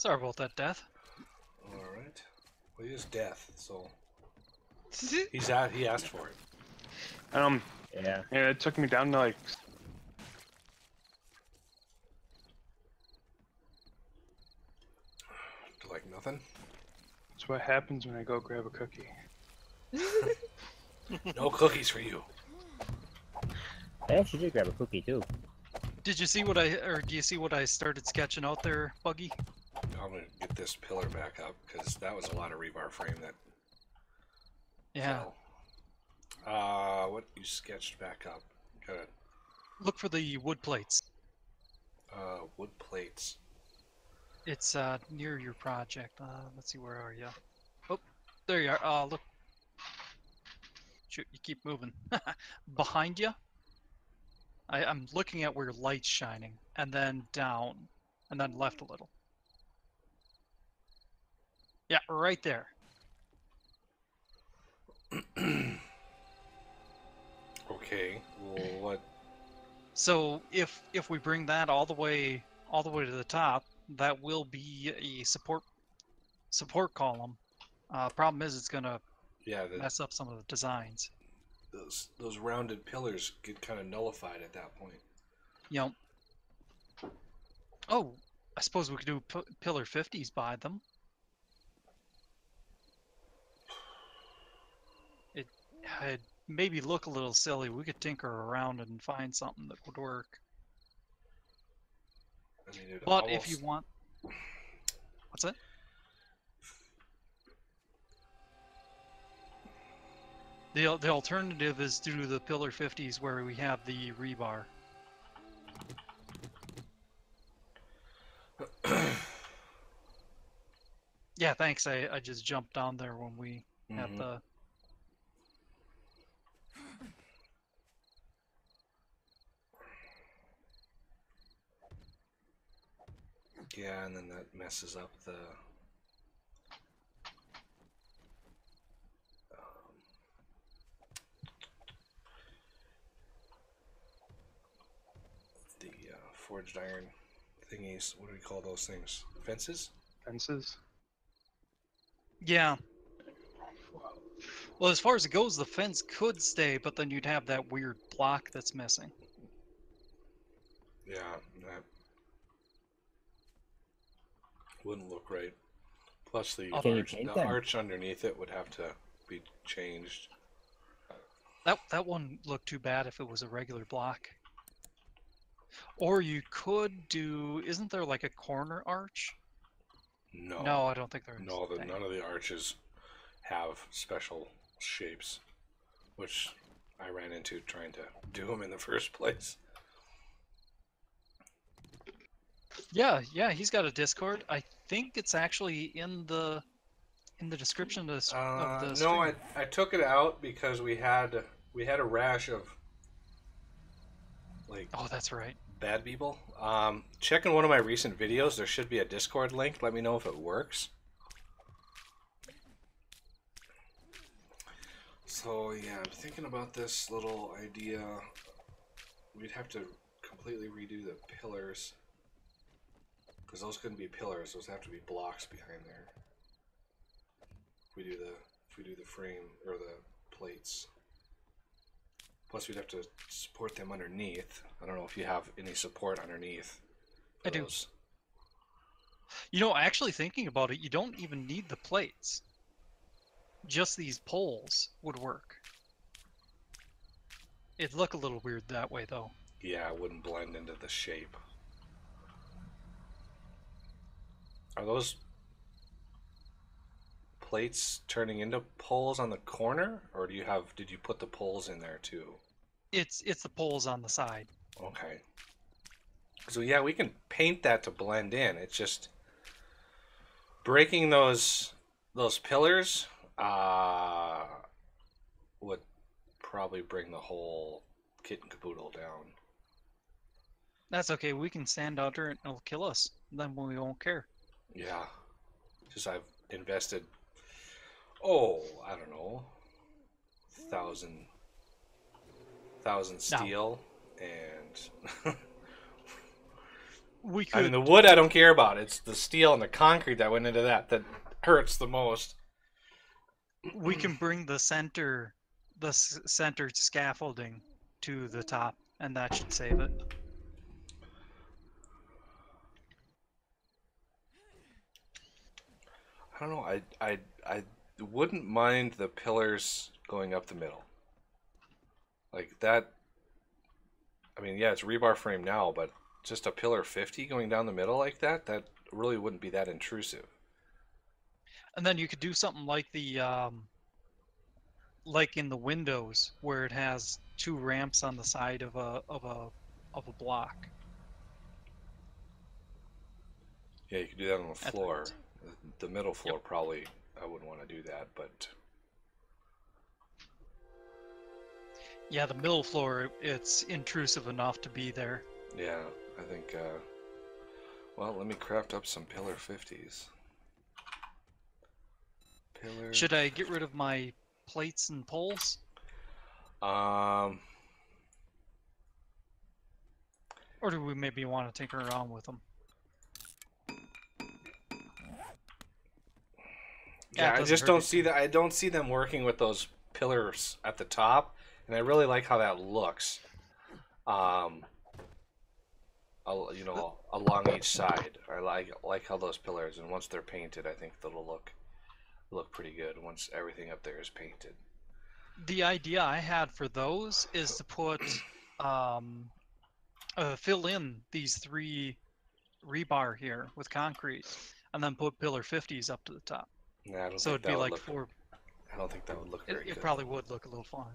Sorry about that, Death. Alright. Well, he is death, so he asked for it. Yeah. Yeah, it took me down to like. Like nothing? That's what happens when I go grab a cookie. No cookies for you. I actually did grab a cookie too. Did you see what do you see what I started sketching out there, Buggy? I'm gonna get this pillar back up because that was a lot of rebar frame that Yeah. fell. What you sketched back up? Got Look for the wood plates. wood plates. It's near your project. Let's see, where are you? Oh, there you are. Look. Shoot, you keep moving. Behind you. I'm looking at where your light's shining, and then down, and then left a little. Yeah, right there. Okay. Well, what? So if we bring that all the way to the top, that will be a support column. Problem is, it's gonna Yeah, mess up some of the designs. those rounded pillars get kind of nullified at that point. You know. Oh, I suppose we could do pillar 50s by them. It'd maybe look a little silly. We could tinker around and find something that would work. I mean, But if you want, what's that? The alternative is to do the pillar 50s where we have the rebar. Yeah, thanks. I just jumped down there when we had the. Yeah, and then that messes up the. Forged iron thingies. What do we call those things? Fences? Fences? Yeah. Well, as far as it goes, the fence could stay, but then you'd have that weird block that's missing. Yeah, that wouldn't look right. Plus the arch underneath it would have to be changed. That wouldn't look too bad if it was a regular block. Or you could do, isn't there like a corner arch? No. No, I don't think there is. No, none of the arches have special shapes, which I ran into trying to do them in the first place. Yeah, he's got a Discord. I think it's actually in the description of the stream. No, I took it out because we had a rash of like. Oh, that's right. Bad people. Check in one of my recent videos. There should be a Discord link. Let me know if it works. So yeah, I'm thinking about this little idea. We'd have to completely redo the pillars because those couldn't be pillars. Those have to be blocks behind there. If we do the frame or the plates. Plus, we'd have to support them underneath. I don't know if you have any support underneath. I do. You know, actually thinking about it, you don't even need the plates. Just these poles would work. It'd look a little weird that way, though. Yeah, it wouldn't blend into the shape. Are those plates turning into poles on the corner, or did you put the poles in there too? It's the poles on the side. Okay. So yeah, we can paint that to blend in. It's just breaking those pillars would probably bring the whole kit and caboodle down. That's okay. We can stand under it and it'll kill us. Then we won't care. Yeah. Just I've invested, I don't know, 1,000 steel and We I mean, could the wood I don't care about. It's the steel and the concrete that went into that hurts the most. we can bring the center scaffolding to the top, and that should save it. I don't know. I wouldn't mind the pillars going up the middle. Like that. I mean, yeah, it's rebar frame now, but just a pillar 50 going down the middle like that, that really wouldn't be that intrusive. And then you could do something like like in the windows where it has 2 ramps on the side of a block. Yeah, you could do that on the At floor. The middle floor Yep. probably I wouldn't want to do that, but Yeah, the middle floor, it's intrusive enough to be there. yeah, I think. Well, let me craft up some pillar 50s. Pillar. Should I get rid of my plates and poles? Um. Or do we maybe want to tinker around with them? Yeah, I doesn't just hurt don't it see too. that. I don't see them working with those pillars at the top, and I really like how that looks. You know, along each side. I like how those pillars, and once they're painted, I think they'll look pretty good once everything up there is painted. The idea I had for those is to put, fill in these 3 rebar here with concrete, and then put pillar 50s up to the top. Nah, I don't So think it'd be that would like look. 4. I don't think that would look very It good. probably would look a little fun.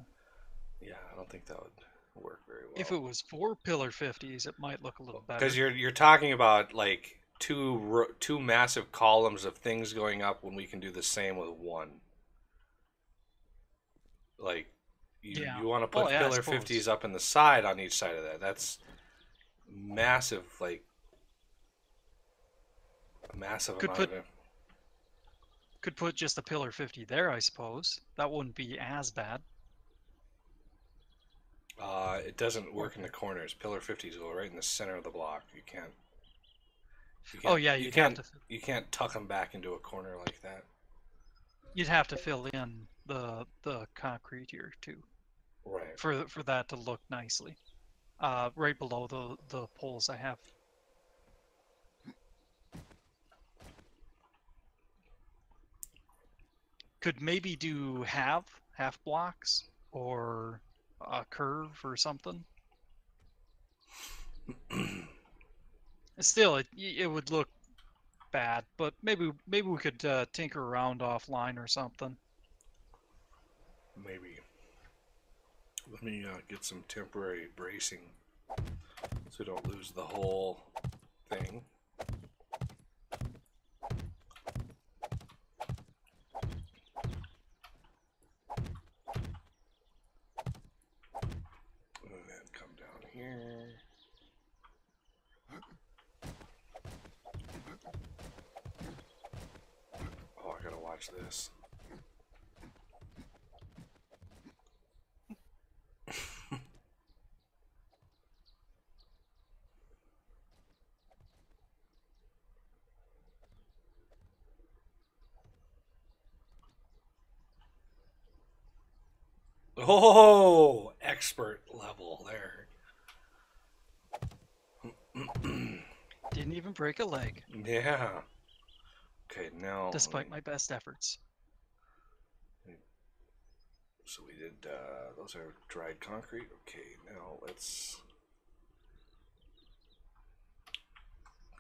Yeah, I don't think that would work very well. If it was 4 pillar 50s, it might look a little better. Because you're talking about like two massive columns of things going up when we can do the same with one. Like you want to put yeah, I pillar suppose. 50s up in the side on each side of that. That's massive, like a massive Could amount put- of it. Could put just a pillar 50 there, I suppose. That wouldn't be as bad. It doesn't work in the corners. Pillar 50s go right in the center of the block. You can't. Oh yeah, you you'd can't. have to. You can't tuck them back into a corner like that. You'd have to fill in the concrete here too, Right. for that to look nicely. Right below the poles I have. Could maybe do half blocks or a curve or something. Still, it would look bad, but maybe we could tinker around offline or something. Maybe. Let me get some temporary bracing so we don't lose the whole thing. And then come down here. Oh, I gotta watch this. Oh, expert level there. Didn't even break a leg, Yeah. Okay, now. despite my best efforts. So we did, those are dried concrete. Okay, now let's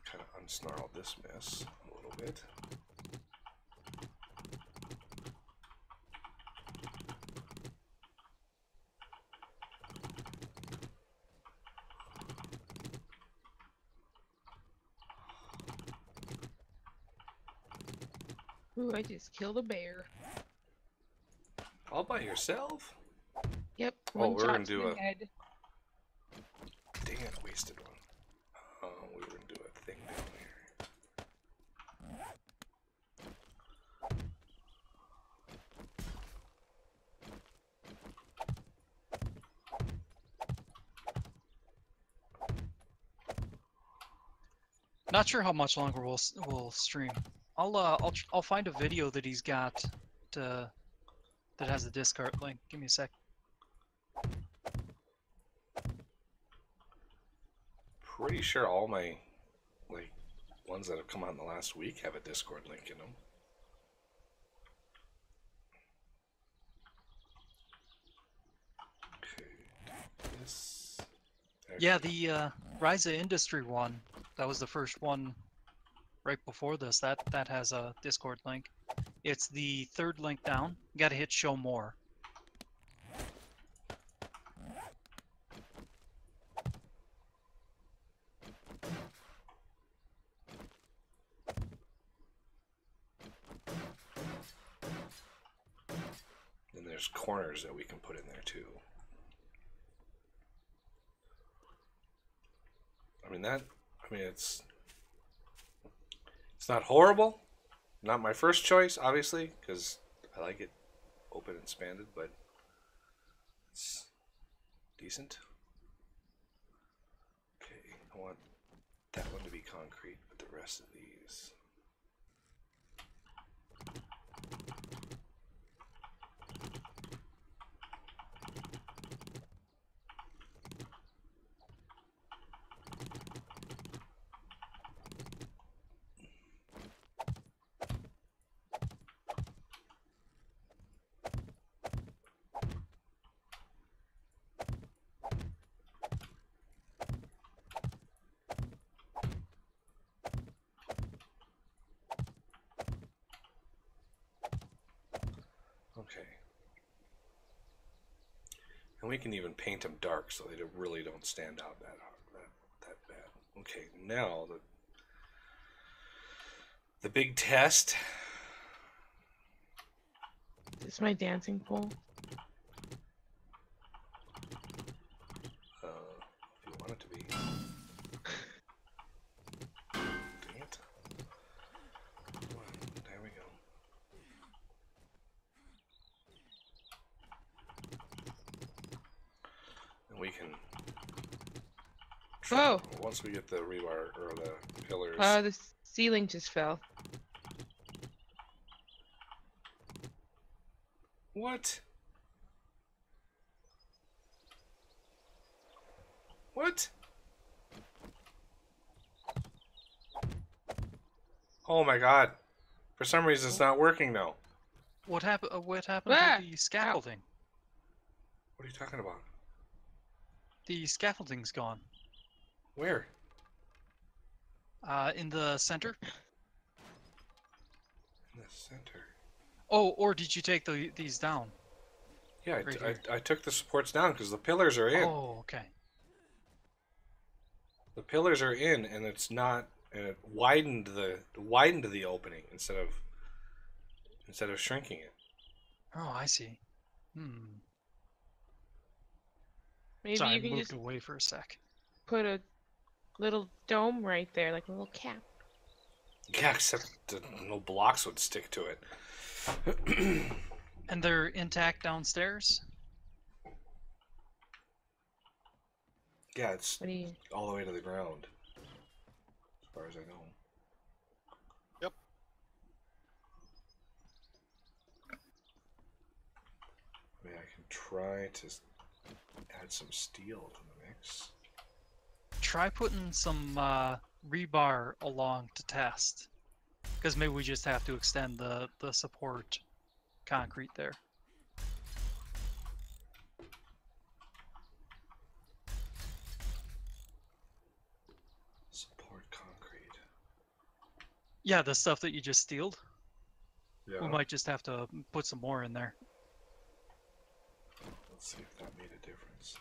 kind of unsnarl this mess a little bit. Ooh, I just killed a bear. All by yourself? Yep. Oh, One we're gonna shot to do the a- head. Dang it, I wasted one. We were gonna do a thing down here. Not sure how much longer we'll stream. I'll find a video that he's got to, that has a Discord link. Give me a sec. Pretty sure all my like ones that have come out in the last week have a Discord link in them. Okay. This. Yeah, the Ryza Industry one. That was the first one right before this. That has a Discord link. It's the third link down. You gotta hit show more. And there's corners that we can put in there too. It's not horrible. Not my first choice, obviously, because I like it open and expanded, but it's decent. Okay, I want that one to be concrete, but the rest of these. Okay. And we can even paint them dark so they really don't stand out that bad. Okay, now the big test. Is this my dancing pole? If you want it to be. Dang it. There we go. And we can. Whoa! Once we get the rebar or the pillars. Oh, the ceiling just fell. What? What? Oh my god. For some reason it's not working now. What happened? What happened Ah! to the scaffolding? What are you talking about? The scaffolding's gone. Where? In the center. In the center. Oh, or did you take these down? Yeah, Right here. I took the supports down because the pillars are in. Oh, okay. The pillars are in, and it's not, and it widened the opening instead of shrinking it. Oh, I see. Hmm. Maybe Sorry, I you can moved just away for a sec. put a little dome right there, like a little cap. Yeah, except no blocks would stick to it. And they're intact downstairs? Yeah, it's What do you? all the way to the ground, as far as I know. Yep. I mean, I can try to add some steel to the mix. Try putting some rebar along to test. Because maybe we just have to extend the support concrete there. Support concrete. Yeah, the stuff that you just stealed. Yeah. We might just have to put some more in there. Let's see if that made a difference.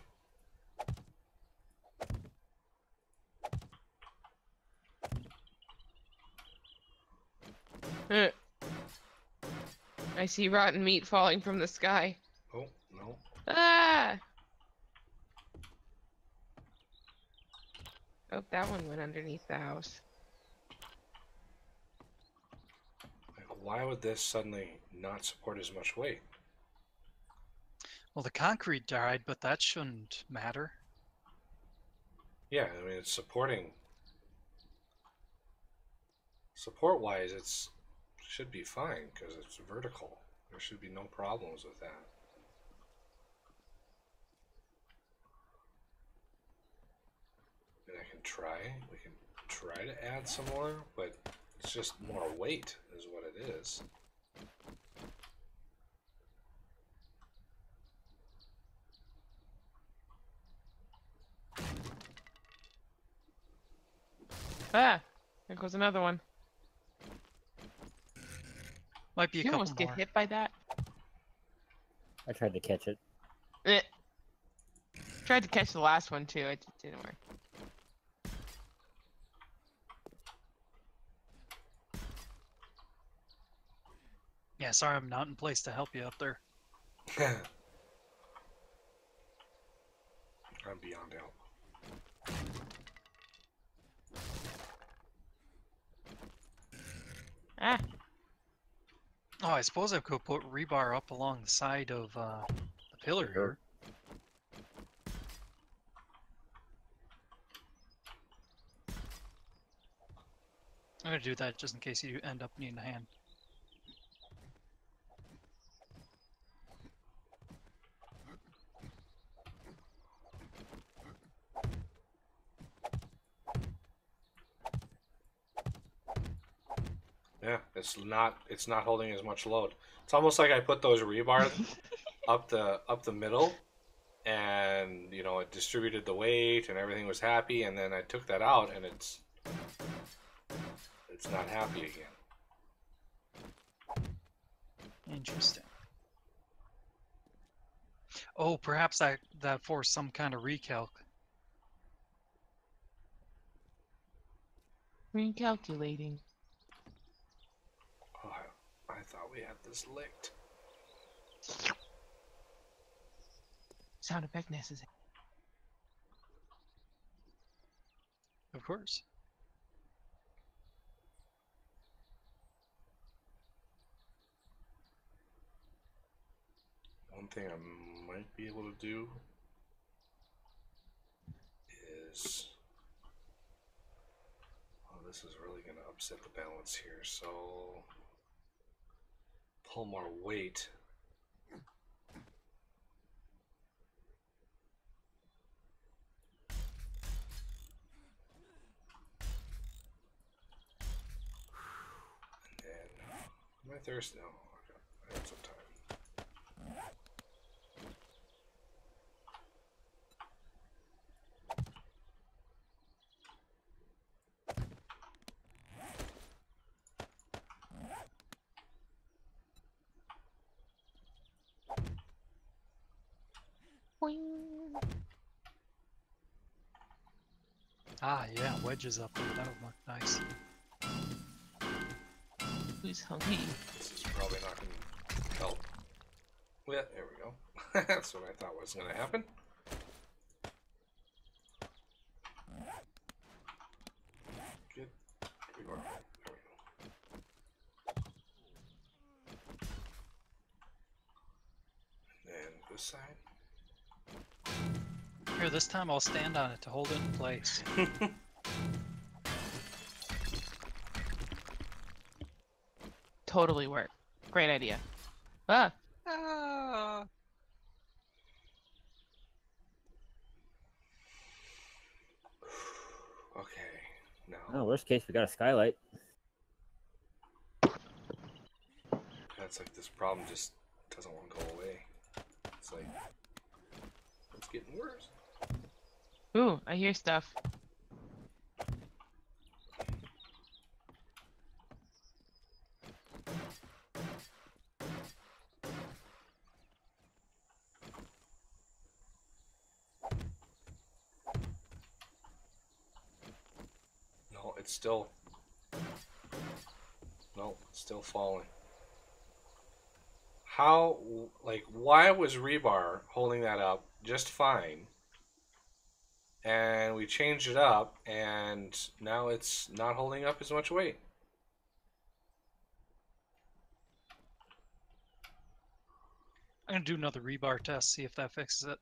I see rotten meat falling from the sky. Oh, no. Ah! Oh, that one went underneath the house. Like, why would this suddenly not support as much weight? Well, the concrete died, but that shouldn't matter. Yeah, I mean, it's supporting Support wise, it's should be fine because it's vertical. There should be no problems with that. And I can try. We can try to add some more, but it's just more weight is what it is. Ah, there goes another one. Might be a You couple almost get more. hit by that. I tried to catch it. Eh. Tried to catch the last one too. It just didn't work. Yeah, sorry I'm not in place to help you up there. I'm beyond help. Ah, Oh, I suppose I could put rebar up along the side of the pillar Sure. here. I'm gonna do that just in case you end up needing a hand. Yeah, it's not holding as much load. It's almost like I put those rebar up the middle, and you know it distributed the weight and everything was happy, and then I took that out and it's not happy again. Interesting. Oh, perhaps that forced some kind of recalc. recalculating. Oh, I thought we had this licked. Sound effect necessary. Of course. One thing I might be able to do is, oh, this is really going to upset the balance here. So pull more weight. And then, am I thirsty? No, okay. I have some time. Boing. Ah, yeah, wedges up there. That would look nice. Who's hungry? This is probably not going to help. Yeah, there we go. That's what I thought was going to happen. Good. There we go. And this side. Here, this time I'll stand on it to hold it in place. Totally work. Great idea. Ah, Ah! Okay. Now. Oh, worst case, we got a skylight. It's like this problem just doesn't want to go away. It's like it's getting worse. ooh, I hear stuff. No, it's still. No, it's still falling. How, like, why was rebar holding that up just fine? And we changed it up, and now it's not holding up as much weight. I'm gonna do another rebar test, see if that fixes it.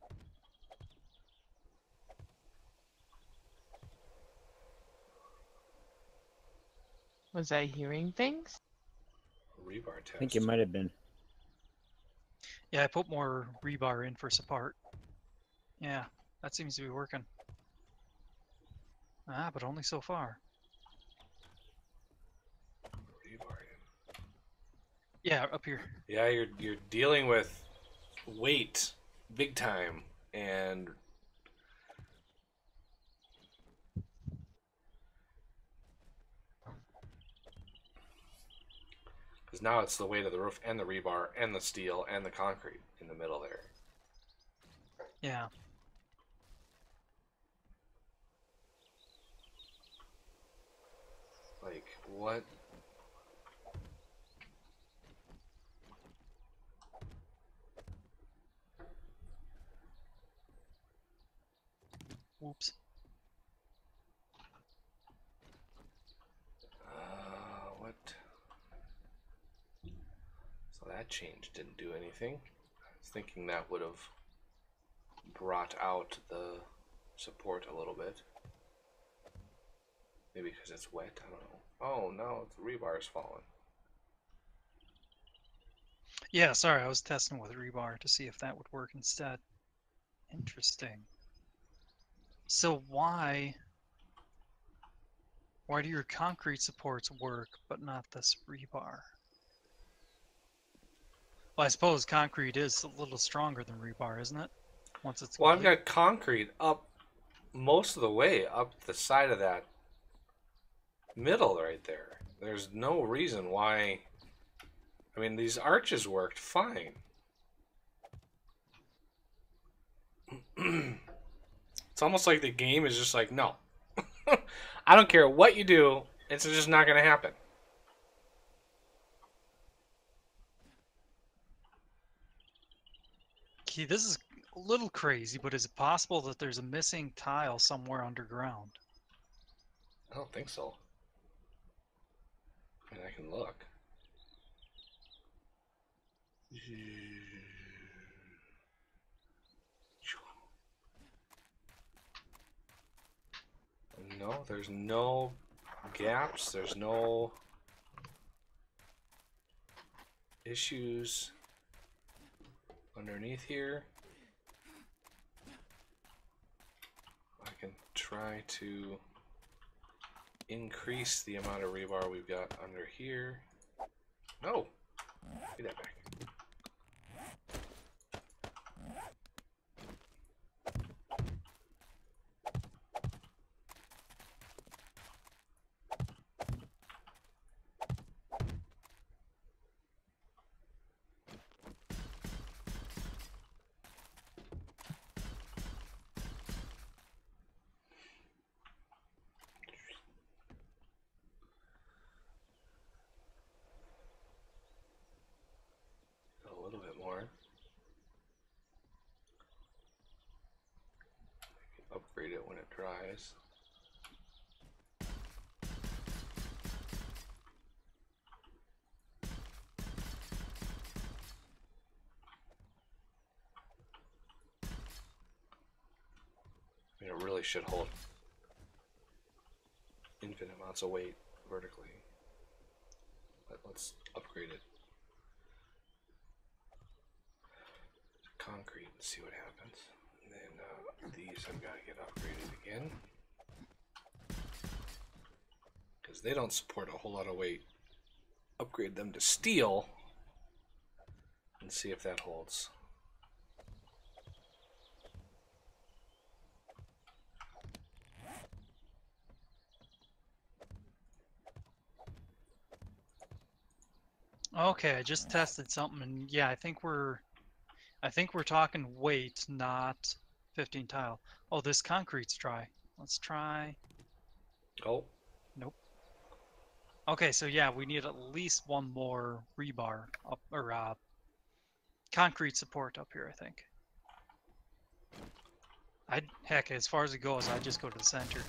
Was I hearing things? Rebar test. I think it might have been. Yeah, I put more rebar in for support. Yeah, that seems to be working. Ah, but only so far. Rebar in. Yeah, up here. Yeah, you're dealing with weight big time, and because now it's the weight of the roof and the rebar and the steel and the concrete in the middle there. Yeah. Like what? Whoops. What? So that change didn't do anything. I was thinking that would have brought out the support a little bit. Maybe because it's wet, I don't know. Oh no, the rebar's fallen. Yeah, sorry, I was testing with rebar to see if that would work instead. Interesting. So why do your concrete supports work but not this rebar? Well, I suppose concrete is a little stronger than rebar, isn't it? Once it's Well, I've complete. got concrete up most of the way up the side of that middle right there. There's no reason why. I mean, these arches worked fine. It's almost like the game is just like, no. I don't care what you do, it's just not going to happen. Okay, this is a little crazy, but is it possible that there's a missing tile somewhere underground? I don't think so. I mean, I can look. No, there's no gaps. There's no issues underneath here. I can try to increase the amount of rebar we've got under here. No! Get that back. A little bit more. Upgrade it when it dries. I mean, it really should hold infinite amounts of weight vertically. But let's upgrade it to concrete and see what happens. And then these have got to get upgraded again, because they don't support a whole lot of weight. Upgrade them to steel and see if that holds. Okay, I just tested something, and yeah, I think we're talking weight, not 15 tile. Oh, this concrete's dry. Let's try. Oh, Nope. Okay, so yeah, we need at least one more rebar up, or concrete support up here, I think. Heck, as far as it goes, I just go to the center.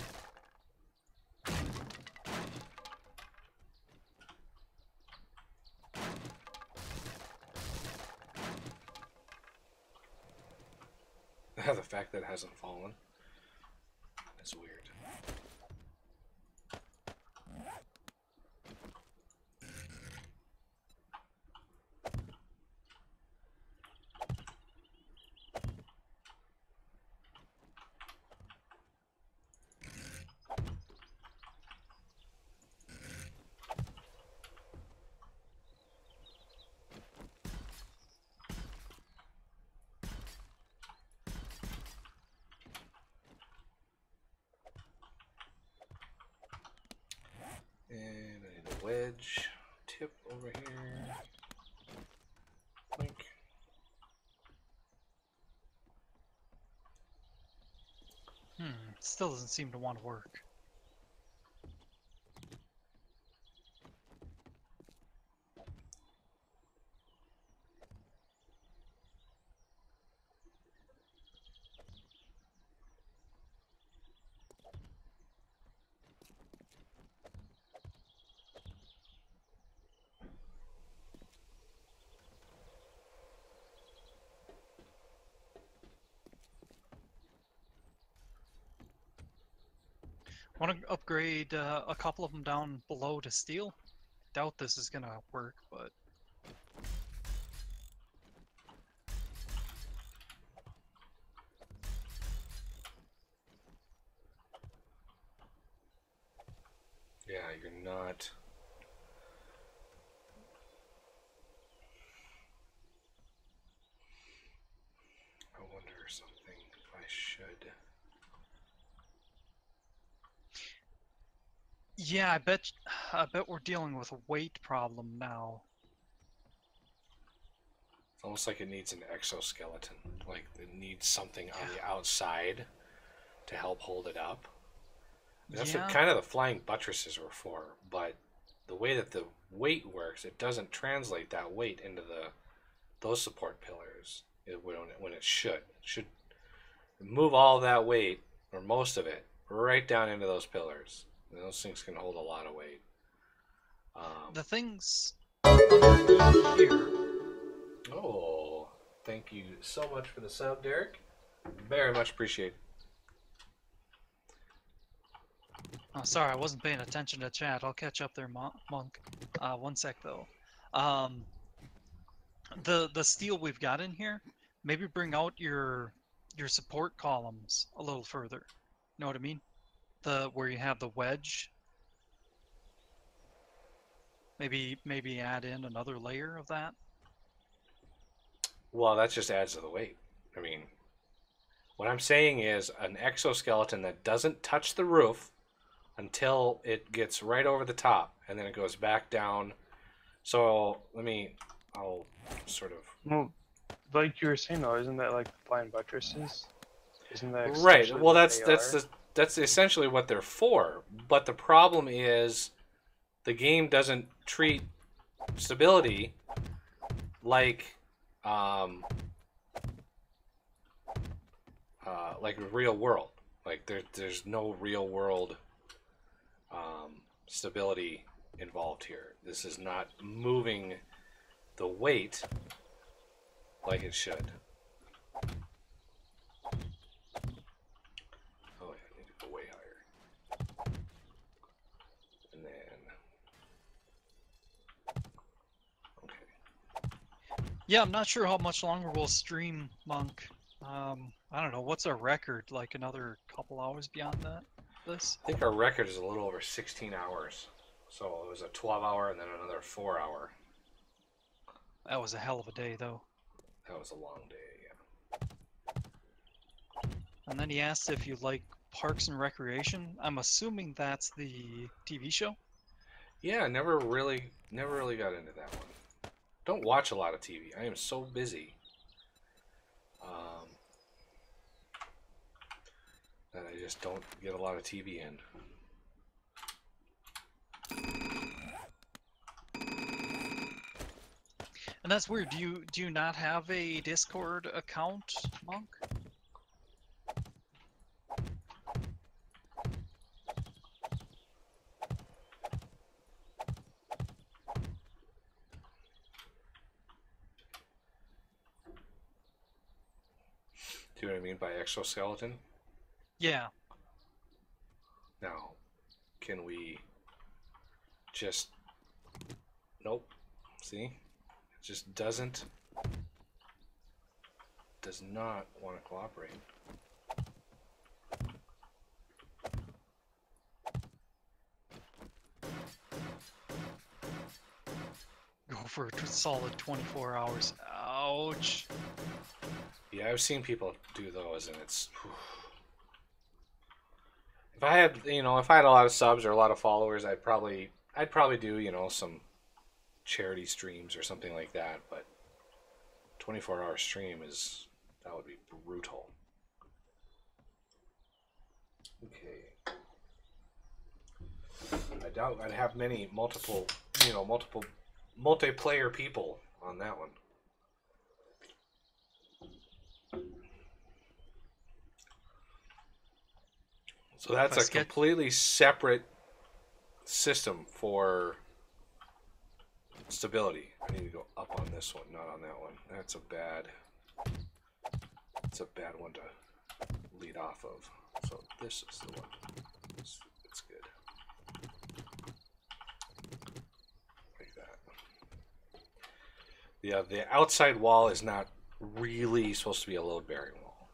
the fact that it hasn't fallen is weird. wedge tip over here. Blink. Still doesn't seem to want to work. Want to upgrade a couple of them down below to steel? Doubt this is gonna work, but Yeah, you're not. I wonder something if I should. yeah, I bet we're dealing with a weight problem now. It's almost like it needs an exoskeleton. Like it needs something on the Yeah. outside to help hold it up. That's Yeah. what kind of the flying buttresses were for, but the way that the weight works, it doesn't translate that weight into those support pillars when it should. It should move all of that weight, or most of it, right down into those pillars. And those things can hold a lot of weight. The things underneath here. Oh, thank you so much for the sub, Derek. Very much appreciated. Oh, sorry, I wasn't paying attention to chat. I'll catch up there, Monk. One sec though. The steel we've got in here, maybe bring out your support columns a little further. Know what I mean? Where you have the wedge. Maybe add in another layer of that. Well, that just adds to the weight. I mean, what I'm saying is an exoskeleton that doesn't touch the roof until it gets right over the top, and then it goes back down. So I'll sort of. Well, like you were saying though, isn't that like flying buttresses? Isn't that Right. essentially Well, what that's essentially what they're for. But the problem is, the game doesn't treat stability like real world. Like there's no real world stability involved here. This is not moving the weight like it should. Oh, yeah, I need to go way higher. And then, okay. Yeah, I'm not sure how much longer we'll stream, Monk. I don't know. What's our record? Like another couple hours beyond this? I think our record is a little over 16 hours. So it was a 12-hour and then another 4-hour. That was a hell of a day, though. That was a long day, yeah. And then he asked if you like Parks and Recreation. I'm assuming that's the TV show. Yeah, never really got into that one. Don't watch a lot of TV. I am so busy. That I just don't get a lot of TV in. And that's weird. Do you not have a Discord account, Monk? Do you know what I mean by exoskeleton? Yeah. Now, can we just... Nope. See? It just does not want to cooperate. Go for a solid 24 hours. Ouch. Yeah, I've seen people do those, and it's... If I had a lot of subs or a lot of followers, I'd I'd probably do, you know, some charity streams or something like that, but 24-hour stream that would be brutal. Okay. I doubt I'd have many multiple multiplayer people on that one. So that's a completely separate system for stability. I need to go up on this one, not on that one. That's a bad one to lead off of. So this is the one. It's good. Like that. Yeah, the outside wall is not really supposed to be a load-bearing wall.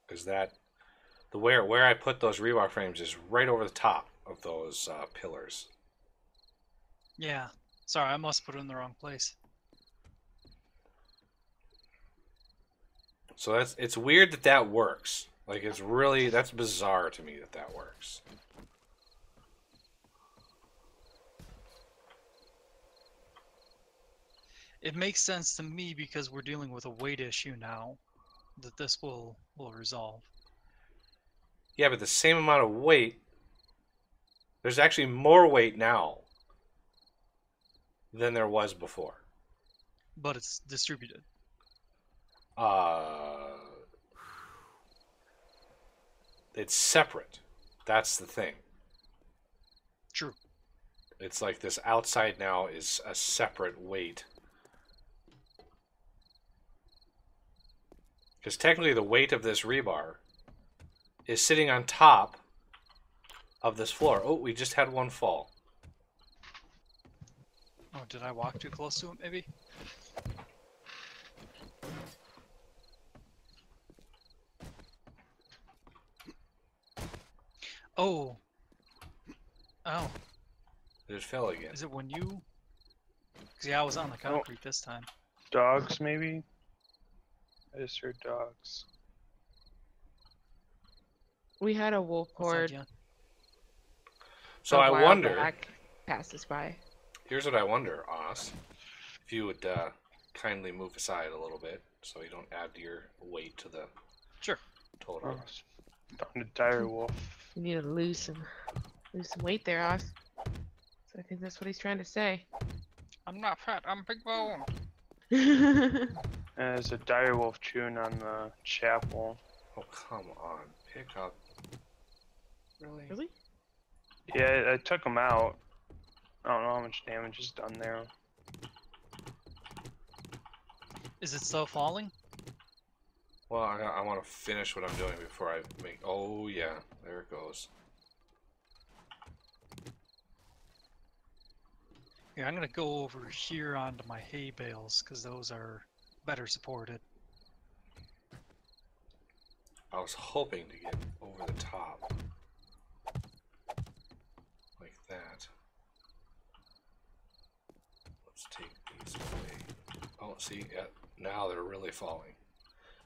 Because where I put those rebar frames is right over the top of those pillars. Yeah. Sorry, I must put it in the wrong place. So it's weird that works. Like, that's bizarre to me that works. It makes sense to me because we're dealing with a weight issue now that this will resolve. Yeah, but the same amount of weight, there's actually more weight now than there was before. But it's distributed. It's separate. That's the thing. True. It's like this outside now is a separate weight. Because technically the weight of this rebar is sitting on top of this floor. Oh, we just had one fall. Oh, did I walk too close to it, maybe? Oh. Oh. It just fell again. Is it when you... Because, yeah, I was on the concrete this time. Dogs, maybe? I just heard dogs. We had a wolf horde. Yeah. So I wonder... back, passed us by. Here's what I wonder, Oz. If you would kindly move aside a little bit so you don't add your weight to the total. Found a dire wolf. You need to lose some weight there, Oz. So I think that's what he's trying to say. I'm not fat, I'm big bone. There's a dire wolf chewing on the chapel. Oh, come on. Pick up. Really? Really? Yeah, I took him out. I don't know how much damage is done there. Is it still falling? Well, I want to finish what I'm doing before I make... Oh, yeah. There it goes. Yeah, I'm going to go over here onto my hay bales, because those are better supported. I was hoping to get over the top. Like that. Let's take these away. Oh, see, yeah, now they're really falling.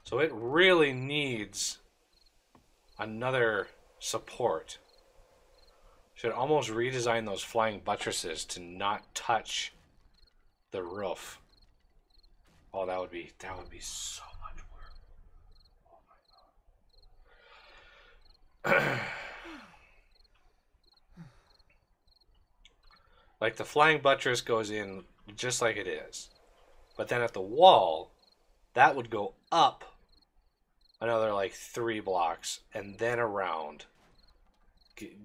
So it really needs another support. Should almost redesign those flying buttresses to not touch the roof. Oh, that would be so much work. Oh my god. Like the flying buttress goes in just like it is. But then at the wall, that would go up another like 3 blocks and then around,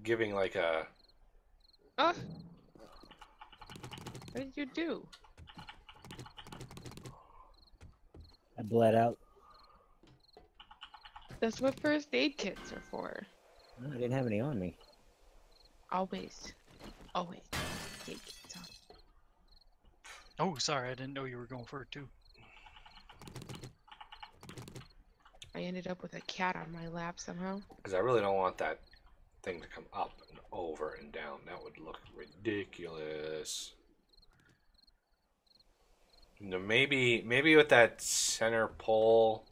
giving like a... What did you do? I bled out. That's what first aid kits are for. No, I didn't have any on me. Always. Always. Aid kits on. Oh, sorry, I didn't know you were going for it too. I ended up with a cat on my lap somehow. Because I really don't want that thing to come up and over and down. That would look ridiculous. You know, maybe with that center pole,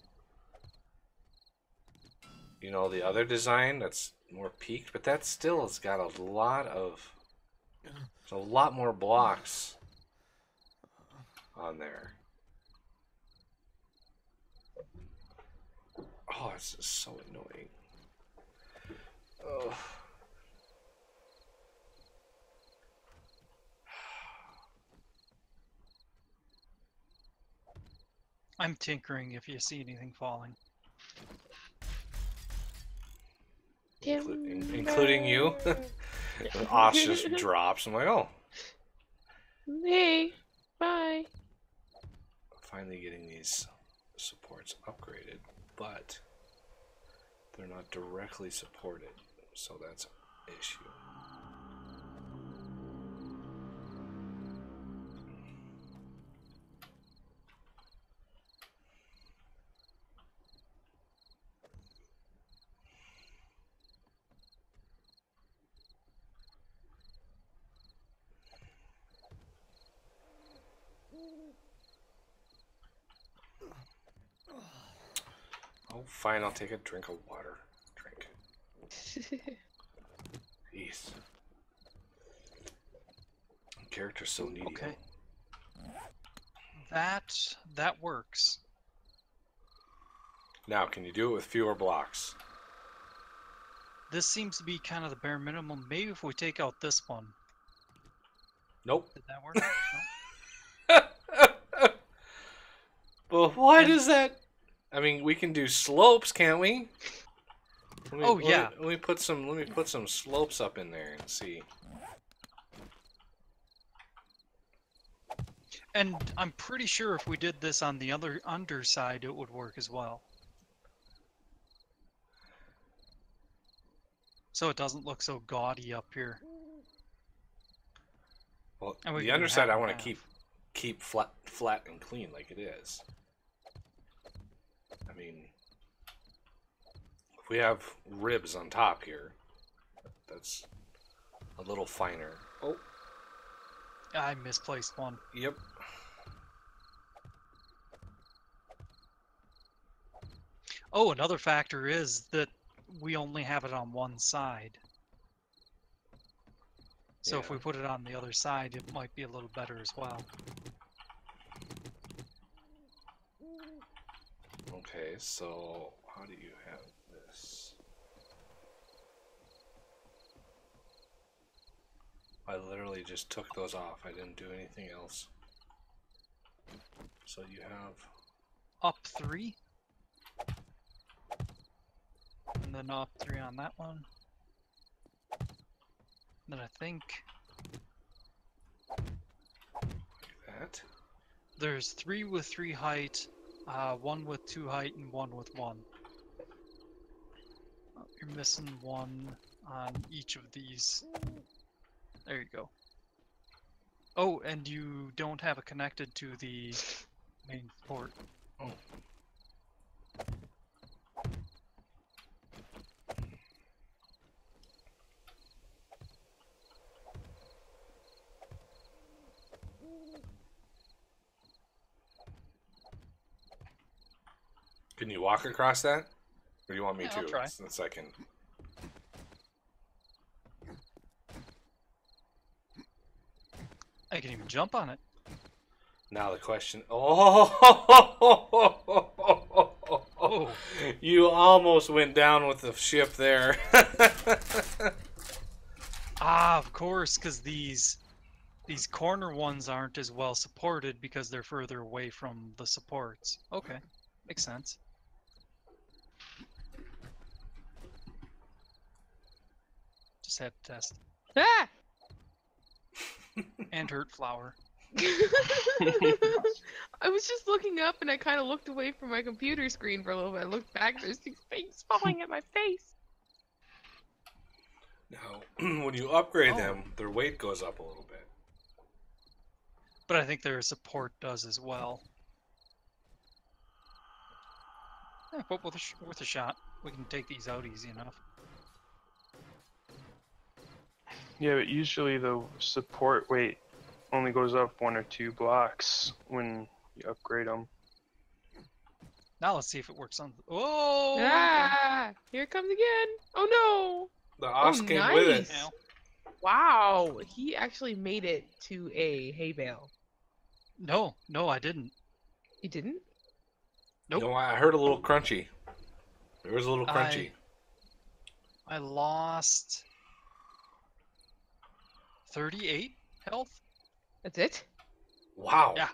you know, the other design that's more peaked, but that still has got a lot of, there's a lot more blocks on there. Oh, it's just so annoying. Oh. I'm tinkering if you see anything falling. Including you. Oz just drops. I'm like, oh. Hey, bye. Finally getting these supports upgraded, but they're not directly supported, so that's an issue. Oh, fine, I'll take a drink of water. Drink. Jeez. Character's so needy. Okay. That works. Now, can you do it with fewer blocks? This seems to be kind of the bare minimum. Maybe if we take out this one. Nope. Did that work? No? Well, why does that? I mean, we can do slopes, can't we? Yeah. Let me put some slopes up in there and see. And I'm pretty sure if we did this on the other underside, it would work as well. So it doesn't look so gaudy up here. Well, And we the can do underside half I and want to half. keep flat and clean like it is. I mean, if we have ribs on top here, that's a little finer. Oh, I misplaced one. yep. Oh, another factor is that we only have it on one side. So if Yeah. we put it on the other side, it might be a little better as well. Okay, so how do you have this? I literally just took those off. I didn't do anything else. So you have... Up 3. And then up 3 on that one. Then I think that. there's 3 with 3 height, 1 with 2 height, and 1 with 1. Oh, you're missing 1 on each of these. There you go. Oh, and you don't have it connected to the main port. Oh. Can you walk across that? Or do you want me Yeah, to? I'll try. Since I can. I can even jump on it. Now the question. Oh! Oh. You almost went down with the ship there. Ah, of course, because these corner ones aren't as well supported because they're further away from the supports. Okay, makes sense. Just had to test. Ah! And hurt flower. I was just looking up and I kind of looked away from my computer screen for a little bit. I looked back, there's these things falling at my face. Now, when you upgrade them, their weight goes up a little bit. But I think their support does as well. Yeah, but with a shot, we can take these out easy enough. Yeah, but usually the support weight only goes up 1 or 2 blocks when you upgrade them. Now let's see if it works on. Oh! Ah! Here it comes again! Oh The os Oh, came with it. nice. You know? Wow, he actually made it to a hay bale. No, I didn't. He didn't? Nope. You know, I heard a little crunchy. There was a little crunchy. I lost 38 health. That's it? Wow. Yeah.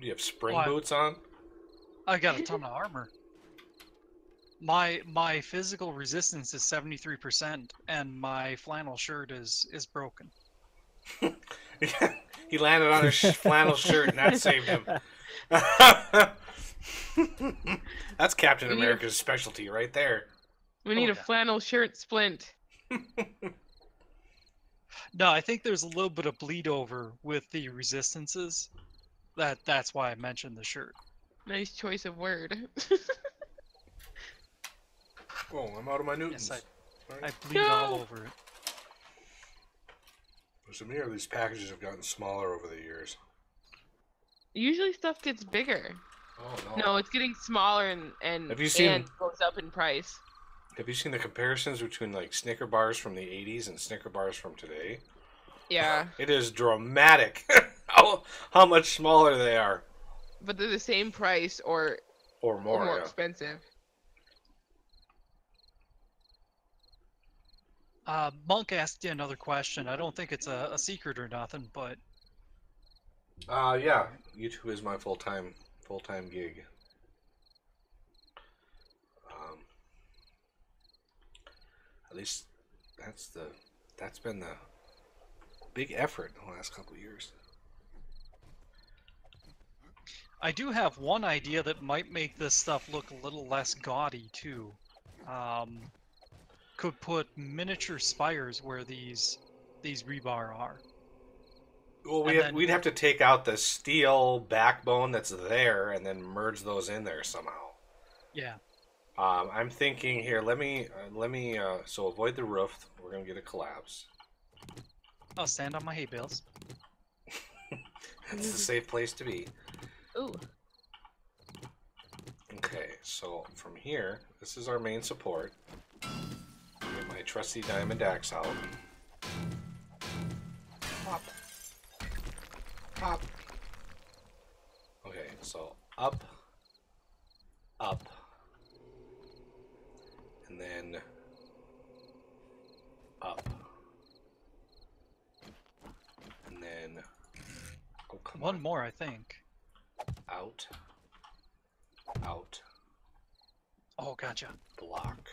Do you have spring Oh, boots on? I got a ton of armor. My physical resistance is 73%, and my flannel shirt is broken. He landed on his flannel shirt, and that saved him. That's Captain We need a- America's specialty right there. We need Oh, a yeah. flannel shirt splint. No, I think there's a little bit of bleed over with the resistances. That's why I mentioned the shirt. Nice choice of word. Oh, I'm out of my Newtons. Yes, Sorry. I bleed all over it. So many of these packages have gotten smaller over the years. Usually stuff gets bigger. Oh no. No, it's getting smaller and Have you seen- and goes up in price. Have you seen the comparisons between like Snicker bars from the 80s and Snicker bars from today? Yeah, It is dramatic how much smaller they are. but they're the same price or Or more, more yeah. expensive. Monk asked you another question. I don't think it's a secret or nothing, but Yeah. YouTube is my full-time gig. At least that's been the big effort in the last couple of years. I do have one idea that might make this stuff look a little less gaudy too. Could put miniature spires where these rebar are. Well, And then- we'd have to take out the steel backbone that's there and then merge those in there somehow. Yeah. I'm thinking here. Let me. So avoid the roof. We're gonna get a collapse. I'll stand on my hay bales. That's a safe place to be. Ooh, Okay, so from here, this is our main support. Get my trusty diamond axe out. Pop. Pop. Okay, so up, up, and then up, and then oh come One on, more, I think. out, out, Oh, gotcha. block,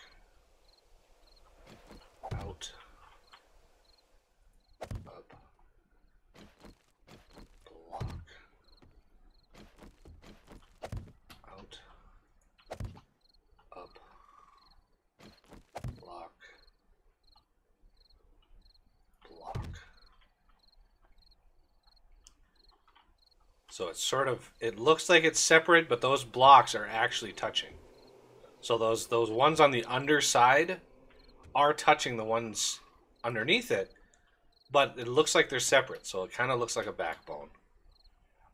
out, up, block, out, up, block, block. So it's sort of, it looks like it's separate, but those blocks are actually touching. So those ones on the underside are touching the ones underneath it, but it looks like they're separate. So it kind of looks like a backbone.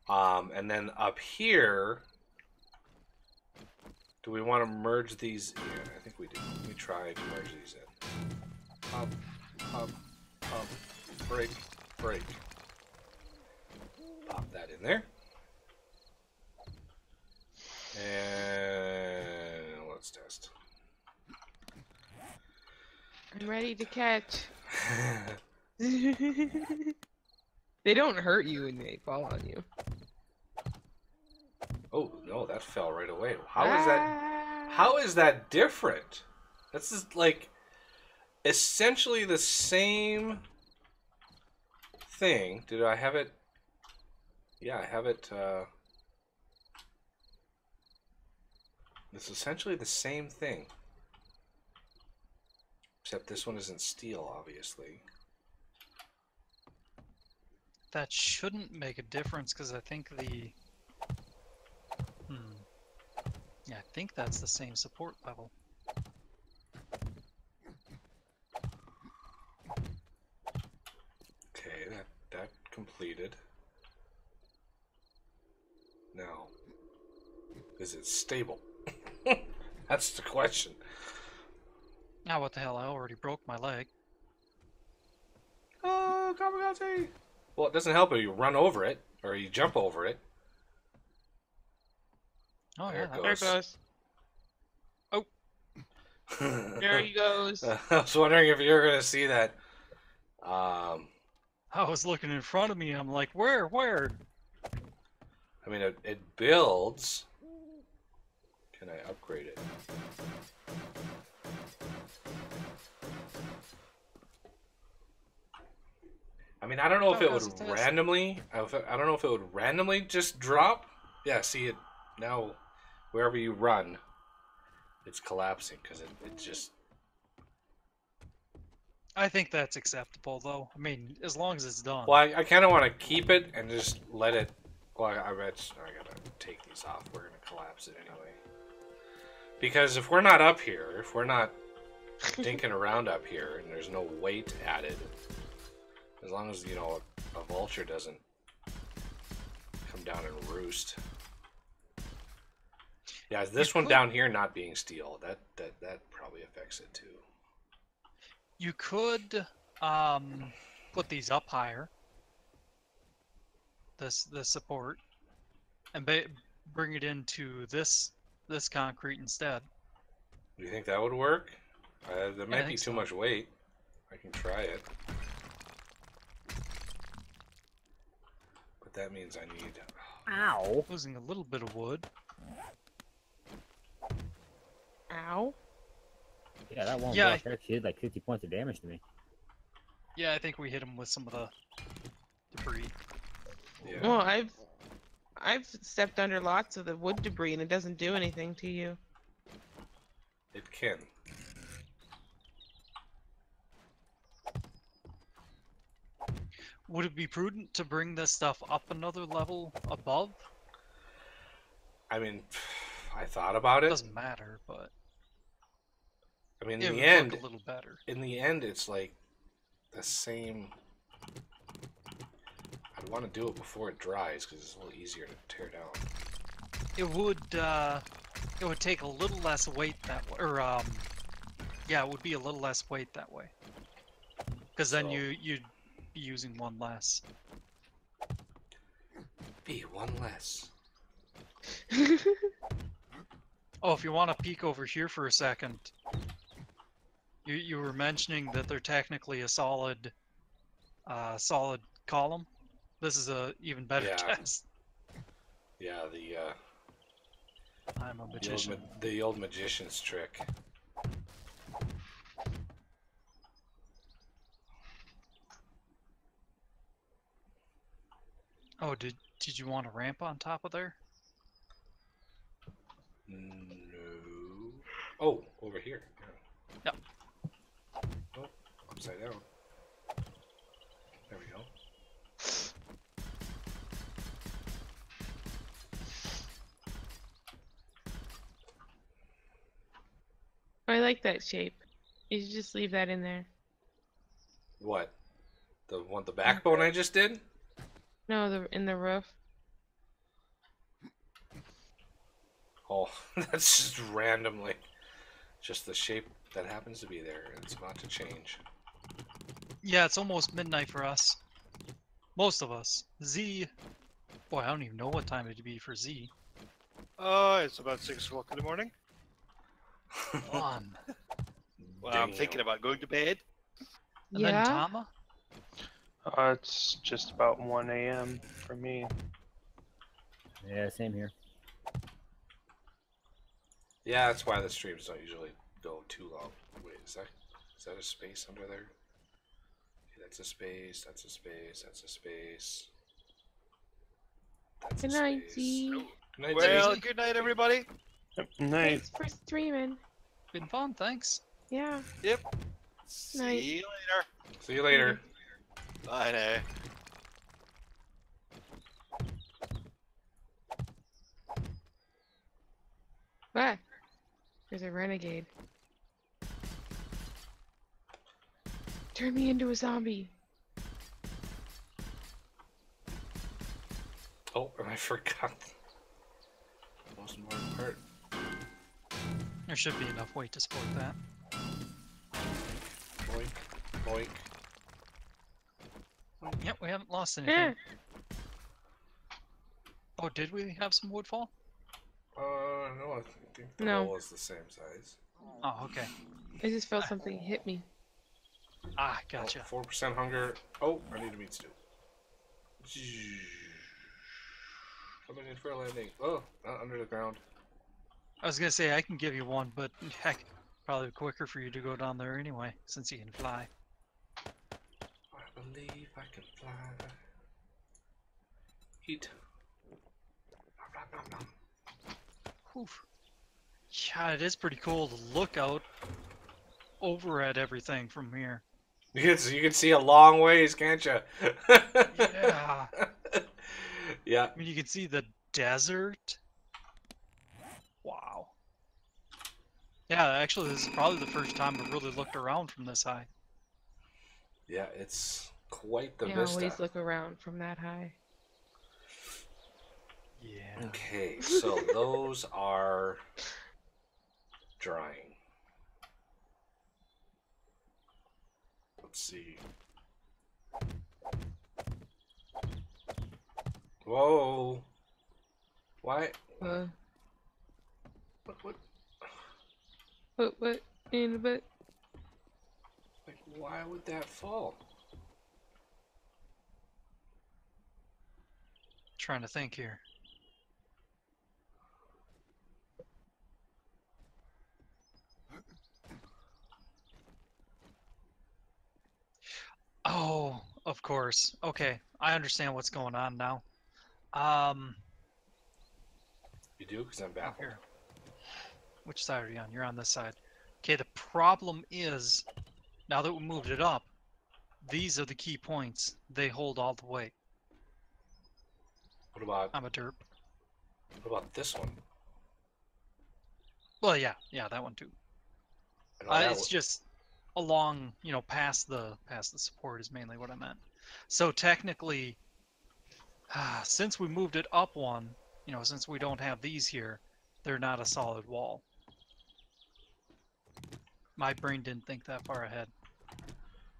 And then up here, do we want to merge these? Yeah, I think we do. Let me try to merge these in. Up, up, up, break, break. Pop that in there. And let's test. I'm ready to catch. They don't hurt you when they fall on you. Oh no, that fell right away. How is that different? This is like essentially the same thing. Did I have it? Yeah, I have it. It's essentially the same thing. Except this one isn't steel, obviously. That shouldn't make a difference because I think the... Yeah, I think that's the same support level. Okay, that completed. Now, is it stable? That's the question. Ah, what the hell? I already broke my leg. Oh, kamikaze! Well, it doesn't help if you run over it or you jump over it. Oh There yeah, it There it goes. There he goes. I was wondering if you were gonna see that. I was looking in front of me. I'm like, where? I mean, it builds. Can I upgrade it? I mean, I don't know if it would randomly. I don't know if it would randomly just drop. Yeah, see it now. Wherever you run, it's collapsing because it just. I think that's acceptable, though. I mean, as long as it's done. Well, I kind of want to keep it and just let it. Well, I gotta take these off. We're gonna collapse it anyway. Because if we're not up here, if we're not dinking around up here, and there's no weight added, as long as a vulture doesn't come down and roost. Yeah, this one down here not being steel, that probably affects it too. You could put these up higher. The support, and bring it into this concrete instead. Do you think that would work? There might be too so. much weight. I can try it. But that means I need... Ow! Losing a little bit of wood. Ow. Yeah, that one Yeah, block there did like 50 points of damage to me. Yeah, I think we hit him with some of the debris. Yeah. Well, I've stepped under lots of the wood debris and it doesn't do anything to you. It can. Would it be prudent to bring this stuff up another level above? I mean, I thought about it. Doesn't matter, but I mean, it in the would end, look a little better. it's like the same. I'd want to do it before it dries because it's a little easier to tear down. It would take a little less weight that way, or yeah, it would be a little less weight that way. Because then you'd be using one less. Be one less. Oh, if you want to peek over here for a second, you were mentioning that they're technically a solid column. This is a even better test. Yeah, I'm a magician. The old magician's trick. Oh, did you want a ramp on top of there? No. Oh, over here. Yep. Oh, upside down. There we go. I like that shape. You should just leave that in there. What? The backbone I just did? No, in the roof. Oh, that's just randomly. Just the shape that happens to be there. It's about to change. Yeah, it's almost midnight for us. Most of us. Z. Boy, I don't even know what time it'd be for Z. It's about 6 o'clock in the morning. On. Well, I'm thinking about going to bed. And Yeah? then Tama? It's just about 1 a.m. for me. Yeah, same here. Yeah, that's why the streams don't usually go too long. Wait, is that a space under there? Okay, that's a space, that's a space, that's a space. That's Good a night, space. Z. Good night, Well, Z. good night, everybody. Night. Thanks for streaming. Been fun, thanks. Yeah. Yep. Night. See you later. See you later. Bye now. What? There's a renegade. Turn me into a zombie. Oh, and I forgot the most important part. There should be enough weight to support that. Oink. Yep, we haven't lost anything. Yeah. Oh, did we have some woodfall? No, I think the No. hole is the same size. Oh, okay. I just felt something hit me. Ah, gotcha. 4% hunger. Oh, I need a meat stew. Coming in for a landing. Oh, not under the ground. I was gonna say I can give you one, but heck, probably quicker for you to go down there anyway, since you can fly. I believe I can fly. Eat. Nom, nom, nom, nom. Whew. Yeah, it is pretty cool to look out over at everything from here. You can see a long ways, can't you? Yeah. Yeah. I mean, you can see the desert. Wow. Yeah, actually, this is probably the first time I've really looked around from this high. Yeah, it's quite the I vista. always look around from that high. Yeah. Okay, so those are drying. Let's see. Whoa. Why? What What? in the butt? Like, why would that fall? Trying to think here. Oh, of course. Okay, I understand what's going on now. You do? Because I'm Oh, baffled. here. Which side are you on? You're on this side. Okay, the problem is, now that we moved it up, these are the key points. They hold all the weight. What I'm a derp. about this one? Well, yeah, that one too. I know that It's just along, past the support is mainly what I meant. So technically, since we moved it up one, since we don't have these here, they're not a solid wall. My brain didn't think that far ahead.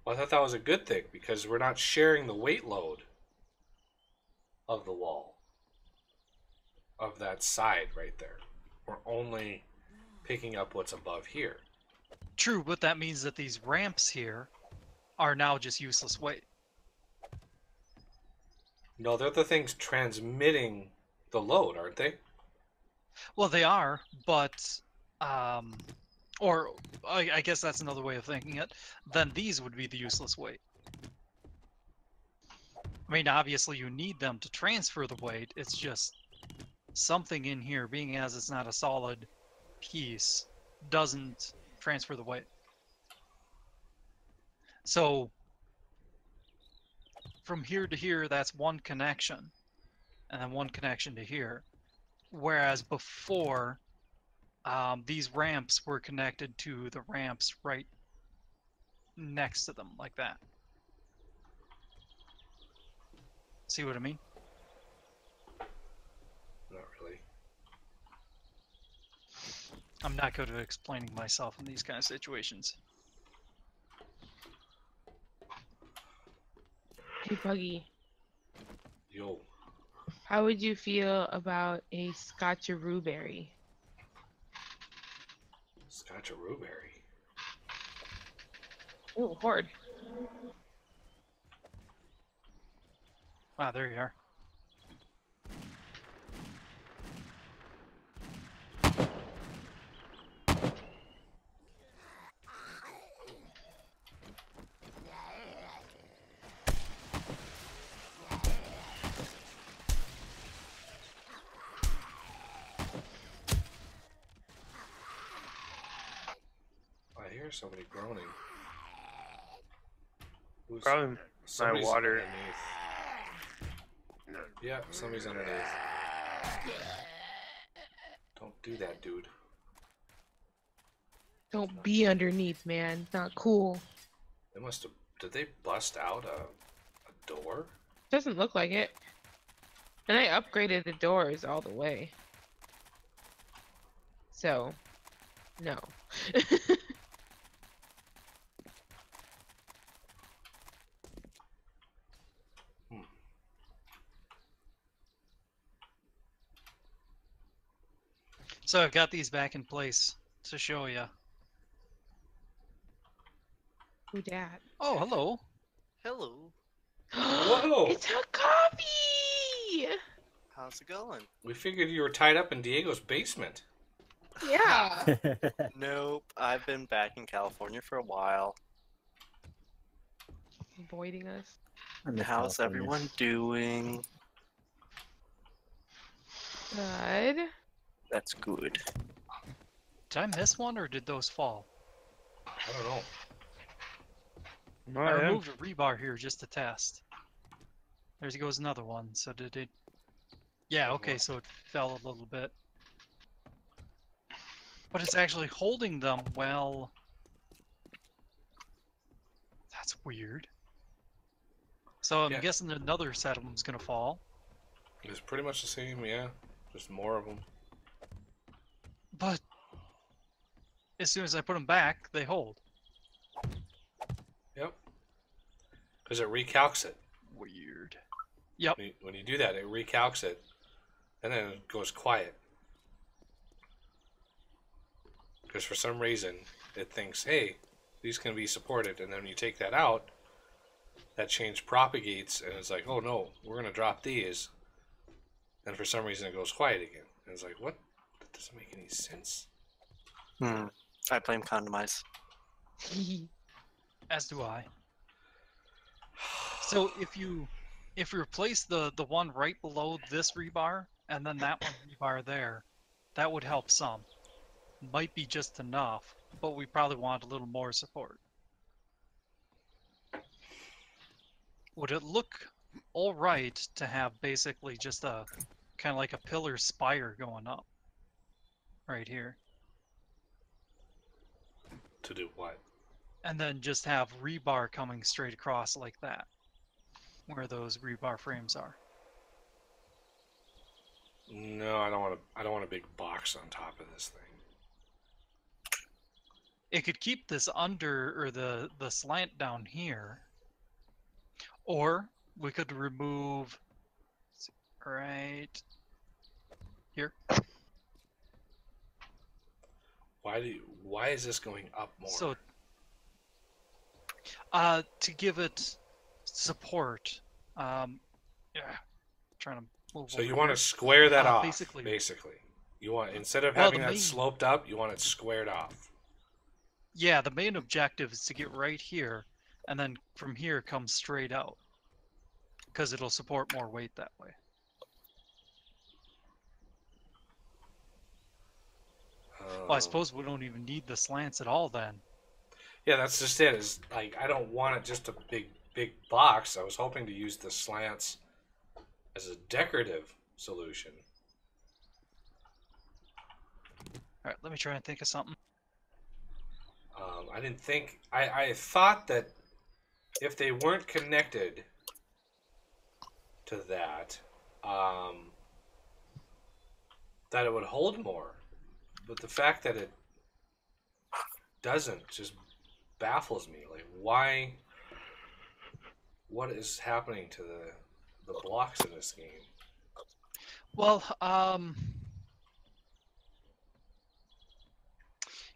Well, I thought that was a good thing because we're not sharing the weight load of the wall. Of that side right there. We're only picking up what's above here. True, but that means that these ramps here are now just useless weight. No, they're the things transmitting the load, aren't they? Well, they are, but, or I guess that's another way of thinking it. Then these would be the useless weight. I mean, obviously you need them to transfer the weight. It's just something in here, being as it's not a solid piece, doesn't transfer the weight. So from here to here, that's one connection, and then one connection to here. Whereas before, these ramps were connected to the ramps right next to them, like that. See what I mean? Not really. I'm not good at explaining myself in these kind of situations. Hey, Buggy. Yo. How would you feel about a scotcheroo berry? Scotcheroo berry. Ooh, horde. Ah, there you are. I hear somebody groaning. Who's, Probably my somebody's water. underneath. Yeah, somebody's underneath. Don't do that, dude. Don't be underneath, man. It's not cool. They must have. Did they bust out a door? Doesn't look like it. And I upgraded the doors all the way. So, no. So I've got these back in place to show you. Who dat? Oh, hello. Hello. Whoa! It's a copy! How's it going? We figured you were tied up in Diego's basement. Yeah. Nope. I've been back in California for a while. Avoiding us. I miss How's California. everyone doing? Good. That's good. Did I miss one or did those fall? I don't know. No, I I am. removed a rebar here just to test. There goes another one. So did it? Yeah, okay, so it fell a little bit. But it's actually holding them well. That's weird. So I'm Yeah. guessing another set of them's gonna fall. It's pretty much the same, yeah. Just more of them. But as soon as I put them back, they hold. Yep. Because it recalcs it. Weird. Yep. When you do that, it recalcs it, and then it goes quiet. Because for some reason, it thinks, hey, these can be supported, and then when you take that out, that change propagates, and it's like, oh no, we're going to drop these. And for some reason, it goes quiet again. And it's like, what? That doesn't make any sense. I blame Condomize. As do I. So if you replace the one right below this rebar and then that one rebar there, that would help some. Might be just enough, but we probably want a little more support. Would it look all right to have basically just a kind of like a pillar spire going up right here, To do what? and then just have rebar coming straight across like that, where those rebar frames are? No, I don't want to. I don't want a big box on top of this thing. It could keep this under, or the slant down here, or we could remove right here. Why is this going up more? So to give it support, yeah, trying to move. So over you want here. to square that off, basically. You want, instead of Well, having the that main- sloped up, you want it squared off. Yeah, the main objective is to get right here, and then from here come straight out, because it'll support more weight that way. Well, I suppose we don't even need the slants at all then. Yeah, that's just it. Is like I don't want it just a big box. I was hoping to use the slants as a decorative solution. All right, let me try and think of something. I didn't think. I thought that if they weren't connected to that, that it would hold more. But the fact that it doesn't just baffles me. Like, why? What is happening to the blocks in this game? Well,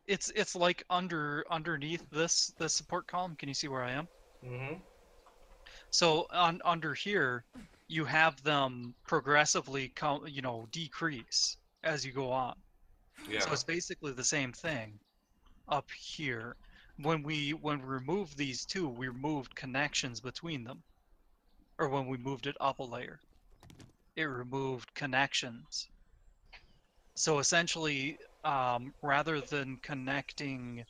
it's like underneath this support column. Can you see where I am? Mm-hmm. So under here, you have them progressively decrease as you go on. Yeah. So it's basically the same thing up here. When we removed these two, we removed connections between them. Or when we moved it up a layer, it removed connections. So essentially, rather than connecting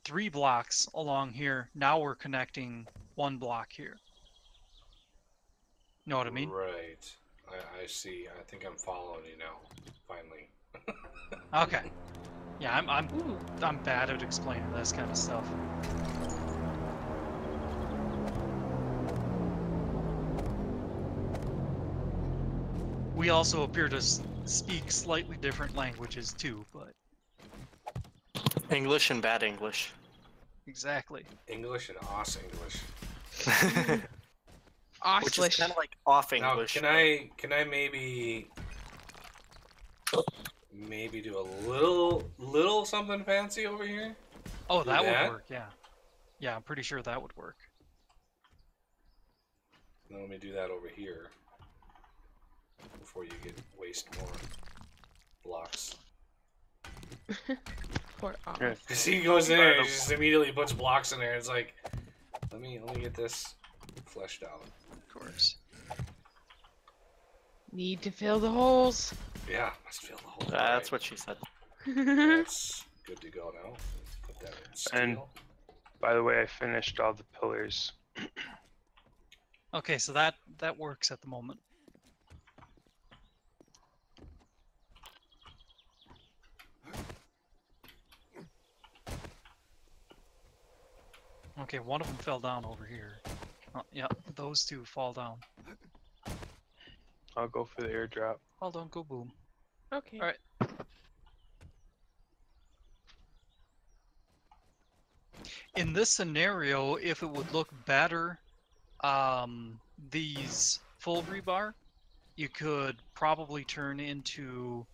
3 blocks along here, now we're connecting 1 block here. Know what I mean? Right. I see. I think I'm following you now. Finally. Okay. Yeah, Ooh. I'm bad at explaining this kind of stuff. We also appear to speak slightly different languages too, but English and bad English. exactly. English and Oss English. Which is Oshlish. kind of like off Now, English. can I maybe maybe do a little something fancy over here. Oh, Do that that? would work. Yeah. Yeah, I'm pretty sure that would work. Then let me do that over here before you waste more blocks. Poor Oz. Yeah. Because he goes in there and just immediately puts blocks in there. It's like, let me get this fleshed out. Of course. Need to fill the holes. Yeah, must fill the whole. That's what she said. That's good to go now. Put that in steel. And- By the way, I finished all the pillars. Okay, so that works at the moment. Okay, one of them fell down over here. Oh, yeah, those two fall down. I'll go for the airdrop. Well done, go boom. Okay. Alright. In this scenario, if it would look better, these full rebar, you could probably turn into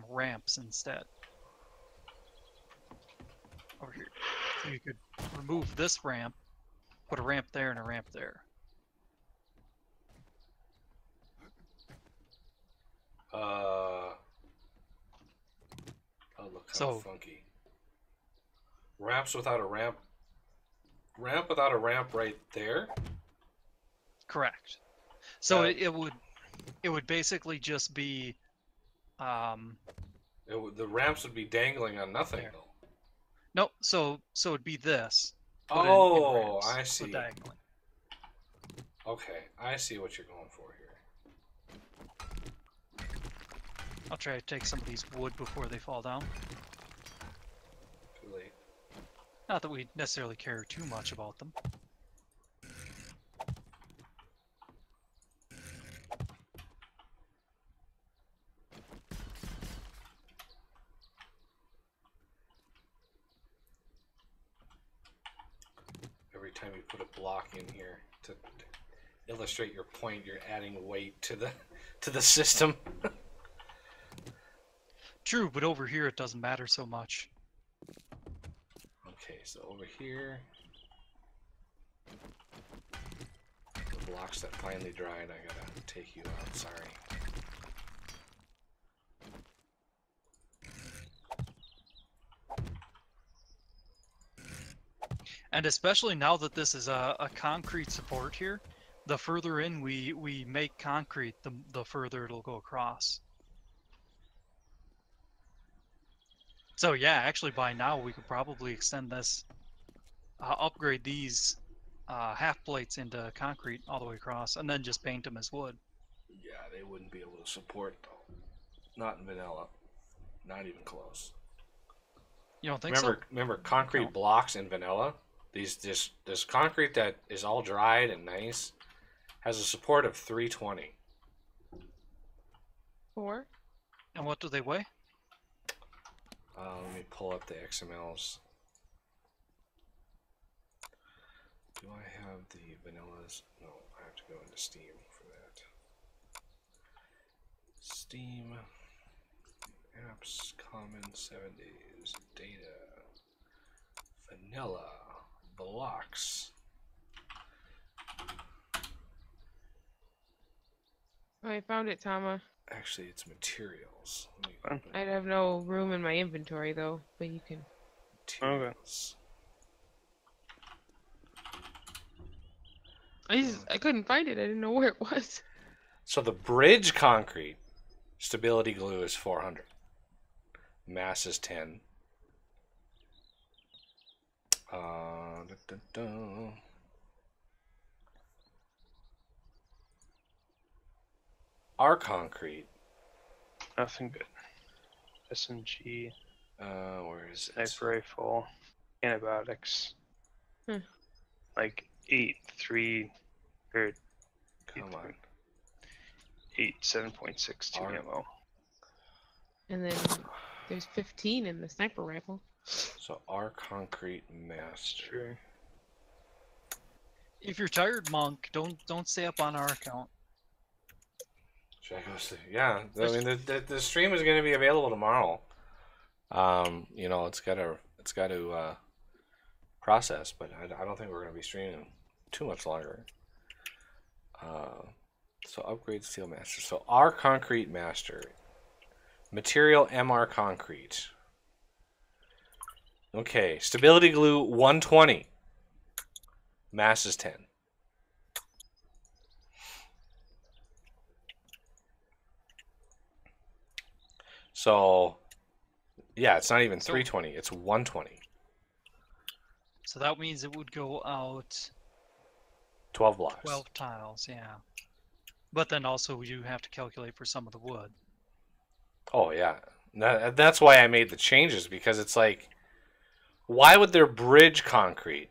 ramps instead. Over here. So you could remove this ramp, put a ramp there and a ramp there. That'll look kind So- of funky. Ramps without a ramp. Ramp without a ramp right there. Correct. So Uh, it would basically just be The ramps would be dangling on nothing There. though. no, so it'd be this. put in Oh, ramps, I so see. diagonally. Okay, I see what you're going for here. I'll try to take some of these wood before they fall down. Too late. Not that we necessarily care too much about them. Every time you put a block in here to illustrate your point, you're adding weight to the system. True, but over here it doesn't matter so much. Okay, so over here, the blocks that finally dried, I gotta take you out. Sorry. And especially now that this is a concrete support here, the further in we make concrete, the further it'll go across. So yeah, actually by now we could probably extend this, upgrade these half plates into concrete all the way across, and then just paint them as wood. Yeah, they wouldn't be able to support though. Not in vanilla. Not even close. You don't think Remember concrete No. blocks in vanilla? This concrete that is all dried and nice has a support of 320. 4. so? And what do they weigh? Let me pull up the XMLs. Do I have the vanillas? No, I have to go into Steam for that. Steam apps, common 7 days, data, vanilla, blocks. Oh, I found it, Tama. Actually, it's materials. Let me Fine. open I'd have no room in my inventory though, but you can. materials. I couldn't find it. I didn't know where it was. So the bridge concrete stability glue is 400. Mass is 10. Da, da, da. Our concrete. Nothing good. SMG, Where is it? sniper rifle, antibiotics. Hmm. Like 8, 3, or Come on. 8, 7.62 Our- ammo. And then there's 15 in the sniper rifle. So our concrete mass. True. If you're tired, Monk, don't stay up on our account. Yeah, I mean the stream is going to be available tomorrow. You know, it's got to process, but I don't think we're going to be streaming too much longer. So upgrade steel master. So our concrete master, material MR concrete. Okay, stability glue 120. Mass is 10. So, yeah, it's not even 320. It's 120. So that means it would go out 12 blocks. 12 tiles, yeah. But then also you have to calculate for some of the wood. Oh, yeah. That's why I made the changes, because it's like, why would their bridge concrete,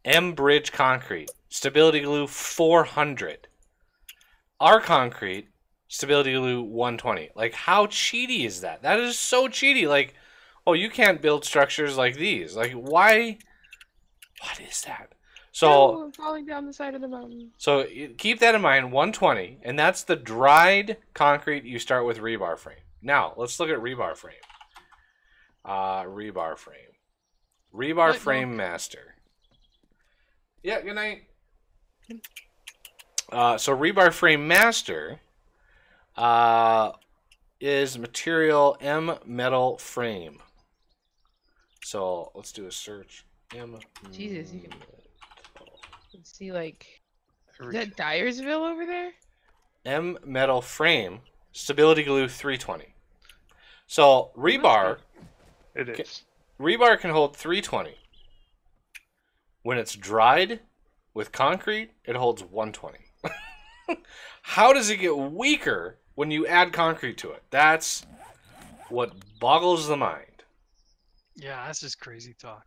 M bridge concrete, stability glue 400? Our concrete, stability glue 120. Like, how cheaty is that? That is so cheaty. Like, oh, you can't build structures like these. Like, why? What is that? So, I'm falling down the side of the mountain. So keep that in mind, 120, and that's the dried concrete you start with rebar frame. Now, let's look at rebar frame. Rebar frame. Rebar frame master. Yeah, good night. So rebar frame master is material M metal frame. So let's do a search. M. Jesus, you can see like, is that Dyersville over there? M metal frame, stability glue 320. So rebar, It is. rebar can hold 320. When it's dried with concrete, it holds 120. How does it get weaker when you add concrete to it? That's what boggles the mind. Yeah, that's just crazy talk.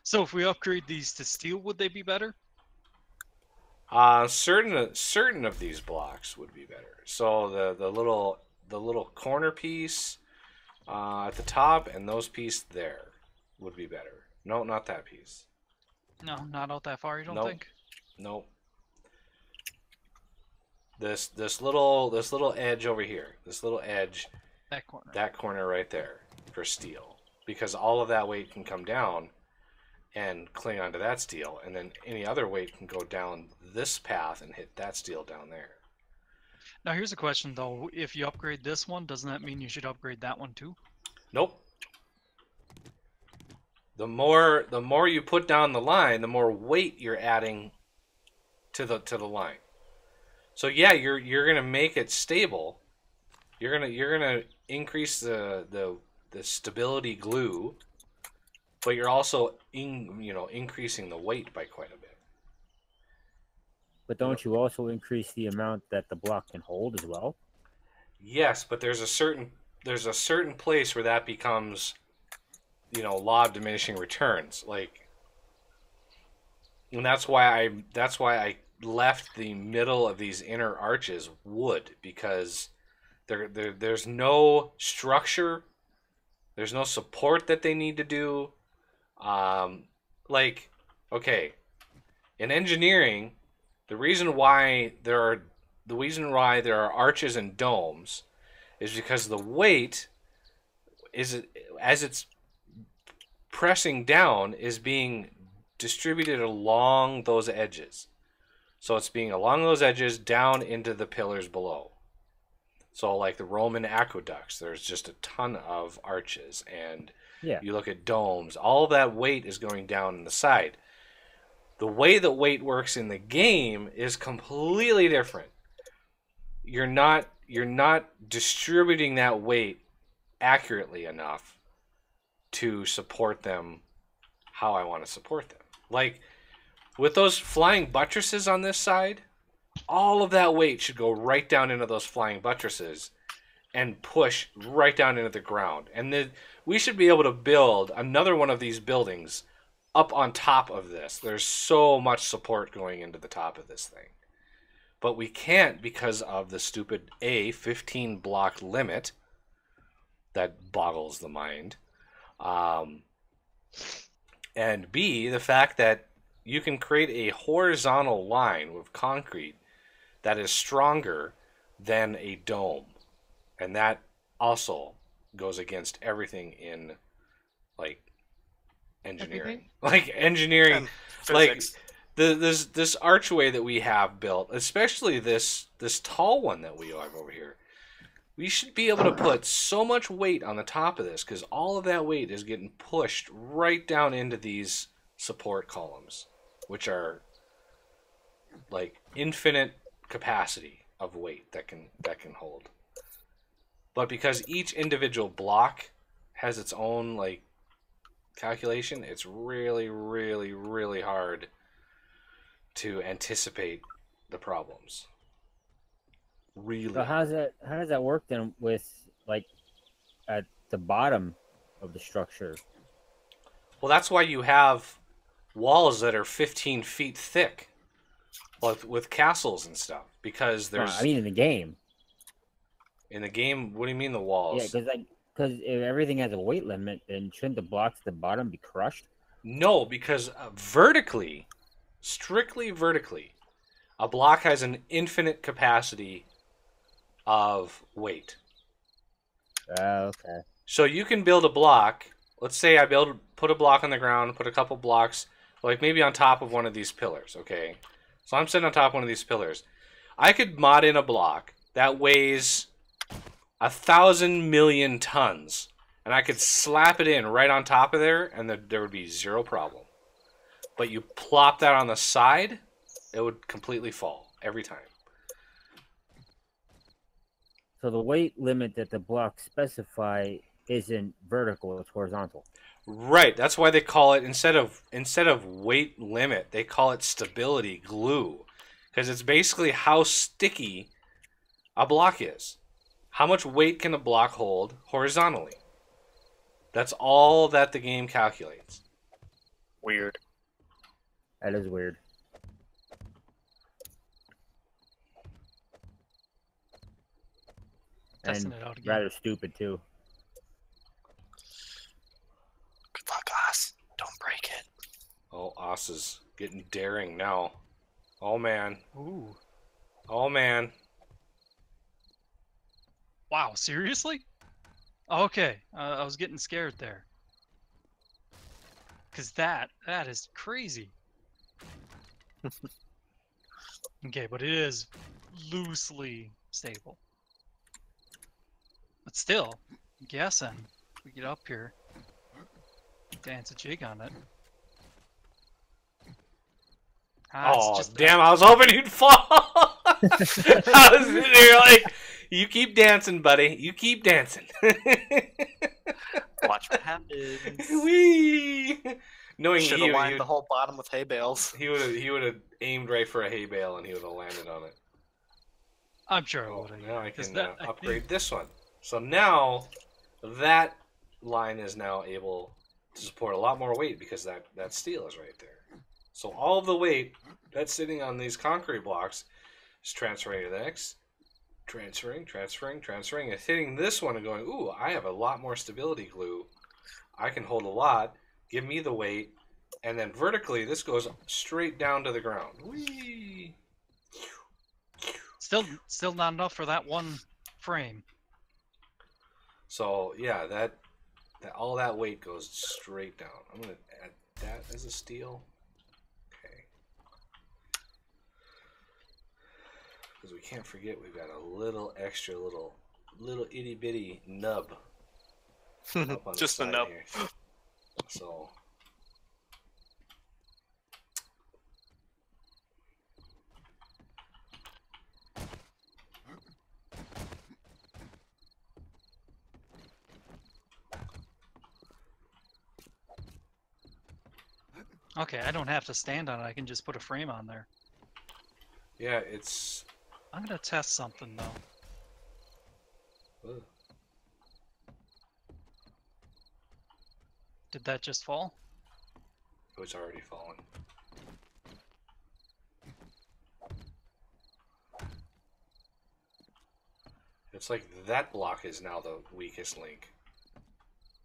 So if we upgrade these to steel, would they be better? Certain of these blocks would be better. So the little corner piece at the top and those pieces there would be better. No, not that piece. No, not out that far. You don't Nope. think? Nope. This little edge over here. This little edge. That corner. That corner right there for steel, because all of that weight can come down and cling onto that steel, and then any other weight can go down this path and hit that steel down there. Now here's a question though: if you upgrade this one, doesn't that mean you should upgrade that one too? Nope. The more you put down the line, the more weight you're adding to the line. So yeah, you're gonna make it stable. You're gonna increase the stability glue, but you're also increasing the weight by quite a bit. But don't you also increase the amount that the block can hold as well? Yes, but there's a certain place where that becomes, law of diminishing returns. Like, and that's why I left the middle of these inner arches wood, because there's no structure, there's no support that they need to do. Like, okay, in engineering, the reason why there are arches and domes is because the weight as it's pressing down is being distributed along those edges. So it's being along those edges down into the pillars below. So like the Roman aqueducts, there's just a ton of arches, and you look at domes, all that weight is going down in the side. The way that weight works in the game is completely different. You're not distributing that weight accurately enough to support them how I want to support them. Like with those flying buttresses on this side, all of that weight should go right down into those flying buttresses and push right down into the ground. And then we should be able to build another one of these buildings up on top of this. There's so much support going into the top of this thing. But we can't because of the stupid 15 block limit that boggles the mind. And B, the fact that you can create a horizontal line with concrete that is stronger than a dome. And that also goes against everything in, like, engineering. Like, engineering, And like, physics. this archway that we have built, especially this tall one that we have over here, we should be able to put so much weight on the top of this, because all of that weight is getting pushed right down into these support columns, which are like infinite capacity of weight that can hold. But because each individual block has its own like calculation, it's really, really, really hard to anticipate the problems. Really. So how does that work then with like at the bottom of the structure? Well, that's why you have walls that are 15 feet thick, with castles and stuff. Because there's I mean, in the game. in the game. What do you mean the walls? Yeah, because if everything has a weight limit, then shouldn't the blocks at the bottom be crushed? No, because vertically, strictly vertically, a block has an infinite capacity of weight. Okay. So you can build a block. Let's say I put a block on the ground, put a couple blocks, like maybe on top of one of these pillars, okay? So I'm sitting on top of one of these pillars. I could mod in a block that weighs 1,000 million tons, and I could slap it in right on top of there, and there would be zero problem. But you plop that on the side, it would completely fall every time. So the weight limit that the blocks specify isn't vertical; it's horizontal. Right. That's why they call it instead of weight limit, they call it stability glue, because it's basically how sticky a block is. How much weight can a block hold horizontally? That's all that the game calculates. Weird. That is weird. Testing And it out again. rather stupid too. Good luck, Oz. Don't break it. Oh, Oz is getting daring now. Oh man. Ooh. Oh man. Wow, seriously? Okay, I was getting scared there. Cause that is crazy. Okay, but it is loosely stable. But still, I'm guessing if we get up here, dance a jig on it. It's Oh, just damn, I was hoping you'd fall. I was sitting there like, you keep dancing, buddy. You keep dancing. Watch what happens. Whee! Knowing Should he have lined the whole bottom with hay bales. would have aimed right for a hay bale and he would have landed on it. I'm sure I Oh, would have. now I can I upgrade think- this one. So now that line is now able to support a lot more weight because that steel is right there. So all of the weight that's sitting on these concrete blocks is transferring to the next, transferring. It's hitting this one and going, ooh, I have a lot more stability glue. I can hold a lot. Give me the weight. And then vertically, this goes straight down to the ground. Whee! Still not enough for that one frame. So yeah, that all that weight goes straight down. I'm gonna add that as a steel. Okay. Because we can't forget we've got a little extra little itty bitty nub. Up on the Just a side nub. here. So Okay, I don't have to stand on it. I can just put a frame on there. yeah, it's I'm gonna test something though. ugh. Did that just fall? It was already fallen. It's like that block is now the weakest link.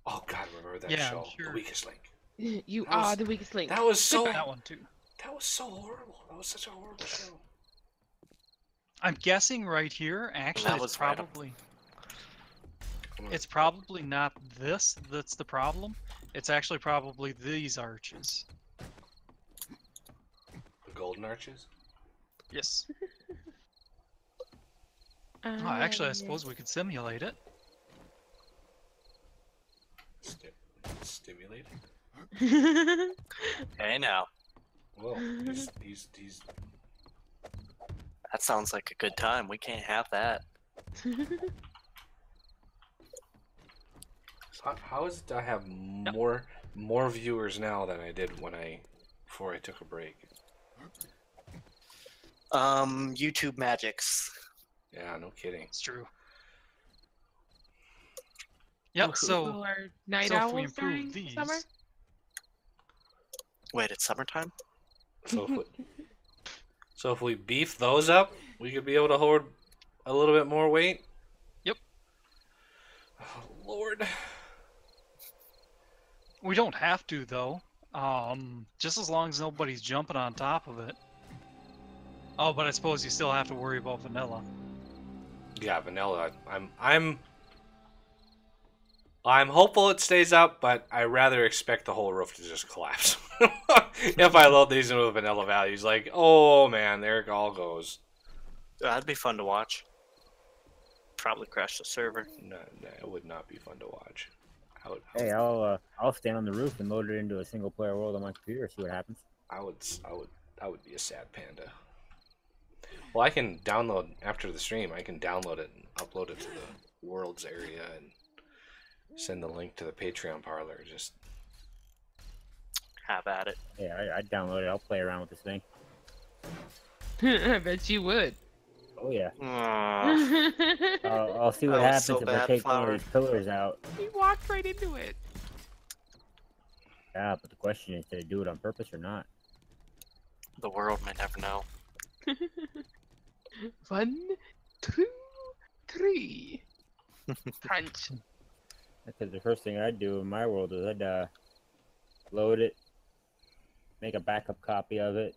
Oh God, remember that Yeah, I'm show, sure. The Weakest Link. You That was- are the weakest link. That was so That one too. That was so horrible. That was such a horrible show. I'm guessing right here. Actually, it's was random. probably not this that's the problem. It's actually probably these arches. The golden arches? Yes. Oh, actually, I suppose we could simulate it. Stimulated? Hey now. Whoa, he's That sounds like a good time. We can't have that. how is it I have more viewers now than I did before I took a break? YouTube magics. Yeah, no kidding. It's true. Yep. So Are night so if owls we improve during these, summer? Wait, it's summertime? So if we beef those up, we could be able to hold a little bit more weight. Yep. Oh, Lord. we don't have to though. Just as long as nobody's jumping on top of it. Oh, but I suppose you still have to worry about vanilla. Yeah, vanilla. I'm hopeful it stays up, but I rather expect the whole roof to just collapse. If I load these into vanilla values, like, oh man, there it all goes. That'd be fun to watch. Probably crash the server. No, it would not be fun to watch. Hey, I'll stand on the roof and load it into a single player world on my computer. See what happens. I would be a sad panda. Well, I can download after the stream. I can download it and upload it to the worlds area and send the link to the Patreon parlor. Just Have at it. Yeah, I download it. I'll play around with this thing. I bet you would. Oh yeah. Aw. I'll see what That was happens so if I bad, take one Flower. of these pillars out. He walked right into it. Yeah, but the question is, did I do it on purpose or not? The world may never know. 1, 2, 3. Punch. Because the first thing I'd do in my world is I'd load it, make a backup copy of it,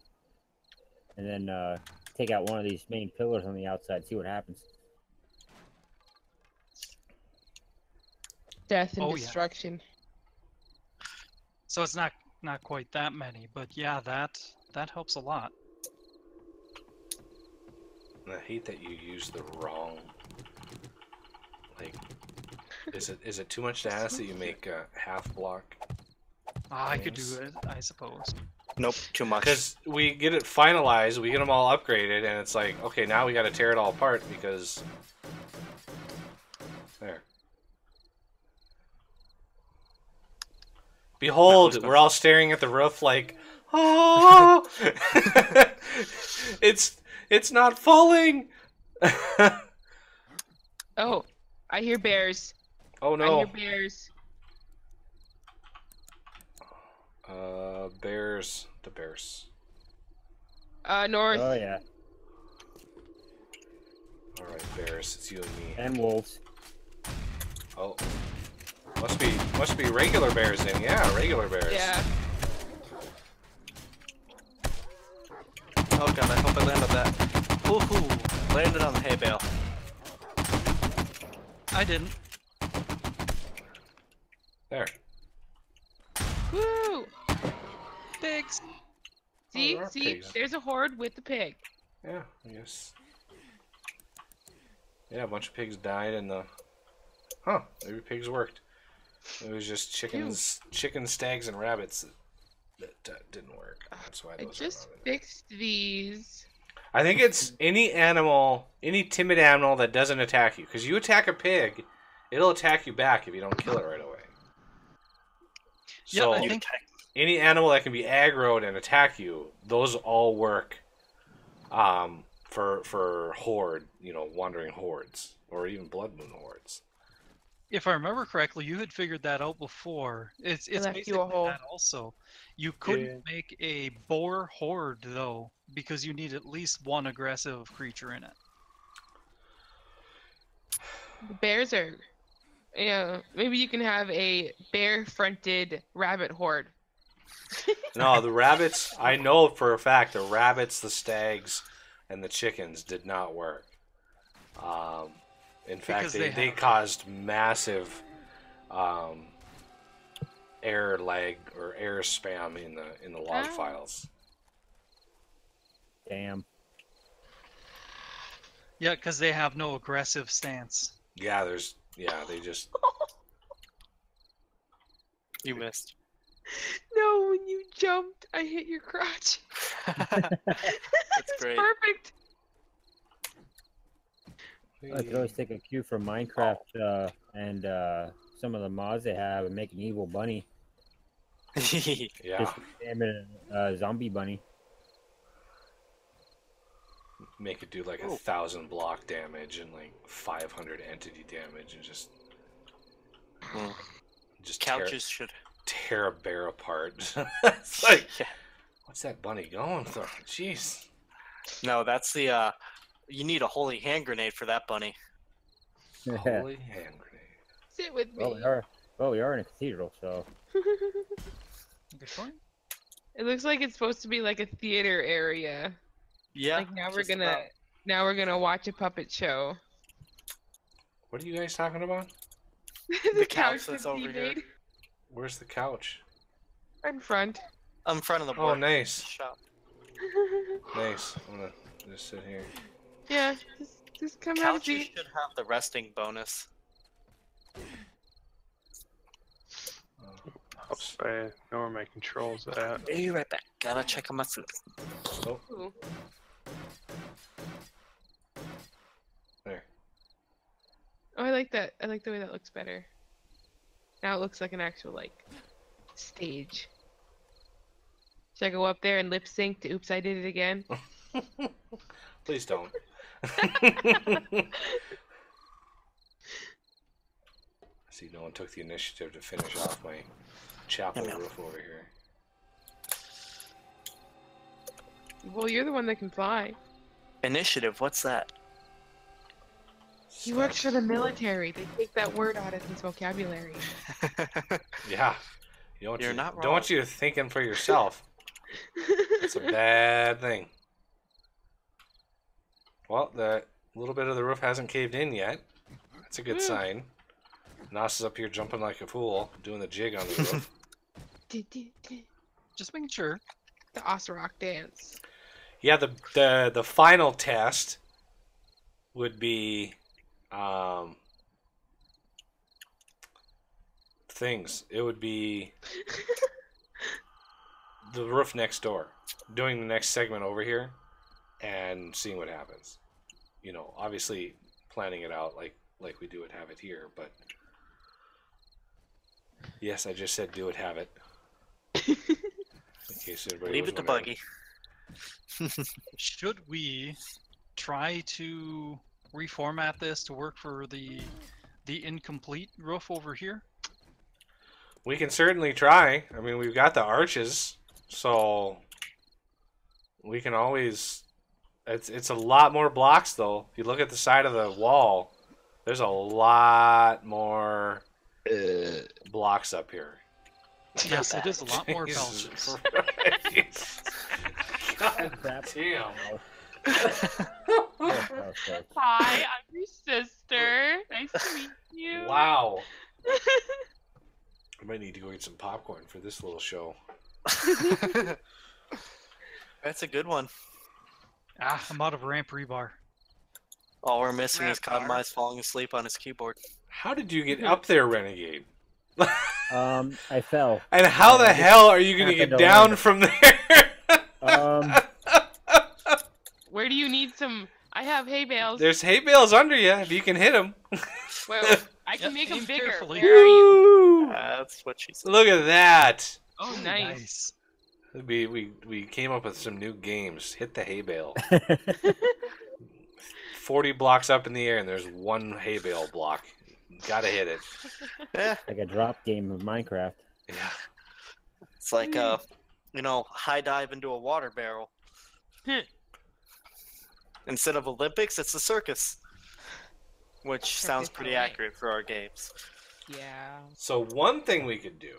and then take out one of these main pillars on the outside, see what happens. Death and Oh, yeah. destruction. So it's not quite that many, but yeah, that helps a lot. I hate that you use the wrong. Like, is it too much to ask that you make a half block? I could do Things. it, I suppose. Nope, too much. Because we get it finalized, we get them all upgraded, and it's like, okay, now we got to tear it all apart because there. Behold, we're all staring at the roof like, oh, it's not falling. Oh, I hear bears. Oh I no. hear bears. Bears. The bears. North. Oh yeah, All right, bears. It's you and me. and wolves. Oh, must be regular bears then. Yeah, regular bears. Yeah. Oh god, I hope I landed that. Woohoo! Landed on the hay bale. I didn't. There. Woo! Pigs. See, there are see, pigs. there's a horde with the pig. Yeah, I guess. Yeah, a bunch of pigs died in the. Huh? Maybe pigs worked. It was just chickens, stags, and rabbits that didn't work. That's why I those just are not in there. fixed these. I think it's any animal, any timid animal that doesn't attack you. Because you attack a pig, it'll attack you back if you don't kill it right away. Yeah, So I think any animal that can be aggroed and attack you, those all work for horde, wandering hordes. Or even blood moon hordes. if I remember correctly, you had figured that out before. It's left you basically a hole. that also. You couldn't make a boar horde though, because you need at least one aggressive creature in it. The bears are. Yeah, maybe you can have a bear-fronted rabbit horde. No, the rabbits, I know for a fact, the rabbits, the stags, and the chickens did not work. In fact, Because they caused massive error lag or error spam in the log files. Damn. Yeah, because they have no aggressive stance. Yeah, they just You missed. No, when you jumped, I hit your crotch. That's It's great. perfect. I could always take a cue from Minecraft and some of the mods they have and make an evil bunny. yeah. Just name it a zombie bunny. Make it do like 1,000 block damage and like 500 entity damage and just Couches should. tear a bear apart. It's like, Yeah. what's that bunny going through? Jeez. No, that's the. You need a holy hand grenade for that bunny. Holy hand grenade. Sit with me. We are in a cathedral, so Good point. It looks like it's supposed to be like a theater area. Yeah. Like now just about. we're gonna watch a puppet show. What are you guys talking about? the couch that that's Steve over here. made. Where's the couch? In front. I'm in front of the Oh, board. nice. Shop. Nice. I'm gonna just sit here. Yeah, just come have a Couches seat. should have the resting bonus. Oops, I know where my controls at. Be right back. Gotta check on my food. Oh, Ooh. there. Oh, I like that. I like the way that looks better. Now it looks like an actual like stage. Should I go up there and lip sync to "Oops, I Did It Again"? Please don't. See, no one took the initiative to finish off my chapel Yeah, no. roof over here. Well, you're the one that can fly. Initiative, what's that? He works for the military. They take that word out of his vocabulary. Yeah. You're not Don't wrong. want you to thinking for yourself. It's a bad thing. Well, the little bit of the roof hasn't caved in yet. That's a good sign. Nos is up here jumping like a fool, doing the jig on the roof. Just making sure. The Osrock dance. Yeah, the final test would be things. It would be the roof next door, doing the next segment over here, and seeing what happens. You know, obviously planning it out like we do it, have it here, but yes, I just said do it, have it. In case everybody Leave was it to wondering. Buggy. Should we try to reformat this to work for the incomplete roof over here? We can certainly try. I mean, we've got the arches, so we can always. It's a lot more blocks, though. If you look at the side of the wall, there's a lot more blocks up here. Yes, it is a lot more Jesus belches. Christ. God Crap. damn. Hi, I'm your sister. Nice to meet you. Wow. I might need to go get some popcorn for this little show. That's a good one. Ah, I'm out of ramp rebar. All we're missing is Raptor. Conmice falling asleep on his keyboard. How did you get up there, Renegade? I fell. And how the just hell are you going to happened get to down land. from there? Where do you need some? I have hay bales. There's hay bales under you if you can hit them. Well, I can Yep, make them aim bigger. carefully. Where are you? That's what she said. Look at that. Oh, nice. We came up with some new games. Hit the hay bale. 40 blocks up in the air and there's one hay bale block. Gotta hit it. Yeah, Like a drop game of Minecraft. Yeah. it's like high dive into a water barrel. Instead of Olympics, it's a circus. Which sounds Circus pretty Olymp. accurate for our games. Yeah. So one thing we could do.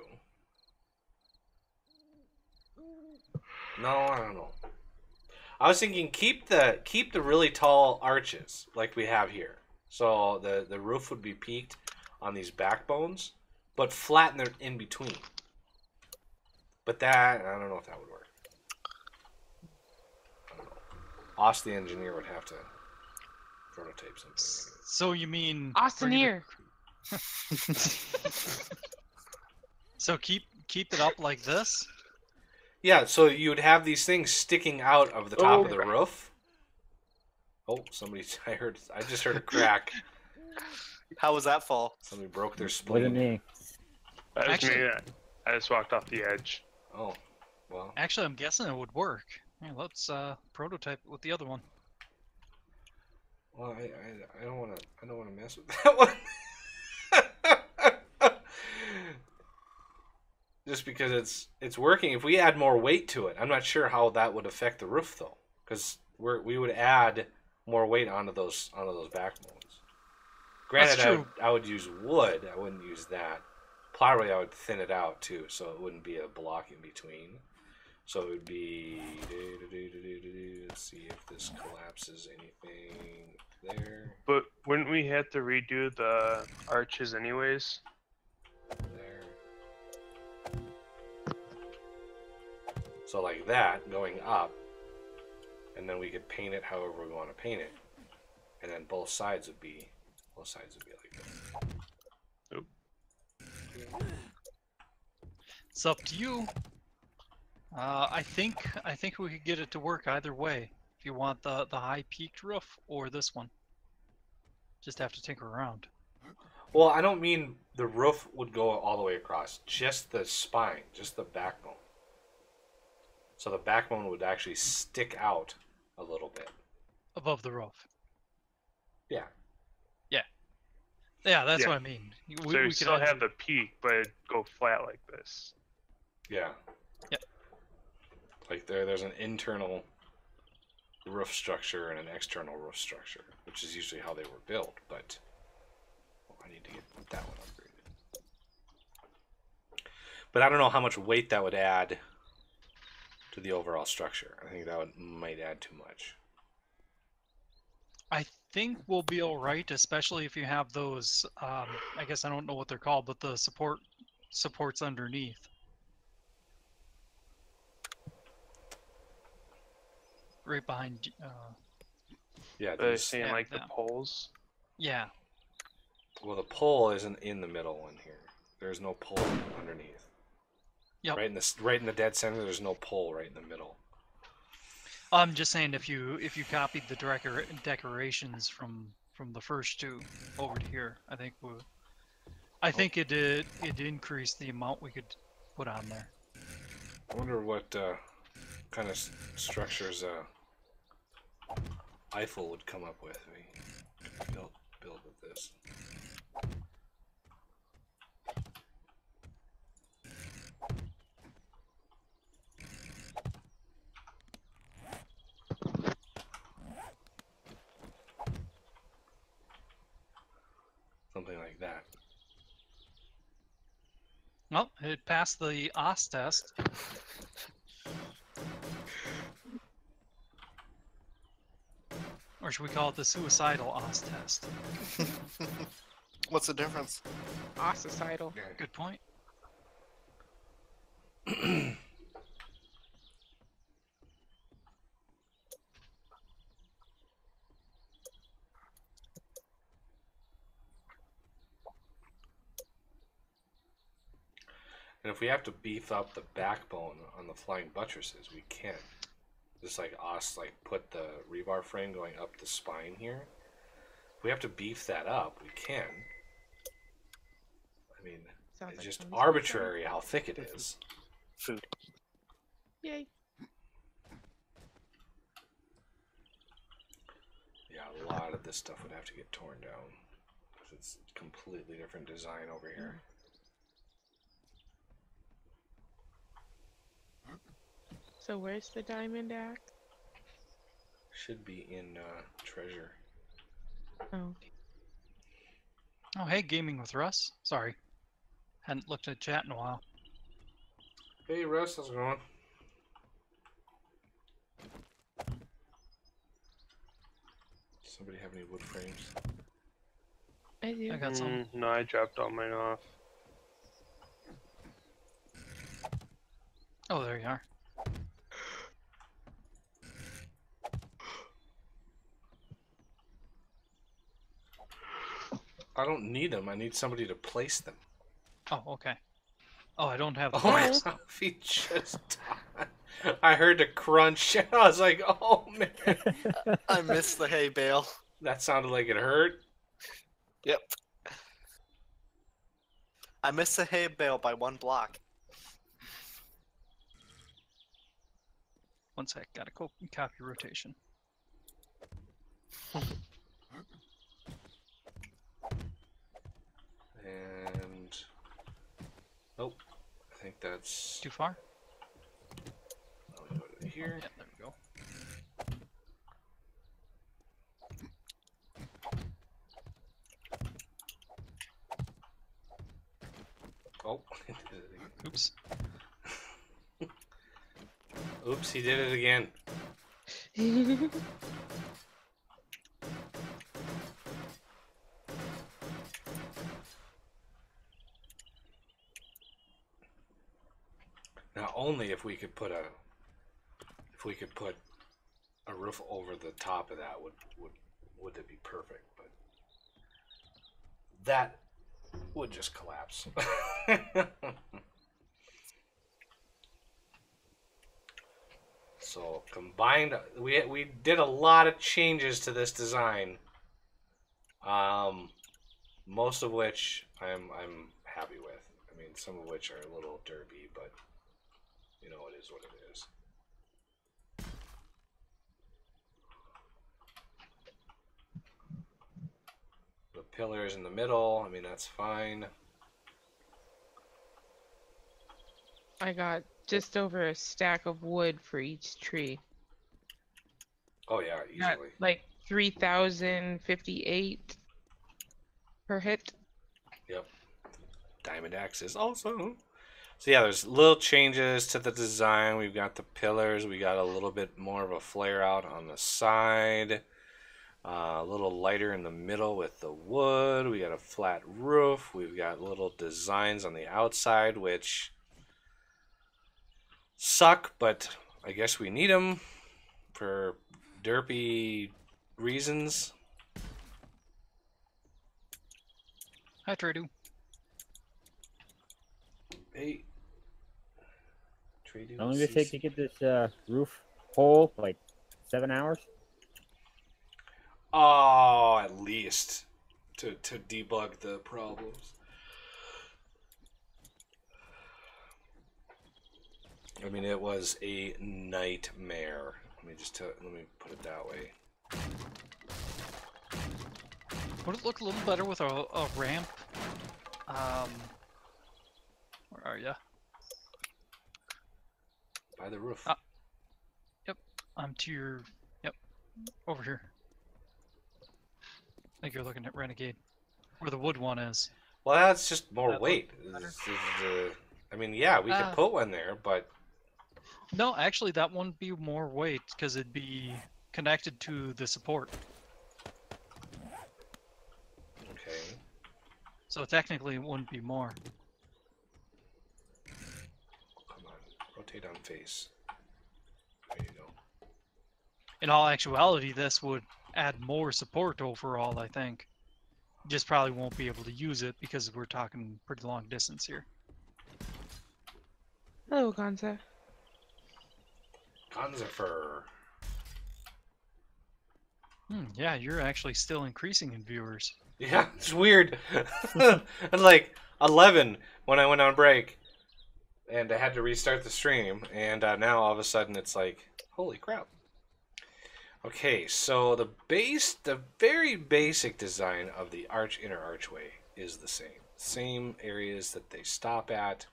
No, I don't know. I was thinking keep the really tall arches like we have here. So the roof would be peaked on these backbones, but flatten it in between. But that, I don't know if that would work. I don't know. Oss the engineer would have to prototype something. So you mean Austineer. So keep it up like this? Yeah, so you would have these things sticking out of the top of the right. roof. Oh, I just heard a crack. How was that fall? Somebody broke their Wasn't spleen. me. That was Actually- me. I just walked off the edge. Oh, well. Actually, I'm guessing it would work. Yeah, let's prototype it with the other one. Well, I don't want to mess with that one. Just because it's working. If we add more weight to it, I'm not sure how that would affect the roof though, because we would add more weight onto those backbones. Granted, That's true. I would use wood. I wouldn't use that. Probably I would thin it out too, so it wouldn't be a block in between. So it would be. Let's see if this collapses anything there. But wouldn't we have to redo the arches anyways? There. So like that, going up, and then we could paint it however we want to paint it, and then both sides would be like that. It's up to you. I think we could get it to work either way. If you want the high peaked roof or this one, just have to tinker around. Well, I don't mean the roof would go all the way across, just the spine, just the backbone. So the backbone would actually stick out a little bit. Above the roof. Yeah. Yeah, that's Yeah. what I mean. So you could still add- have the peak, but it'd go flat like this. Yeah. Yep. Like there's an internal roof structure and an external roof structure, which is usually how they were built, but I need to get that one upgraded. But I don't know how much weight that would add to the overall structure. I think that might add too much. I think we'll be all right, especially if you have those. I guess I don't know what they're called, but the supports underneath. Right behind. Yeah, They're these, saying yeah, like the yeah. poles. Yeah. well, the pole isn't in the middle one here. There's no pole underneath. Yep. Right in the dead center, there's no pole right in the middle. I'm just saying if you copied the decorations from the first two over to here, I think it increased the amount we could put on there. I wonder what kind of structures Eiffel would come up with. We build with this. Something like that. Well, it passed the OS test. Or should we call it the suicidal OS test? What's the difference? Ossicidal. Good point. And if we have to beef up the backbone on the flying buttresses, we can. Just like us, like put the rebar frame going up the spine here. If we have to beef that up, we can. I mean, Sounds it's like just fun. arbitrary how thick it is. Food. Yay. Yeah, a lot of this stuff would have to get torn down. Because it's completely different design over here. So where's the diamond axe? Should be in treasure. Oh. Oh, hey, gaming with Russ. Sorry, hadn't looked at chat in a while. Hey Russ, how's it going? Somebody have any wood frames? I do. I got some. No, I dropped all mine off. Oh, there you are. I don't need them. I need somebody to place them. Oh, okay. Oh, I don't have the Oh my box. god, he just died. I heard the crunch. I was like, oh man. I missed the hay bale. That sounded like it hurt. Yep. I missed the hay bale by 1 block. One sec, gotta copy rotation. And nope. I think that's Too far? I'll go to here. Yeah, there we go. Oh, Oops. oops, he did it again. Now only if we could put a roof over the top of that would it be perfect, but that would just collapse. So combined, we did a lot of changes to this design. Most of which I'm happy with. I mean, some of which are a little derpy, but you know, it is what it is. The pillars in the middle, I mean, that's fine. I got just over a stack of wood for each tree. Oh yeah, Got easily. like 3,058 per hit. Yep. Diamond axes also. So yeah, there's little changes to the design. We've got the pillars. We got a little bit more of a flare out on the side. A little lighter in the middle with the wood. We got a flat roof. We've got little designs on the outside, which suck, but I guess we need them for derpy reasons. Hi, Tradu. Hey. How long did it take to get this roof whole? Like 7 hours? Oh, at least to debug the problems. I mean, it was a nightmare. Let me put it that way. Would it look a little better with a ramp? Where are ya? By the roof. Yep, I'm to your... Yep, over here. I think you're looking at Renegade. Where the wood one is. Well, that's just more That weight. I mean, yeah, we could put one there, but... No, actually, that wouldn't be more weight, because it'd be connected to the support. Okay. So technically, it wouldn't be more. Come on. Rotate on face. There you go. In all actuality, this would add more support overall, I think. Just probably won't be able to use it because we're talking pretty long distance here. Hello, Gonza. Conzifer. Yeah, you're actually still increasing in viewers. Yeah, it's weird. At like 11 when I went on break, and I had to restart the stream, and now all of a sudden it's like, holy crap. Okay, so the very basic design of the inner archway is the same. Same areas that they stop at.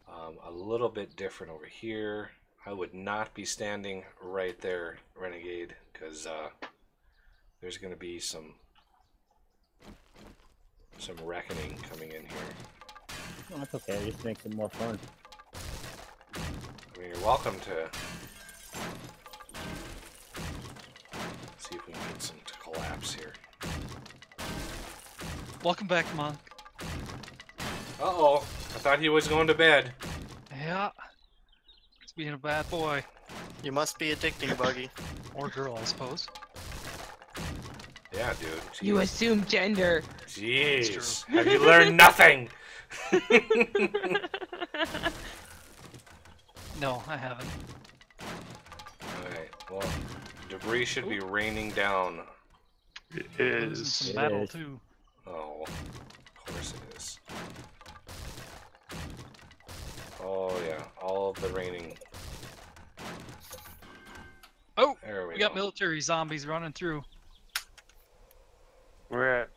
A little bit different over here. I would not be standing right there, Renegade, because there's going to be some reckoning coming in here. No, that's okay. It just makes it more fun. I mean, you're welcome to see if we can get some to collapse here. Welcome back, Monk. Uh-oh. I thought he was going to bed. Yeah. He's being a bad boy. You must be addicting, Buggy. Or girl, I suppose. Yeah, dude. You Jeez. assume gender. Jeez. Have you learned nothing? No, I haven't. Alright, well, debris should be raining down. It Losing is. some It metal, is. too. Oh, of course it is. Oh, yeah, all of the raining. Oh! There We go. got military zombies running through. We're at.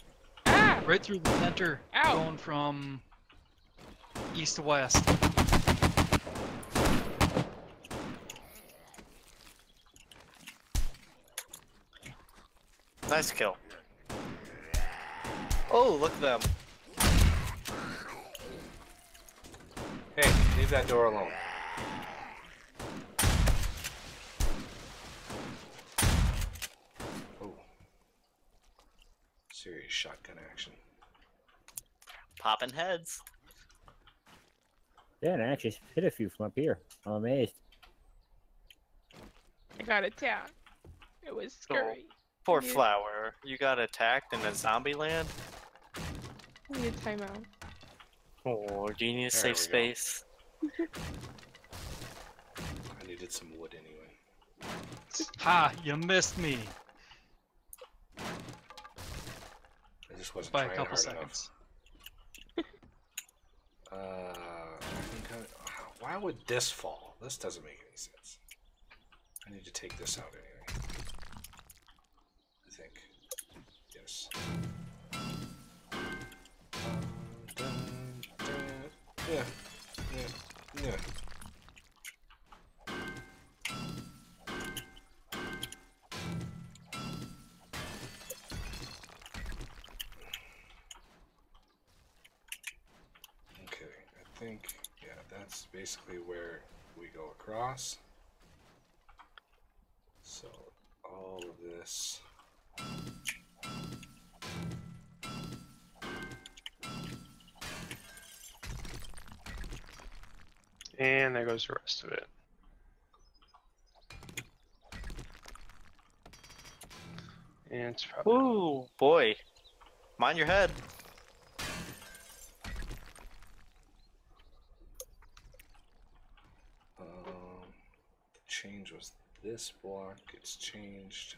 Ah! Right through the center. Ow. Going from east to west. Nice kill. Oh, look at them. Hey, leave that door alone. Oh. Serious shotgun action. Popping heads. Yeah, and I actually hit a few from up here. I'm amazed. I got attacked. It was scary. Poor Yeah. Flower. You got attacked in a zombie land? I need a timeout. Oh, do you need a There safe we go. space? I needed some wood anyway. Ha! You missed me I just wasn't by a trying couple hard enough. seconds. Why would this fall? This doesn't make any sense. I need to take this out anyway. I think. Yes. Yeah. Yeah. Yeah. Okay, I think, yeah, that's basically where we go across. So, all of this. And there goes the rest of it. And it's probably. Ooh, boy. Mind your head. The change was this block, it's changed.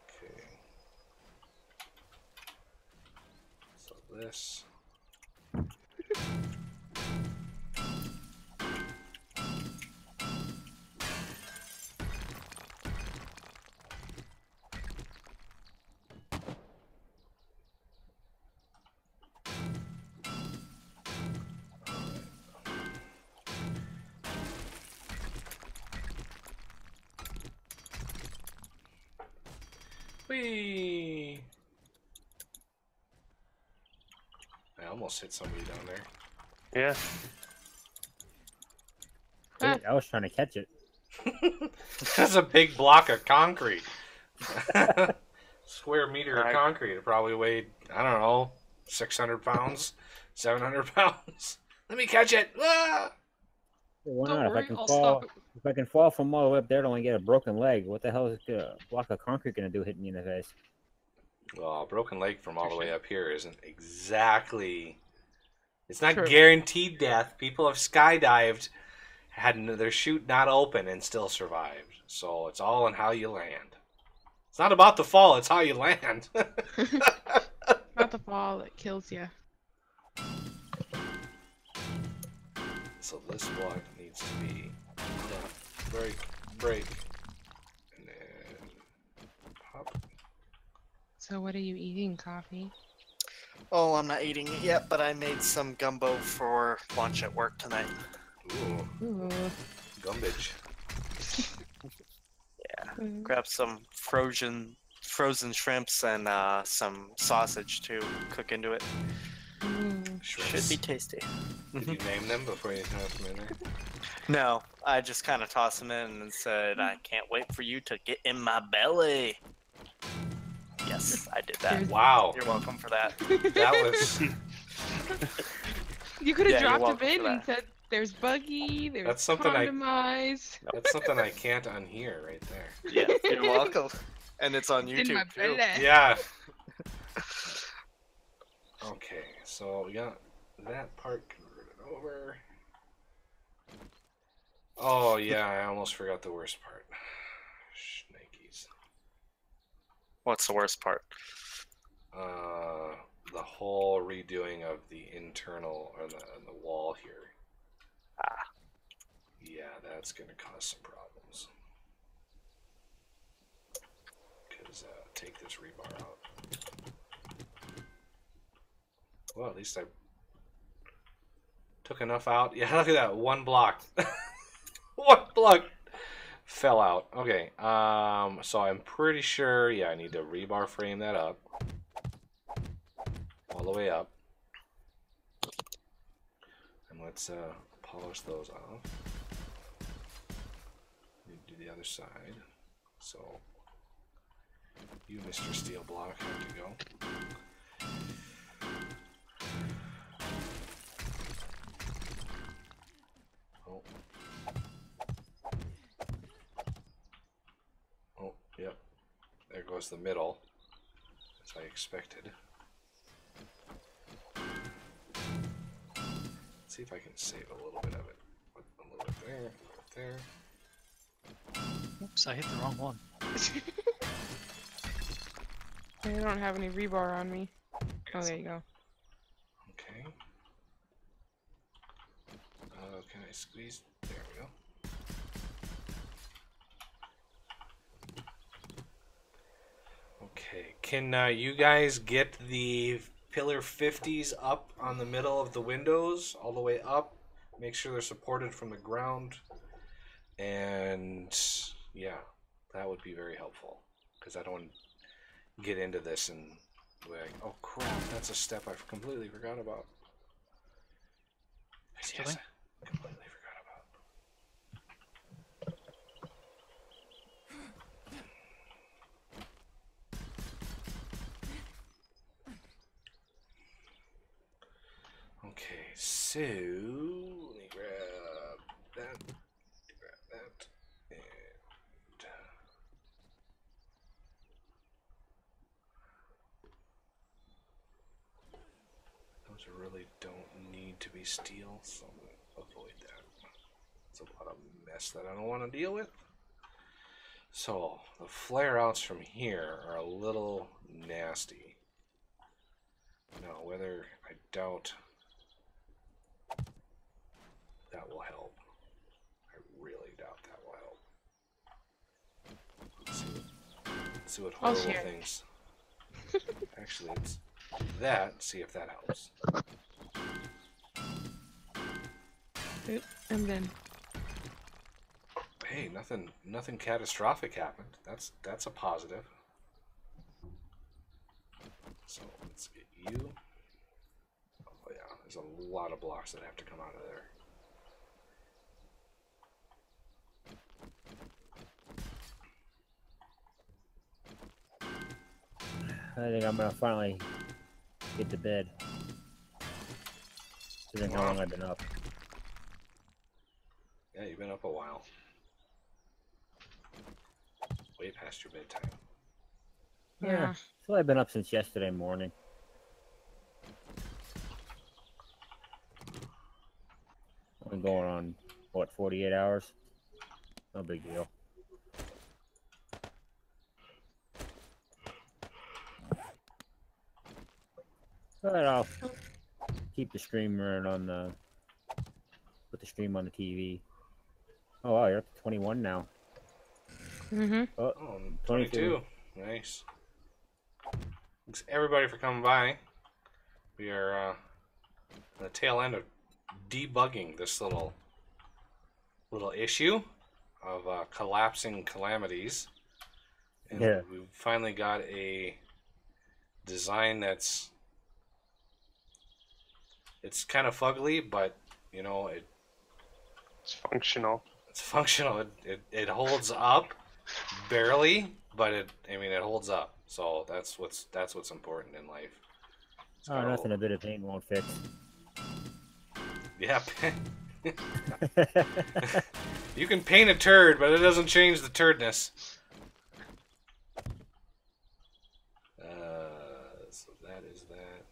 Okay. So this. Whee! I almost hit somebody down there. Yeah. Ah. I was trying to catch it. That's a big block of concrete. Square meter of Right. concrete. It probably weighed, I don't know, 600 pounds, 700 pounds. Let me catch it. Ah! Why Don't not? worry, if I can I'll fall, stop it. if I can fall from all the way up there to only get a broken leg, what the hell is a block of concrete gonna do hitting me in the face? Well, a broken leg from all the way up here isn't exactly. It's not True. guaranteed death. People have skydived, had their chute not open, and still survived. So it's all in how you land. It's not about the fall, it's how you land. Not the fall that kills you. So this block needs to be break, break, and then pop. So what are you eating? Coffee? Oh, I'm not eating it yet, but I made some gumbo for lunch at work tonight. Ooh, Ooh. gumbage. Yeah. Mm. Grab some frozen frozen shrimps and some sausage to cook into it. Should be tasty. Did you name them before you toss them in there? No, I just kind of tossed them in and said, I can't wait for you to get in my belly. Yes, I did that. Wow. You're welcome for that. That was... You could have Yeah, you're dropped welcome him for in and that. said, "There's Buggy. There's That's something Condomize." That's something I can't unhear right there. Yeah, you're welcome. And it's on In my YouTube too. belly. Yeah. Okay, so we got that part converted over. Oh yeah, I almost forgot the worst part. Shnikes. What's the worst part? The whole redoing of the internal on the wall here. Ah. Yeah, that's gonna cause some problems. Cause take this rebar out. Well, at least I took enough out. Yeah, look at that, one block. One block fell out. Okay, so I'm pretty sure, yeah, I need to rebar frame that up. All the way up. And let's polish those off. Do the other side. So, you, Mr. Steel Block, have to go. Oh. Oh, yep. There goes the middle, as I expected. Let's see if I can save a little bit of it. A little bit there, a little bit there. Oops, I hit the wrong one. I don't have any rebar on me. Oh, there you go. Okay. Can I squeeze? There we go. Okay. Can you guys get the pillar 50s up on the middle of the windows, all the way up? Make sure they're supported from the ground. And yeah, that would be very helpful. Because I don't want to get into this and be like, oh crap, that's a step I completely forgot about. Yes, I completely forgot about. Okay, so let me grab that, and those really don't need to be steel, so I'm gonna avoid that. It's a lot of mess that I don't want to deal with. So the flare outs from here are a little nasty. Now, whether I doubt that will help. I really doubt that will help. Let's see what I'll horrible share. things. Actually, let's do that. See if that helps. Oop, I'm done. Hey, nothing catastrophic happened. That's a positive. So let's get you. Oh yeah, there's a lot of blocks that have to come out of there. I think I'm gonna finally get to bed. Considering how long I've been up. Yeah, you've been up a while. Way past your bedtime. Yeah. So I've been up since yesterday morning. I've been going on, what, 48 hours? No big deal. But I'll keep the stream running on the... Put the stream on the TV. Oh wow, you're up to 21 now. Mm-hmm. Oh, Oh, 22. 22. Nice. Thanks everybody for coming by. We are on the tail end of debugging this little issue of collapsing calamities. And Yeah. we finally got a design that's it's kind of fugly, but you know It's functional. it's functional. It holds up barely, but it holds up. So that's what's important in life. It's Oh, got nothing a bit of paint won't fix. Yeah. You can paint a turd, but it doesn't change the turdness. So that is that.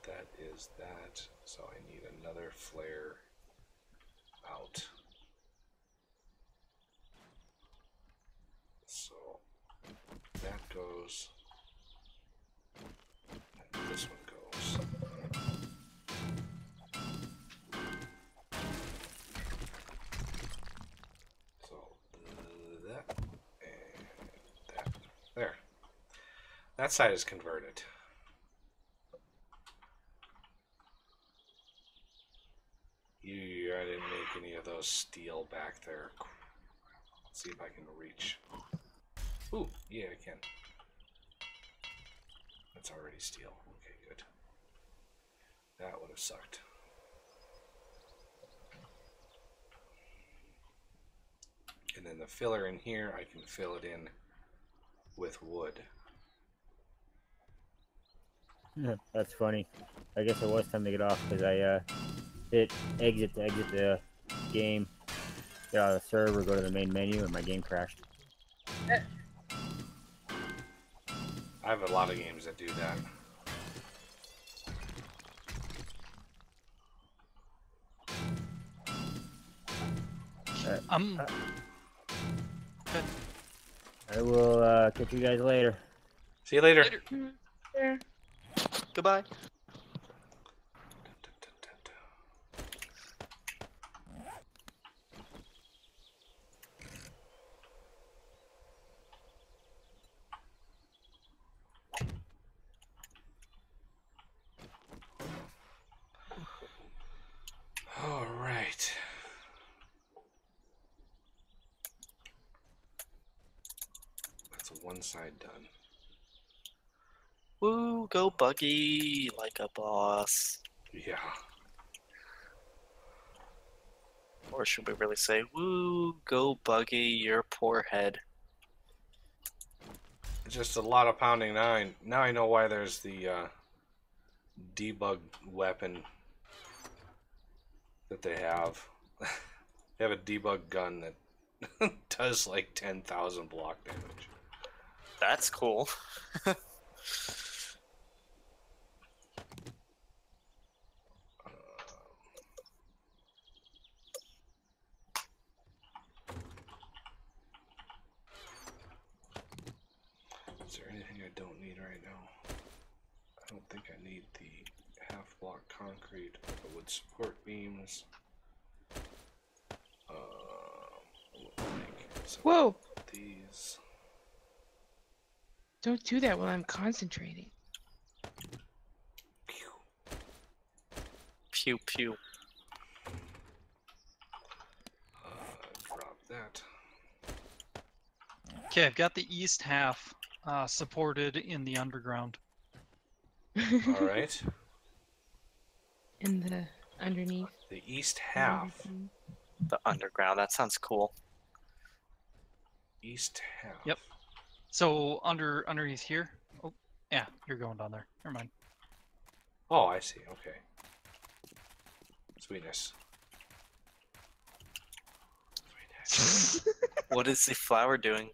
That is that. So I need another flare out. So that goes. And this one goes. So that and that. There. That side is converted. I didn't make any of those steel back there. Let's see if I can reach. Ooh, yeah, I can. That's already steel. Okay, good. That would have sucked. And then the filler in here, I can fill it in with wood. That's funny. I guess it was time to get off because I hit exit to exit the game, get out of the server, go to the main menu, and my game crashed. I have a lot of games that do that. Good. I will catch you guys later. See you later. There. Goodbye. All right. That's one side done. Woo, go Buggy, like a boss. Yeah. Or should we really say, woo, go Buggy, your poor head. Just a lot of pounding. Now I know why there's the debug weapon that they have. They have a debug gun that does like 10,000 block damage. That's cool. Is there anything I don't need right now? I don't think I need the half block concrete or the wood support beams. We'll make some Whoa! of these. Don't do that while I'm concentrating. Pew pew. Drop that. Okay, I've got the east half supported in the underground. All right. In the underneath. The east half. The underground, that sounds cool. East half. Yep. So underneath here. Oh, yeah, you're going down there. Never mind. Oh, I see. Okay. Sweetness. Sweetness. What is the flower doing?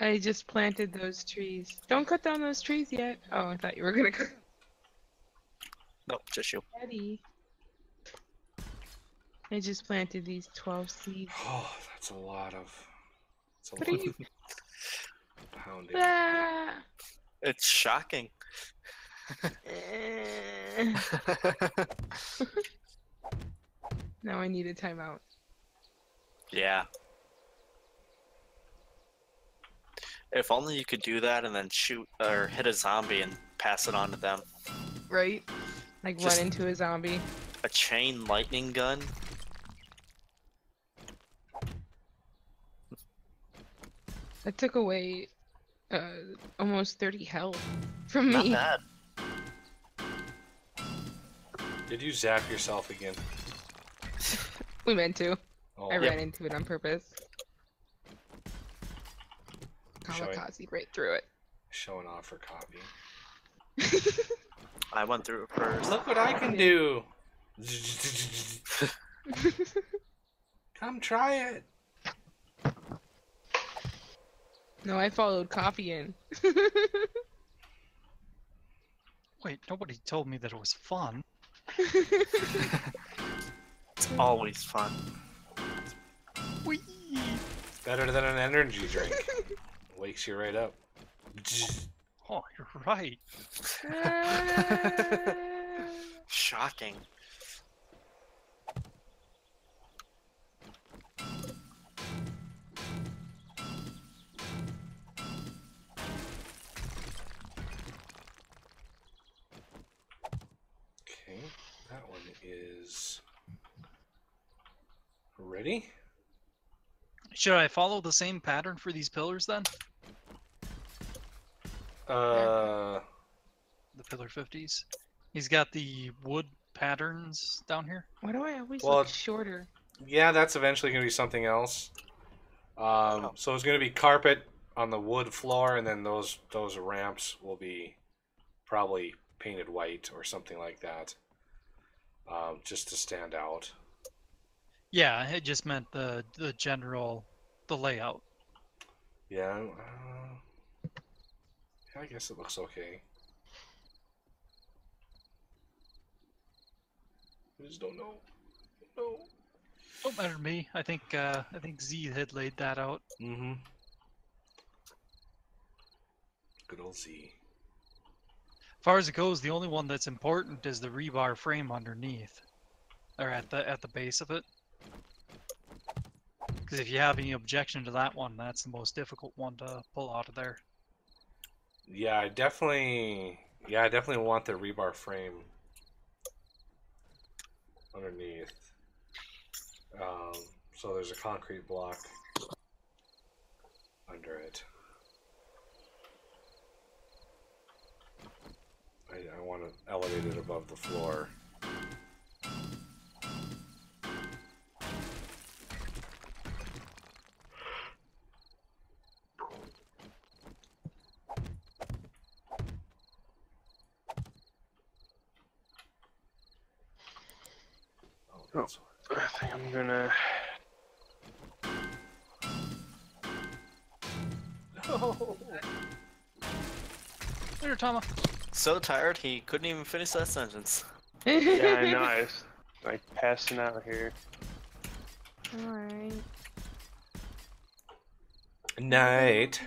I just planted those trees. Don't cut down those trees yet. Oh, I thought you were gonna cut. Nope, just you. Daddy. I just planted these 12 seeds. Oh, that's a lot of. That's a What lot are you? of pounding. Ah! It's shocking. Eh. Now I need a timeout. Yeah. If only you could do that and then shoot or hit a zombie and pass it on to them. Right? Like Just- run into a zombie. A chain lightning gun? That took away Almost 30 health from Not me. bad. Did you zap yourself again? We meant to. Oh, I ran into it on purpose. Showing- Kamikaze right through it. showing off for copy. I went through it first. Look what I can do. Come try it. No, I followed Coffee in. Wait, nobody told me that it was fun. It's always fun. Whee! Better than an energy drink. Wakes you right up. Oh, you're right. Shocking. Okay, that one is ready. Should I follow the same pattern for these pillars then? Uh, The pillar 50s? He's got the wood patterns down here. Why do I always Well, look shorter? yeah, that's eventually going to be something else. So it's going to be carpet on the wood floor, and then those ramps will be probably painted white or something like that, just to stand out. Yeah, it just meant the general, the layout. Yeah, I guess it looks okay. I just don't know. No. Don't matter to me. I think Z had laid that out. Mm-hmm. Good old Z. As far as it goes, the only one that's important is the rebar frame underneath, or at the base of it. Because if you have any objection to that one, that's the most difficult one to pull out of there. Yeah, I definitely want the rebar frame underneath. So there's a concrete block under it. I want to elevate it above the floor. Oh, I think I'm gonna. There, Tama. So tired he couldn't even finish that sentence. Yeah, I know. I was like passing out here. Alright. Night.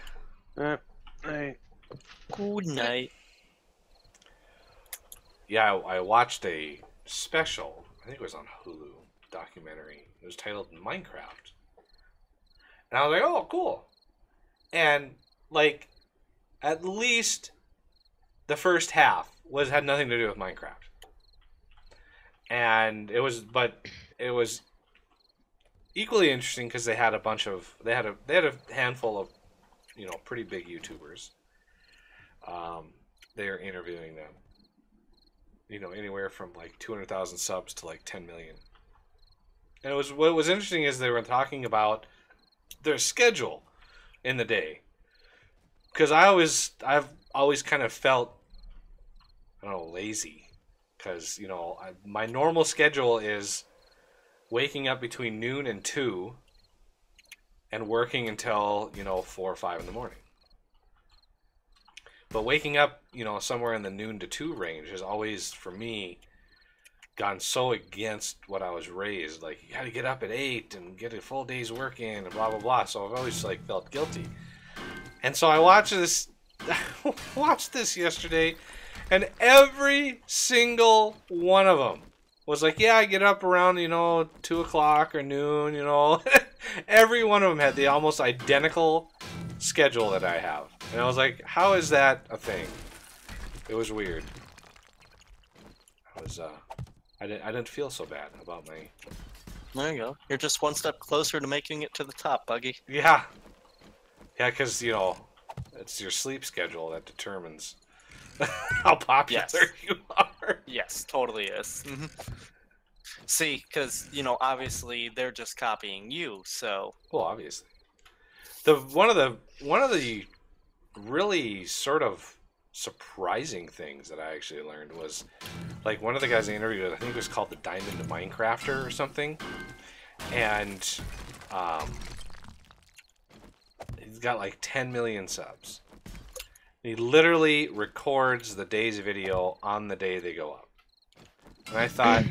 I Good night. Yeah, I watched a special, I think it was on Hulu, documentary. It was titled Minecraft. And I was like, oh, cool. And, like, at least the first half had nothing to do with Minecraft. And it was equally interesting because they had they had a handful of, pretty big YouTubers. They were interviewing them. Anywhere from like 200,000 subs to like 10 million. And what was interesting is they were talking about their schedule in the day. Because I've always kind of felt, I don't know, lazy. Because, my normal schedule is waking up between noon and 2 and working until, 4 or 5 in the morning. But waking up, somewhere in the noon to 2 range has always, for me, gone so against what I was raised. Like, you got to get up at 8 and get a full day's work in and blah, blah, blah. So I've always, felt guilty. And so I watched this yesterday, and every single one of them was like, yeah, I get up around, 2 o'clock or noon, Every one of them had the almost identical schedule that I have. And I was like, how is that a thing? It was weird. I didn't feel so bad about my... There you go. You're just one step closer to making it to the top, Buggy. Yeah. Yeah, because, It's your sleep schedule that determines how popular you are. Yes, totally is. See, because obviously they're just copying you. So Well, obviously, one of the really sort of surprising things that I actually learned was, like, one of the guys I interviewed, I think it was called the Diamond Minecrafter or something, and he's got like 10 million subs. He literally records the day's video on the day they go up. And I thought,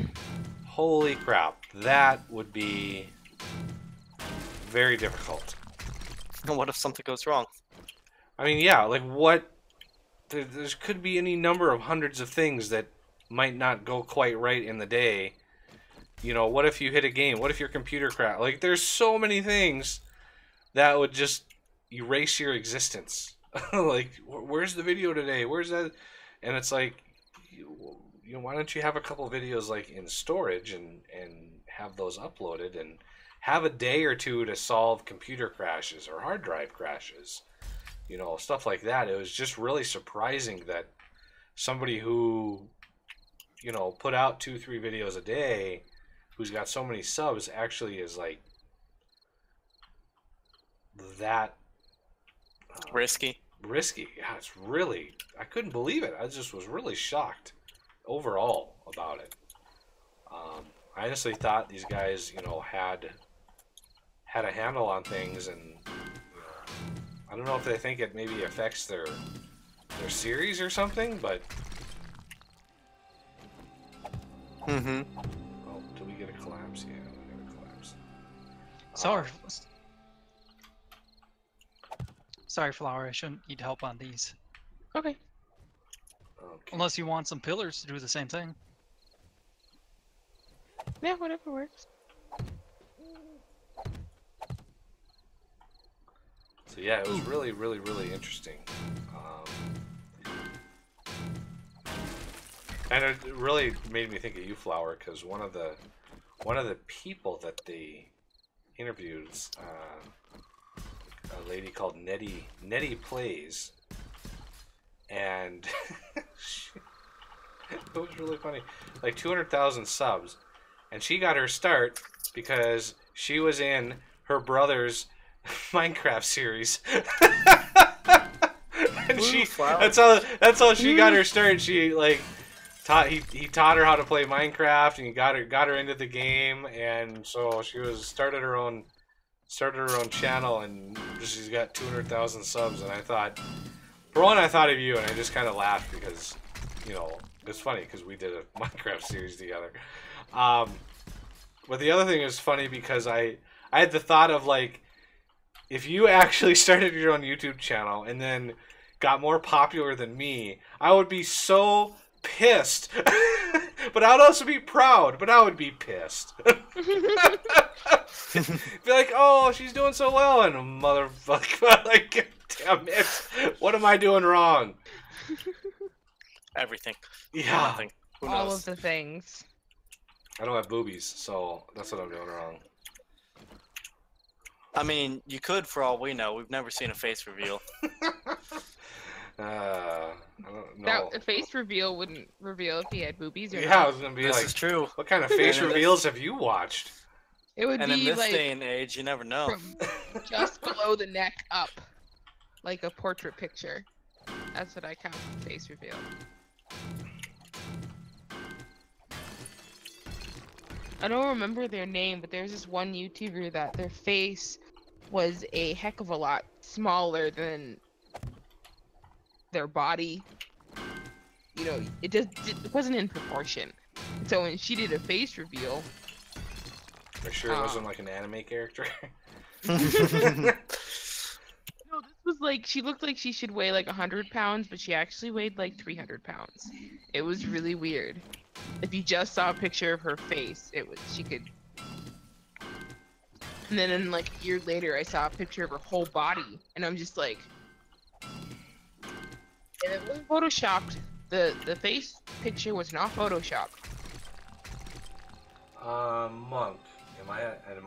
holy crap, that would be very difficult. what if something goes wrong? I mean, yeah, like what? There could be any number of hundreds of things that might not go quite right in the day. What if you hit a game? What if your computer crashed? Like, there's so many things that would just erase your existence. Like, where's the video today? Where's that? And it's like, why don't you have a couple videos like in storage and have those uploaded and have a day or two to solve computer crashes or hard drive crashes, stuff like that. It was just really surprising that somebody who, put out 2-3 videos a day, who's got so many subs, actually is like that Risky. Yeah, it's really, I couldn't believe it. I just was really shocked overall about it. I honestly thought these guys, had a handle on things, and I don't know if they think it maybe affects their series or something, but oh, do we get a collapse? Yeah, we got a collapse. Sorry, Flower, I shouldn't need help on these. Okay. Unless you want some pillars to do the same thing. Yeah, whatever works. So yeah, it was really, really, really interesting. And it really made me think of you, Flower, because one of the people that they interviewed, a lady called Nettie Plays, and it was really funny, like 200,000 subs, and she got her start because she was in her brother's Minecraft series. And that's how she got her start. She like he taught her how to play Minecraft, and he got her into the game, and so she started her own channel, and she's got 200,000 subs. And I thought, for one, I thought of you, and I just kind of laughed because it's funny because we did a Minecraft series together. But the other thing is funny because I had the thought of, like, if you actually started your own YouTube channel and then got more popular than me, I would be so pissed. But I would also be proud, but I would be pissed. Be like, oh, she's doing so well, and motherfucker, like, damn it, what am I doing wrong? Everything. Yeah. Nothing. Who All knows? of the things. I don't have boobies, so that's what I'm doing wrong. I mean, you could, for all we know. We've never seen a face reveal. I don't know. That a face reveal wouldn't reveal if he had boobies or Yeah, not. I was gonna be This like, is true. what kind of face reveals have you watched? It would And in be this like day and age, you never know. from just below the neck up, like a portrait picture. That's what I count as face reveal. I don't remember their name, but there's this one YouTuber that their face was a heck of a lot smaller than their body. It wasn't in proportion. So when she did a face reveal, Are sure it wasn't like an anime character? no, this was like, she looked like she should weigh like 100 pounds, but she actually weighed like 300 pounds. It was really weird. If you just saw a picture of her face, she could. And then like a year later, I saw a picture of her whole body, and I'm just like, and it wasn't photoshopped. The face picture was not photoshopped. Monk, am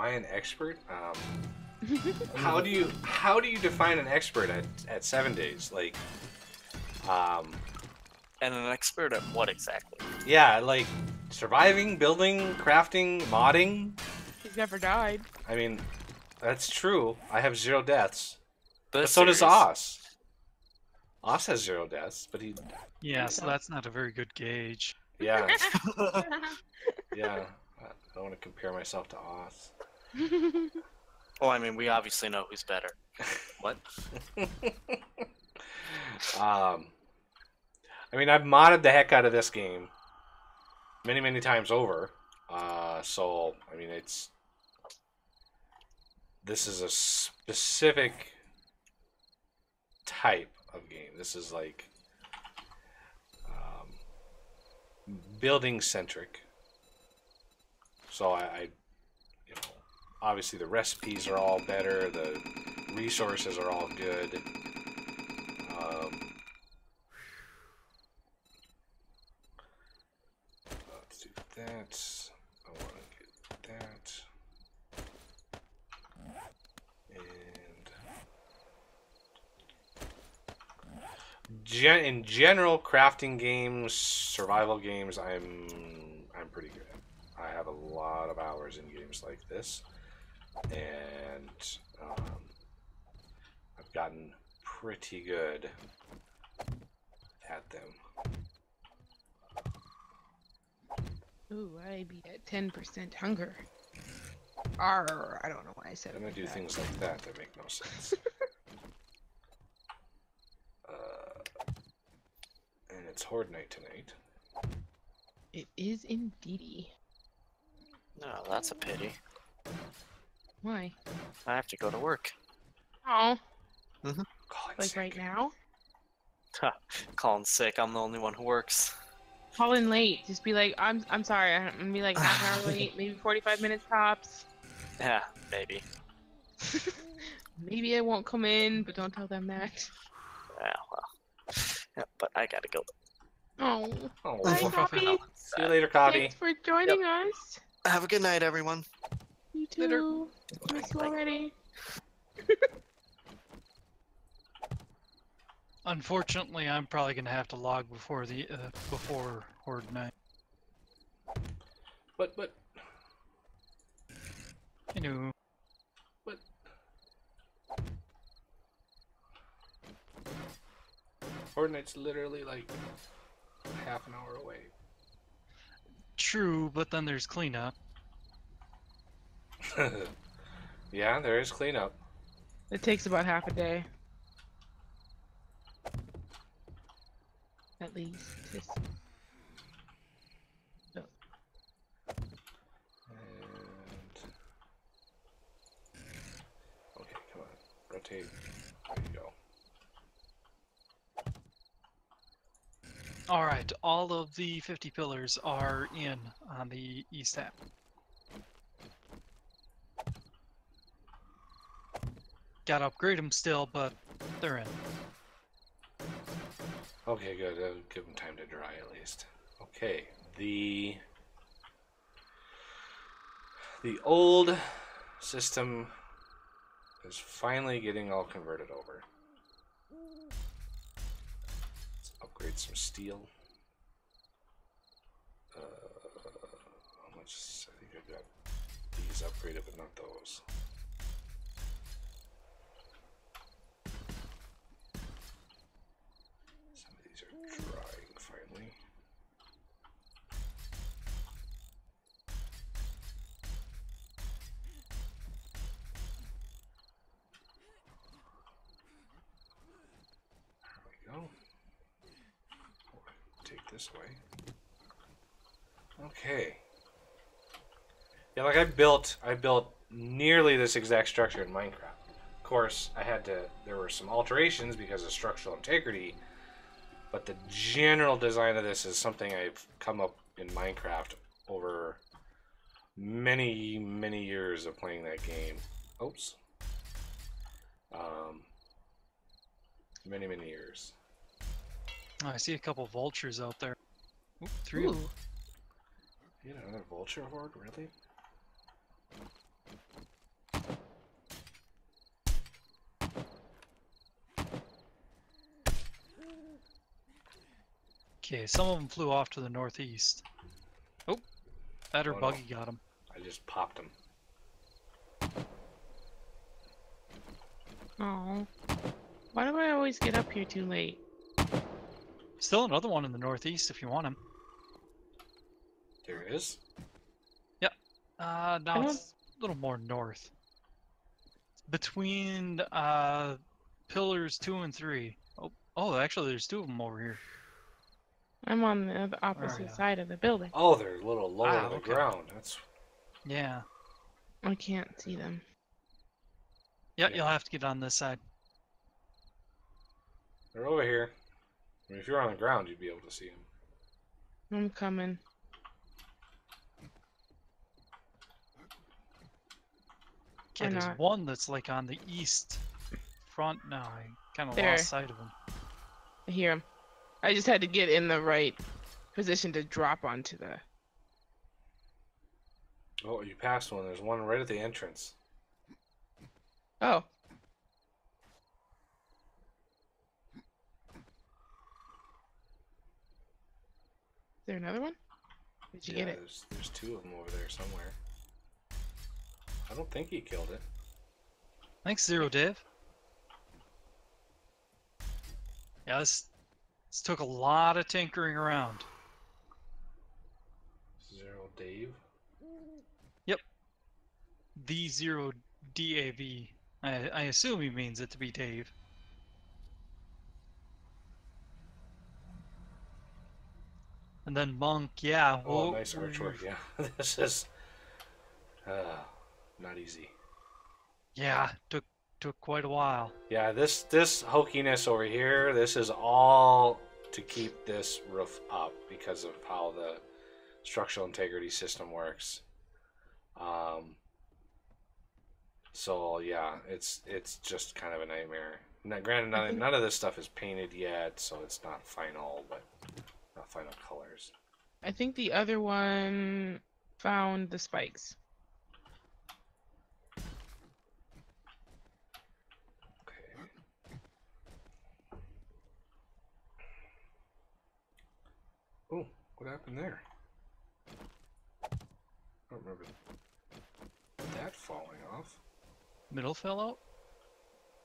I an expert? How do you define an expert at 7 days? Like, And an expert at what exactly? yeah, like surviving, building, crafting, modding. He's never died. I mean, that's true. I have 0 deaths, but This so does series- Oz. Oz has 0 deaths, but he, Yeah, so that's not a very good gauge. yeah, yeah. I don't want to compare myself to Oz. Well, I mean, we obviously know who's better. What? I mean, I've modded the heck out of this game many, many times over. So, I mean, this is a specific type of game. This is like building centric. So you know, obviously the recipes are all better. The resources are all good. Let's do that. I want to get that. And in general, crafting games, survival games, I'm pretty good at. I have a lot of hours in games like this, and I've gotten pretty good at them. Ooh, I be at 10% hunger. Arr, I don't know why I said it. I'm gonna like do that. things like that that make no sense. And it's Horde Night tonight. It is indeedy. No, that's a pity. Why? I have to go to work. Oh, Calling like sick. right now? Calling sick. I'm the only one who works. Call in late. Just be like, I'm sorry. I'm gonna be like half an hour late, maybe 45 minutes tops. Yeah, maybe. Maybe I won't come in, but don't tell them that. Yeah, well. Yeah, but I gotta go. Oh, Oh, bye, see Poppy. you later, Coffee. Thanks for joining us. Have a good night, everyone. You Later. too. Miss you already. Unfortunately, I'm probably gonna have to log before the before Horde Night. But You know, Horde Night's literally like half an hour away. true, but then there's cleanup. Yeah, there is cleanup. It takes about half a day. At least. And okay, come on, rotate. There you go. All right, all of the 50 pillars are in on the east half. Gotta upgrade them still, but they're in. Okay, good. That'll give them time to dry at least. Okay, the old system is finally getting all converted over. Let's upgrade some steel. How much? I think I got these upgraded, but not those. Some of these are drying finally. There we go. Take this way. Okay. Yeah, like I built nearly this exact structure in Minecraft. Of course, there were some alterations because of structural integrity, but the general design of this is something I've come up in Minecraft over many, many years of playing that game. Oops. Many, many years. Oh, I see a couple vultures out there. Oop, 3 of them. Ooh. You know, another vulture horde, really? Okay, some of them flew off to the northeast. Oh, that or Oh, no. buggy got them. I just popped them. Oh. Why do I always get up here too late? Still another one in the northeast if you want him. There it is. Now don't- it's a little more north. Between pillars 2 and 3. Oh, actually, there's 2 of them over here. I'm on the are opposite ya? side of the building. Oh, they're a little lower to the Okay. ground. That's Yeah. I can't see them. Yeah, Yeah. you'll have to get on this side. they're over here. I mean, if you're on the ground, you'd be able to see them. I'm coming. Okay, Or there's not. one that's like on the east front now. I kind of There. lost sight of him. I hear him. I just had to get in the right position to drop onto the. Oh, you passed one. There's one right at the entrance. Oh. Is there another one? Did you Yeah, get it? there's 2 of them over there somewhere. I don't think he killed it. Thanks, Zero Dave. Yeah, this took a lot of tinkering around. Zero Dave. The Zero DAV. I assume he means it to be Dave. And then Monk, yeah. Oh, whoa, nice artwork. Yeah, this is not easy. Yeah, took quite a while. Yeah, this hokiness over here. This is all to keep this roof up because of how the structural integrity system works. So yeah, it's just kind of a nightmare. Now, granted, none of this stuff is painted yet, so it's not final, but not final colors. I think the other one found the spikes. Okay. Oh, what happened there? I don't remember that falling off. Middle fell out?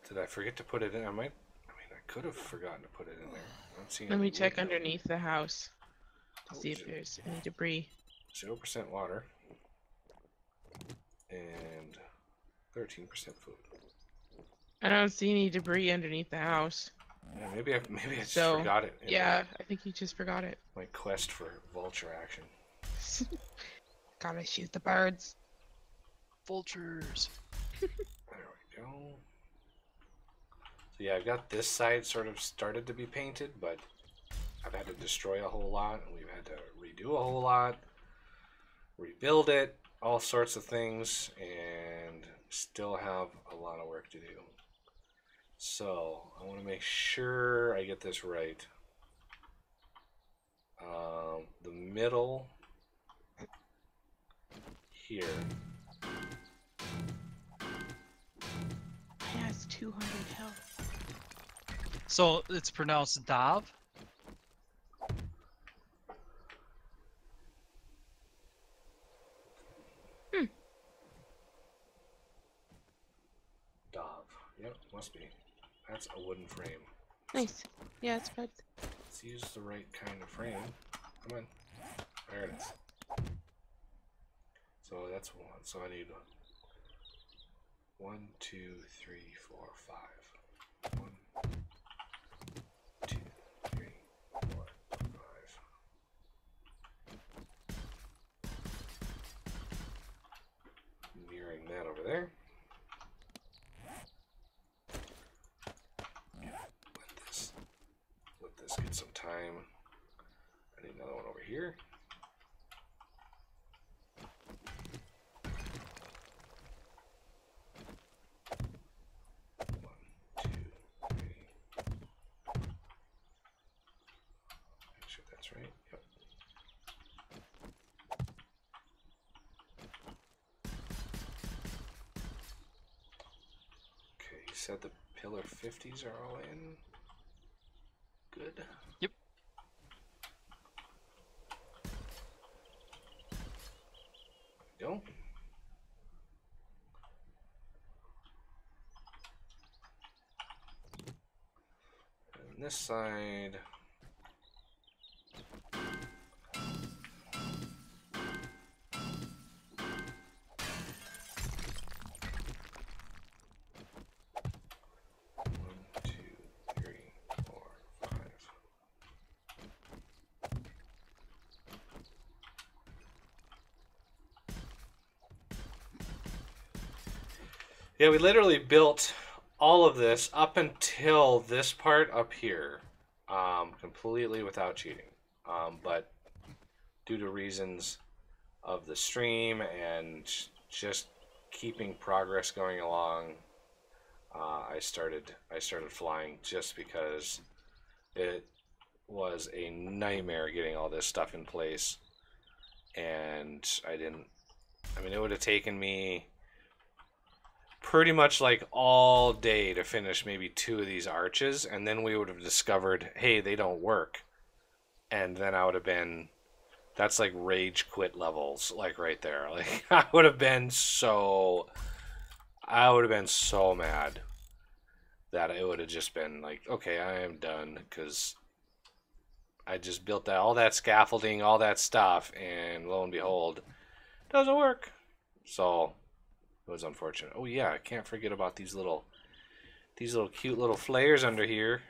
Did I forget to put it in? I could have forgotten to put it in there. I don't see Let any me check wood. underneath the house to Oh, see if there's any debris. 0% water and 13% food. I don't see any debris underneath the house. Yeah, maybe I just So, forgot it. In Yeah, I think you just forgot it. my quest for vulture action. Gotta shoot the birds. Vultures. There we go. So yeah, I've got this side sort of started to be painted, but I've had to destroy a whole lot, and we've had to redo a whole lot, rebuild it, all sorts of things, and still have a lot of work to do. So I want to make sure I get this right. The middle here. It has 200 health. So it's pronounced Dav? Dav. Yep, must be. That's a wooden frame. Nice. Yeah, it's good. Let's use the right kind of frame. Come on. There it is. So that's one. So I need 1, 2, 3, 4, 5. 1, 2, 3, 4, 5. Mirroring that over there. Let this get some time. I need another one over here. Make sure that's right. Yep. Okay, you said the pillar 50s are all in. Good. Yep. go. And this side. Yeah, we literally built all of this up until this part up here, completely without cheating. But due to reasons of the stream and just keeping progress going along, I started flying just because it was a nightmare getting all this stuff in place, and I mean, it would have taken me pretty much like all day to finish maybe 2 of these arches, and then we would have discovered, hey, they don't work, and then I would have been, that's like rage quit levels, like right there. Like I would have been so mad that it would have just been like, okay, I am done, because I just built all that scaffolding, all that stuff, and lo and behold, it doesn't work. So it was unfortunate. Oh yeah, I can't forget about these little cute little flares under here.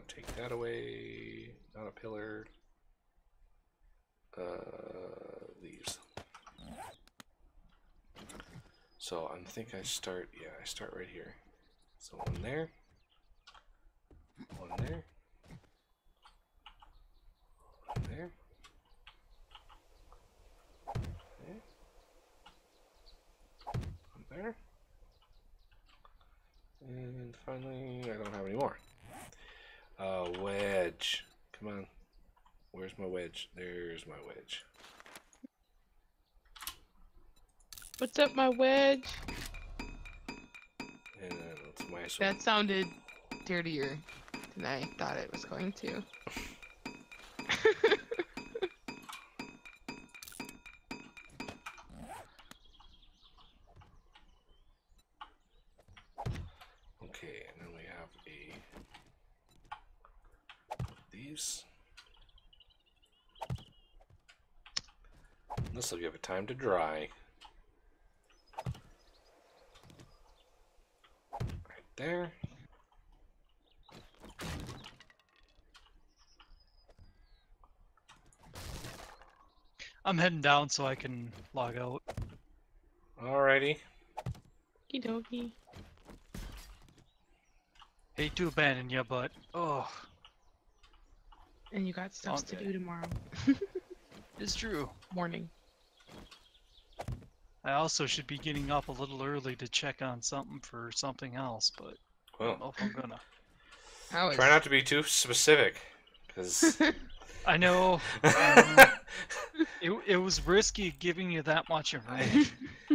Take that away. Not a pillar. These. So I think I start right here. So one there. One there. One there. There. And finally, I don't have any more. Wedge. Come on. Where's my wedge? There's my wedge. What's up, my wedge? And then it's my sword. That sounded dirtier than I thought it was going to. Okay, and then we have these. This will give it time to dry. Right there. I'm heading down so I can log out. Alrighty. Okie dokie. Hate to abandon you, but oh, And you got stuff to Okay. do tomorrow it's true. morning. I also should be getting up a little early to check on something for something else, but I don't know Well, if I'm gonna. I was... try not to be too specific, because I know. It was risky giving you that much information.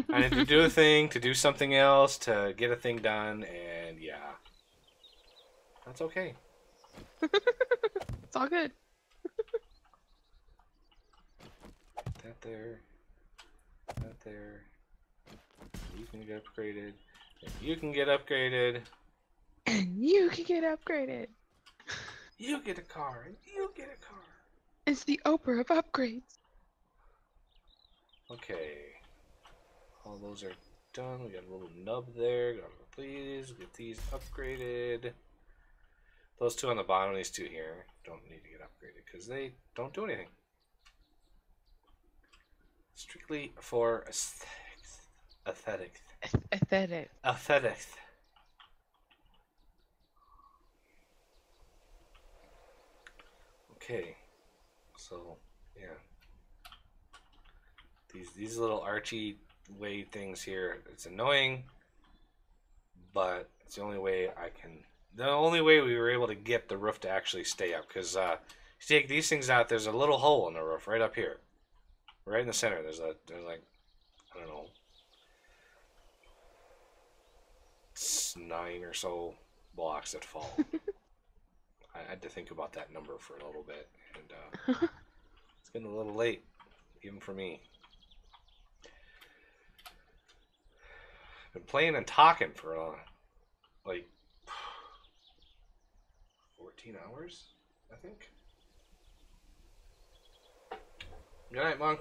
I need to do a thing, to do something else, to get a thing done, and yeah. That's okay. It's all good. That there. That there. You can get upgraded. And you can get upgraded. And you can get upgraded. You get a car. And you get a car. It's the Oprah of upgrades. Okay. All those are done. We got a little nub there. Gotta please get these upgraded. Those 2 on the bottom, these 2 here, don't need to get upgraded because they don't do anything. Strictly for aesthetics. Aesthetics. Aesthetic. Aesthetics. Okay. So, yeah. These little archy wave things here, it's annoying, but it's the only way we were able to get the roof to actually stay up, because you take these things out, there's a little hole in the roof right up here, right in the center. There's like, I don't know, 9 or so blocks that fall. I had to think about that number for a little bit, and it's getting a little late, even for me. Been playing and talking for like 14 hours, I think. Good night, Monk.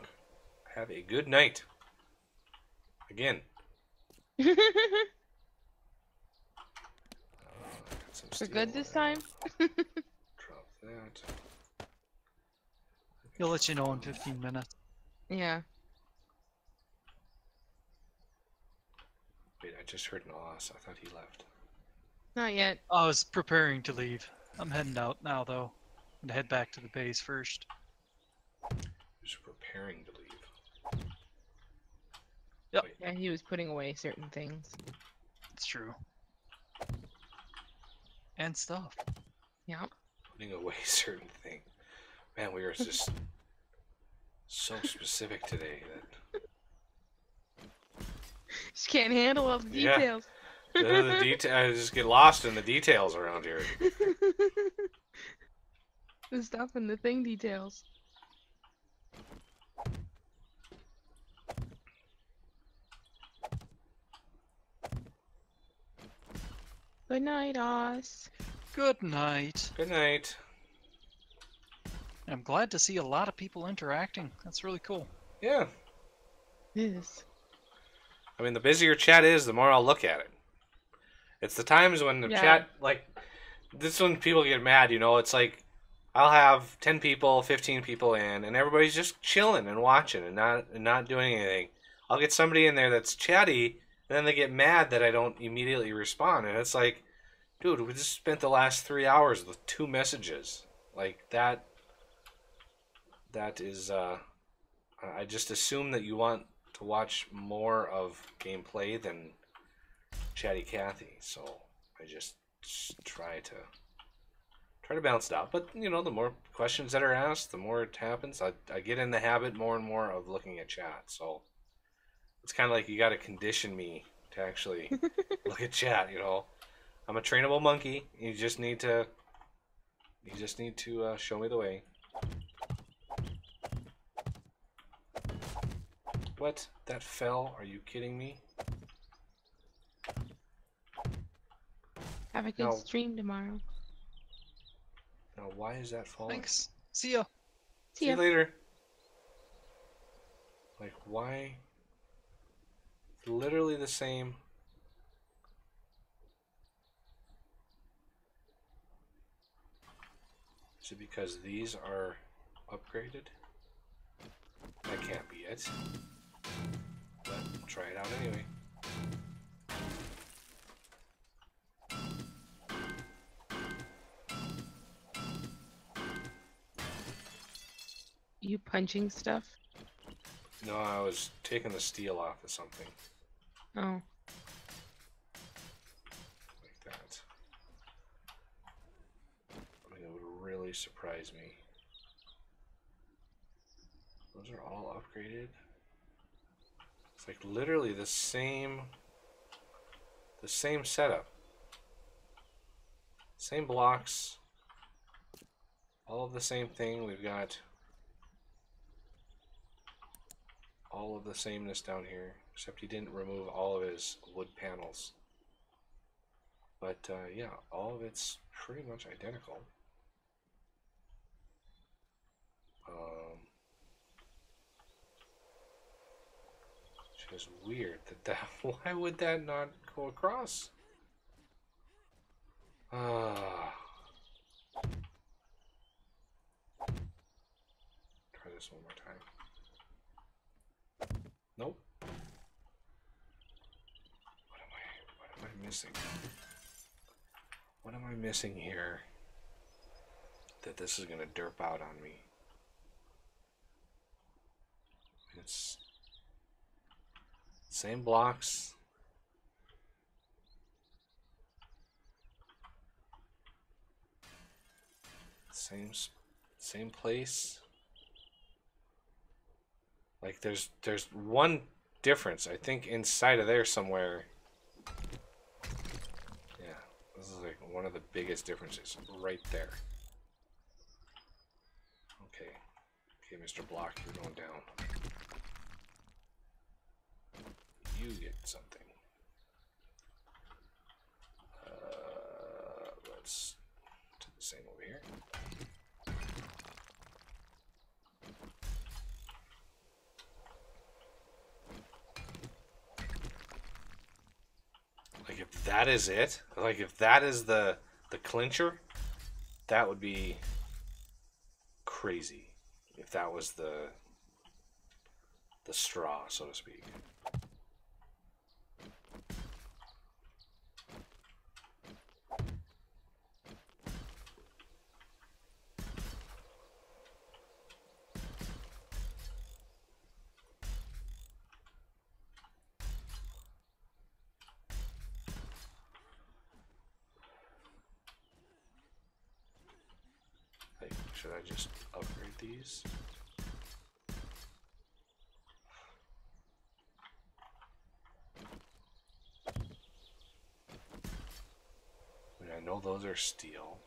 Have a good night. Again. Got some We're steel good this there. time? Drop that. He'll let you know in 15 minutes. Yeah. Wait, I just heard an os. I thought he left. Not yet. I was preparing to leave. I'm heading out now, though. I'm gonna head back to the base first. Just preparing to leave. Yep. Wait, Yeah, he was putting away certain things. It's true. And stuff. Yeah. putting away certain things. Man, we were just so specific today that Just can't handle all the Yeah. details. I just get lost in the details around here. The stuff and the thing details. Good night, Oz. Good night. Good night. I'm glad to see a lot of people interacting. That's really cool. Yeah. Yes. I mean, the busier chat is, the more I'll look at it. It's the times when the Yeah. chat, like, this is when people get mad, you know? It's like, I'll have 10 people, 15 people in, and everybody's just chilling and watching and not doing anything. I'll get somebody in there that's chatty, and then they get mad that I don't immediately respond. And it's like, dude, we just spent the last 3 hours with 2 messages. Like, that is, I just assume that you want to watch more of gameplay than Chatty Cathy, so I just try to balance it out. But you know, the more questions that are asked, the more it happens. I get in the habit more and more of looking at chat, so it's kind of like you got to condition me to actually look at chat. You know, I'm a trainable monkey. You just need to show me the way. What? That fell? Are you kidding me? Have a good No. stream tomorrow. Now, why is that falling? Thanks. See ya. See See you ya. later. Like, why? It's literally the same. Is it because these are upgraded? That can't be it. But try it out anyway. You punching stuff? No, I was taking the steel off of something Oh. like that. I mean, it would really surprise me. Those are all upgraded. It's like literally the same setup. Same blocks. All of the same thing. We've got all of the sameness down here, except he didn't remove all of his wood panels. But yeah, all of it's pretty much identical. Which is weird that why would that not go across? Try this one more time. Nope. What am I missing? What am I missing here that this is gonna derp out on me? It's same blocks. Same place. Like there's one difference, I think, inside of there somewhere. Yeah, this is like one of the biggest differences right there. Okay, Mr. Block, you're going down. You get something. if that is it, like if that is the clincher, that would be crazy. If that was the straw, so to speak. Like, should I just upgrade these? I mean, I know those are steel.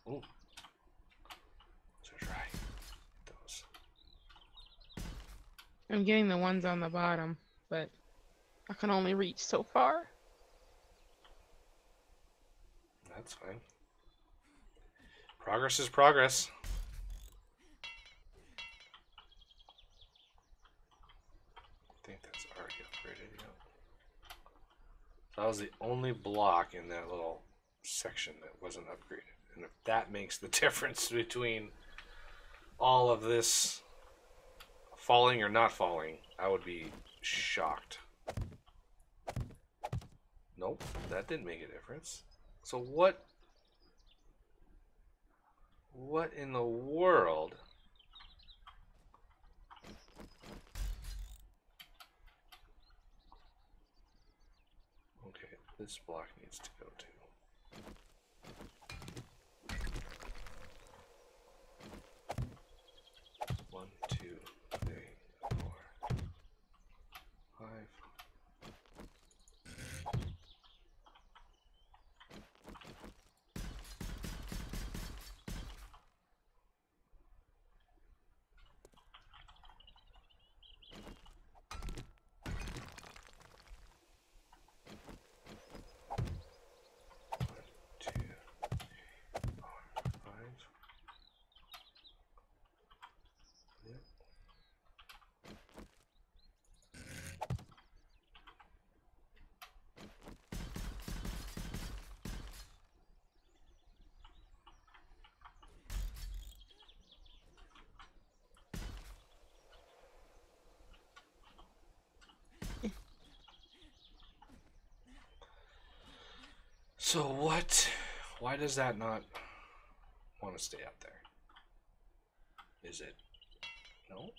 Ooh. Let's try those. I'm getting the ones on the bottom, but I can only reach so far. That's fine. Progress is progress. I think that's already upgraded, yeah. So that was the only block in that little section that wasn't upgraded. And if that makes the difference between all of this falling or not falling, I would be shocked. Nope, that didn't make a difference. So what in the world? Okay, this block needs to go too. 1, 2, 3, 4, 5. So what? Why does that not want to stay up there? Is it? No?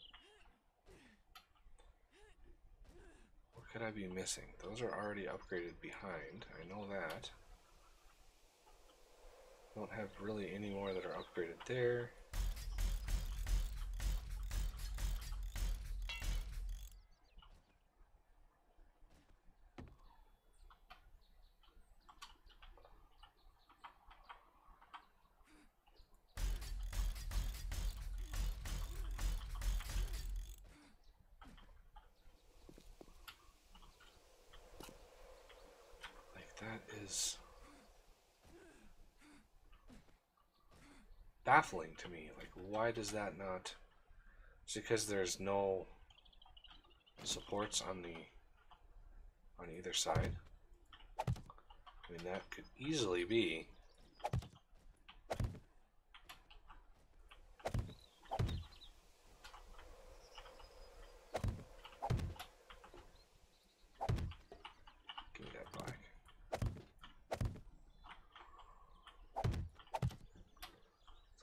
What could I be missing? Those are already upgraded behind. I know that. Don't have really any more that are upgraded there. That is baffling to me. Like, why does that not? Is it because there's no supports on either side? I mean, that could easily be. Give me that black.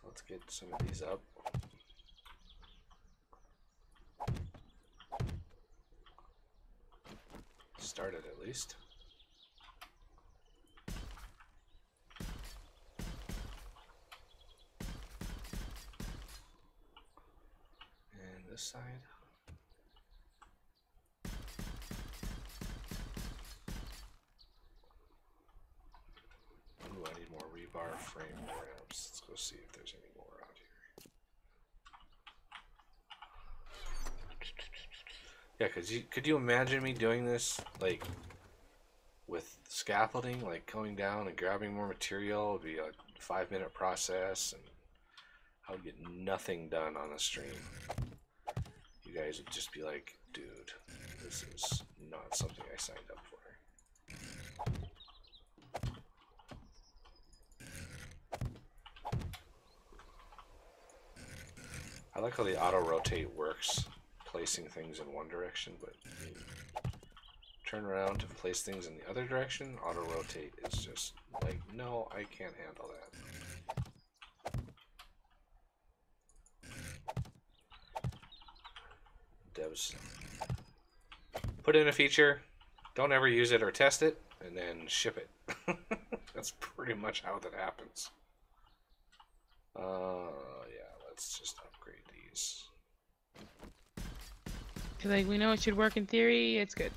So let's get some of these up. Started at least. And this side. Ooh, I need more rebar frame ramps. Let's go see if there's any more out here. Yeah, could you imagine me doing this like with scaffolding, like going down and grabbing more material, would be a 5-minute process, and I would get nothing done on a stream. You guys would just be like, dude, this is not something I signed up for. I like how the auto rotate works, placing things in one direction, but turn around to place things in the other direction, auto rotate is just like, no, I can't handle that. Devs, put in a feature, don't ever use it or test it, and then ship it. That's pretty much how that happens. Yeah, let's just upgrade these. Like, we know it should work in theory. It's good.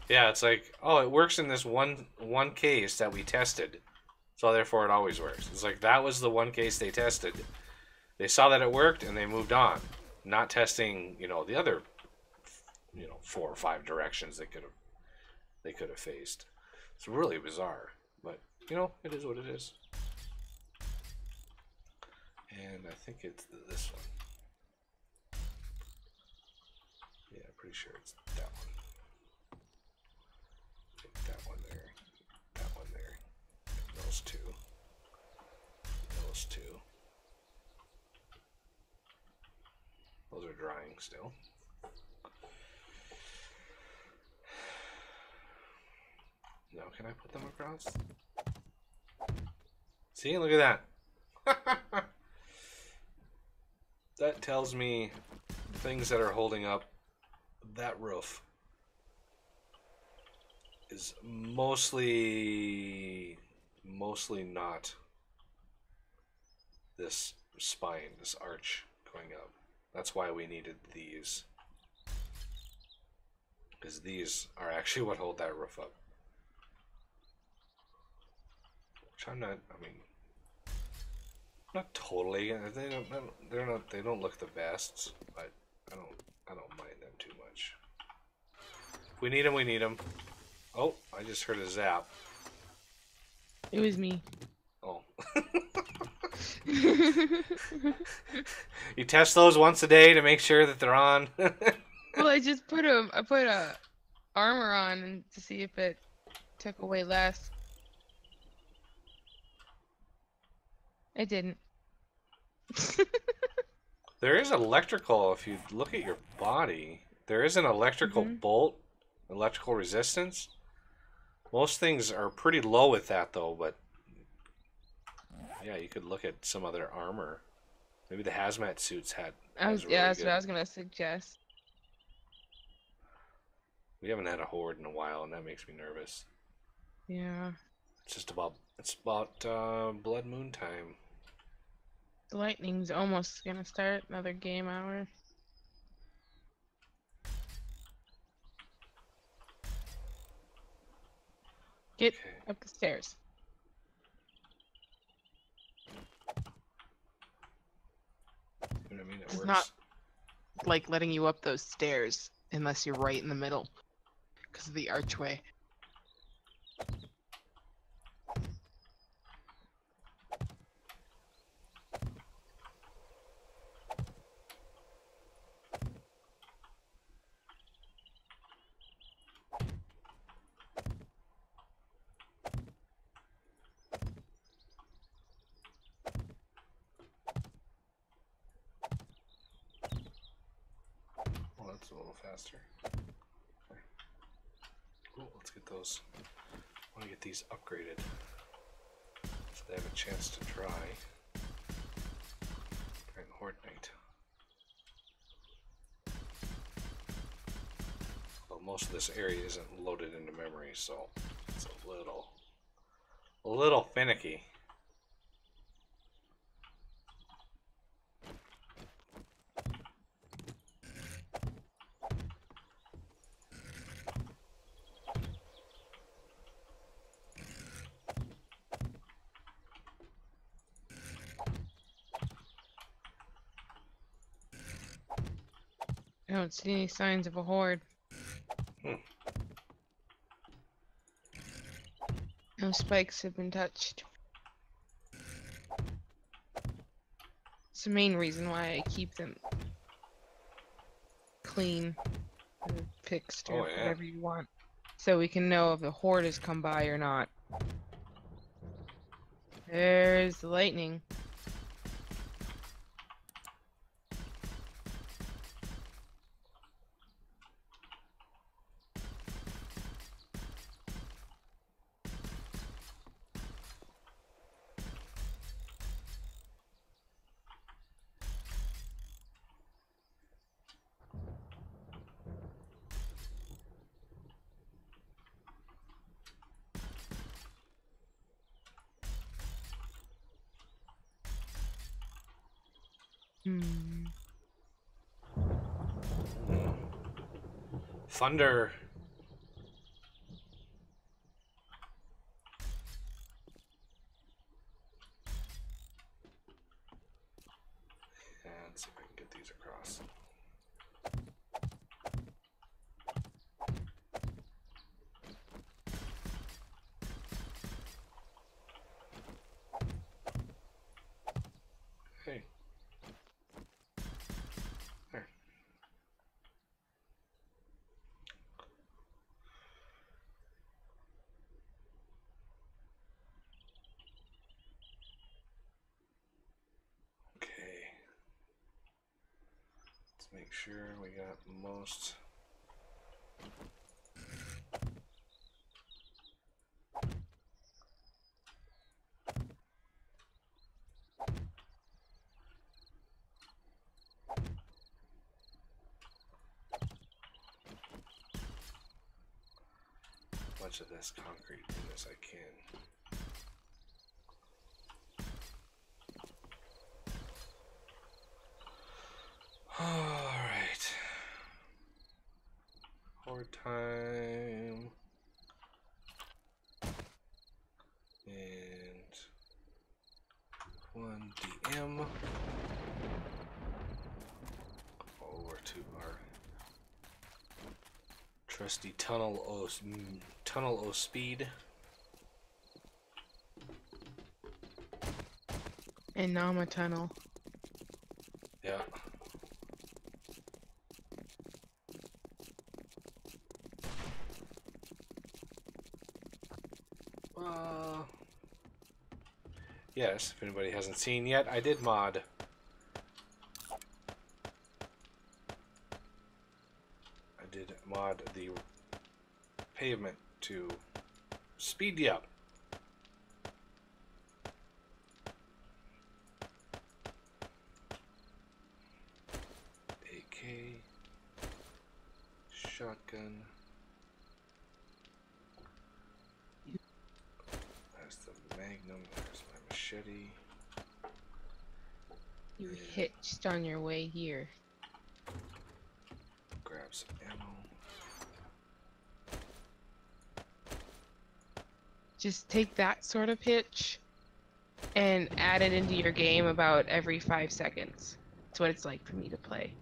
Yeah, it's like, oh, it works in this one case that we tested, so therefore it always works. It's like, that was the one case they tested. They saw that it worked and they moved on, not testing, you know, the other, you know, 4 or 5 directions they could have faced. It's really bizarre, but you know, it is what it is. And I think it's this one. Yeah, I'm pretty sure it's that one. That one there. That one there. Those two. Those two. Those are drying still. Now can I put them across? See, look at that. That tells me things that are holding up that roof is mostly not this spine, this arch going up. That's why we needed these, because these are actually what hold that roof up. Which I'm not. I mean, not totally. They don't look the best, but I don't mind them too much. If we need them, we need them. Oh, I just heard a zap. It was me. Oh. You test those once a day to make sure that they're on. Well, I put a armor on to see if it took away less. It didn't. There is electrical, if you look at your body, there is an electrical bolt, electrical resistance. Most things are pretty low with that though, but yeah, you could look at some other armor. Maybe the hazmat suits had. Really that's good. what I was gonna suggest. We haven't had a horde in a while, and that makes me nervous. Yeah. It's about blood moon time. The lightning's almost gonna start another game hour. Get up the stairs. You know what I mean? It It's works. not like letting you up those stairs unless you're right in the middle because of the archway. Well, that's a little faster. Okay. Cool, let's get those. I want to get these upgraded so they have a chance to dry during Horde Night. Well, most of this area isn't loaded into memory, so it's a little finicky. I don't see any signs of a horde. No spikes have been touched. It's the main reason why I keep them clean, or fixed, or Oh, yeah. whatever you want, so we can know if the horde has come by or not. There's the lightning. Hmm. Thunder. Yeah, let's see if I can get these across. Hey. There. Okay. Let's make sure we got most. Much of this concrete as I can. Alright. Horde time. And 1 DM. Over to our trusty tunnel o speed. And Nama Tunnel. Yeah. Yes, if anybody hasn't seen yet, I did mod. I did mod the pavement to speed you up. AK, shotgun. There's the Magnum. There's my machete. You hitched on your way here. Grab some ammo. Just take that sort of hitch and add it into your game about every 5 seconds. That's what it's like for me to play.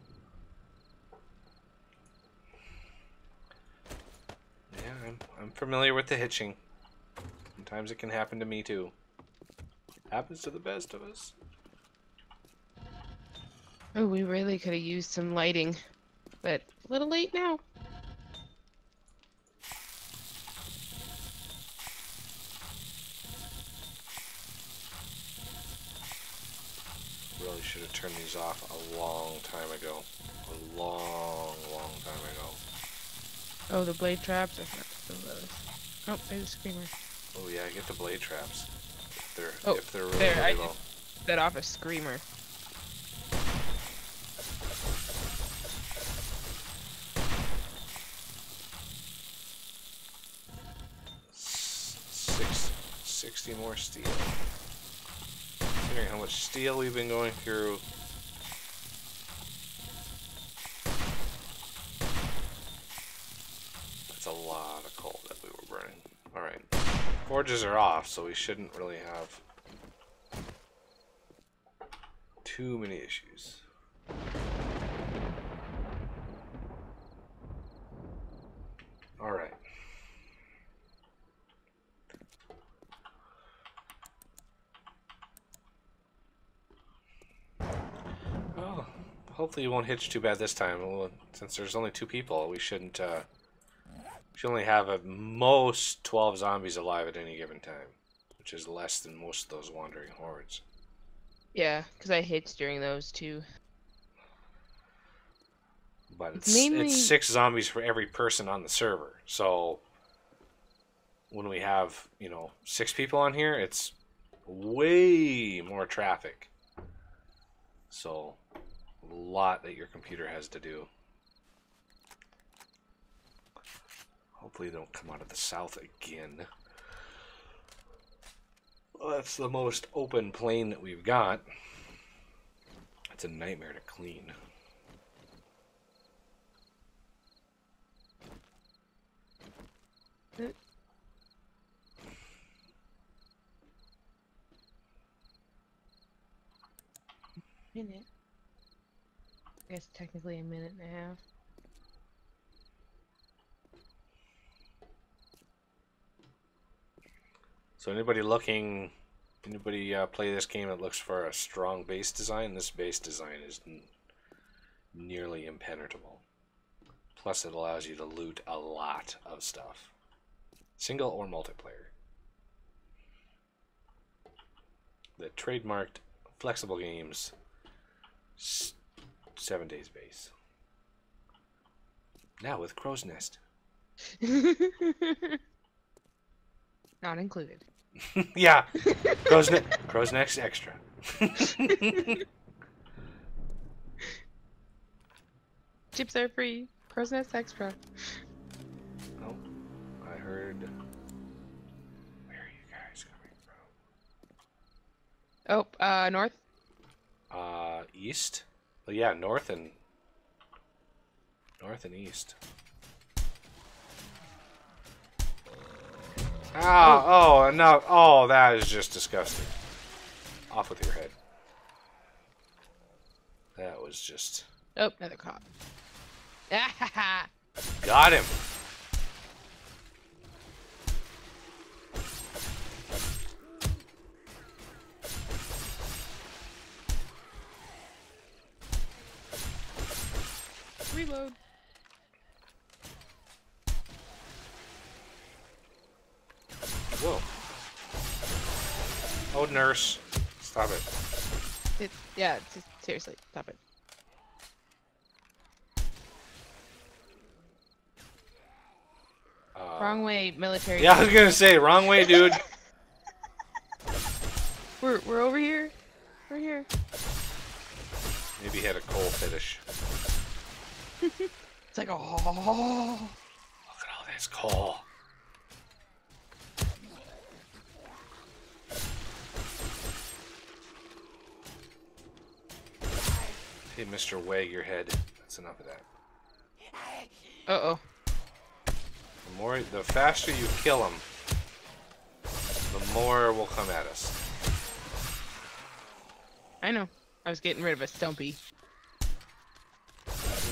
Yeah, I'm familiar with the hitching. Sometimes it can happen to me too. Happens to the best of us. Oh, we really could have used some lighting, but a little late now. Really should have turned these off a long time ago. A long time ago. Oh, the blade traps? I forgot to fill those. Oh, there's a screamer. Oh yeah, get the blade traps. Oh, if they're really, there, I really low. just set off a screamer. Six, 60 more steel. Considering how much steel we've been going through. That's a lot of coal that we were burning. Alright. Forges are off, so we shouldn't really have too many issues. Alright. hopefully you won't hit you too bad this time. Well, since there's only 2 people, we shouldn't. We should only have at most 12 zombies alive at any given time, which is less than most of those wandering hordes. Yeah, because I hitched during those too. But It's it's mainly- 6 zombies for every person on the server. So when we have 6 people on here, it's way more traffic. So a lot that your computer has to do. Hopefully they don't come out of the south again. Well, that's the most open plain that we've got. It's a nightmare to clean. Minute. I guess technically a minute and a half. So anybody play this game that looks for a strong base design? This base design is nearly impenetrable. Plus it allows you to loot a lot of stuff. Single or multiplayer. The trademarked flexible games 7 days base. Now with Crow's Nest. Not included. Yeah. Crow's Nest extra. Chips are free. Crow's Nest extra. Oh, I heard. Where are you guys coming from? Oh, north. East. Well, yeah, north and east. Oh no! Oh, that is just disgusting. Off with your head. That was just. Oh, another cop. Got him. Reload. Whoa. Oh, nurse. Stop it. Yeah, seriously, stop it. Wrong way, military. Yeah, I was gonna say, wrong way, dude. We're over here. We're here. Maybe he had a coal fetish. It's like, oh. Look at all this coal. Hey, Mr. Wag your head. That's enough of that. Uh-oh. The faster you kill them, the more will come at us. I know. I was getting rid of a stumpy.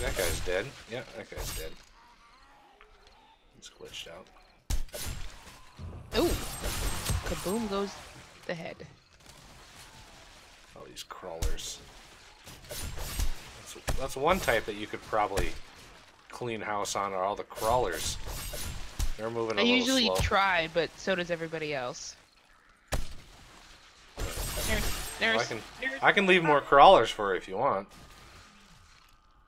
That guy's dead. Yeah, that guy's dead. He's glitched out. Ooh. Kaboom goes the head. All these crawlers. That's one type that you could probably clean house on, are all the crawlers. They're moving a I little usually slow. try, but so does everybody else. There's, I can leave more crawlers for you if you want.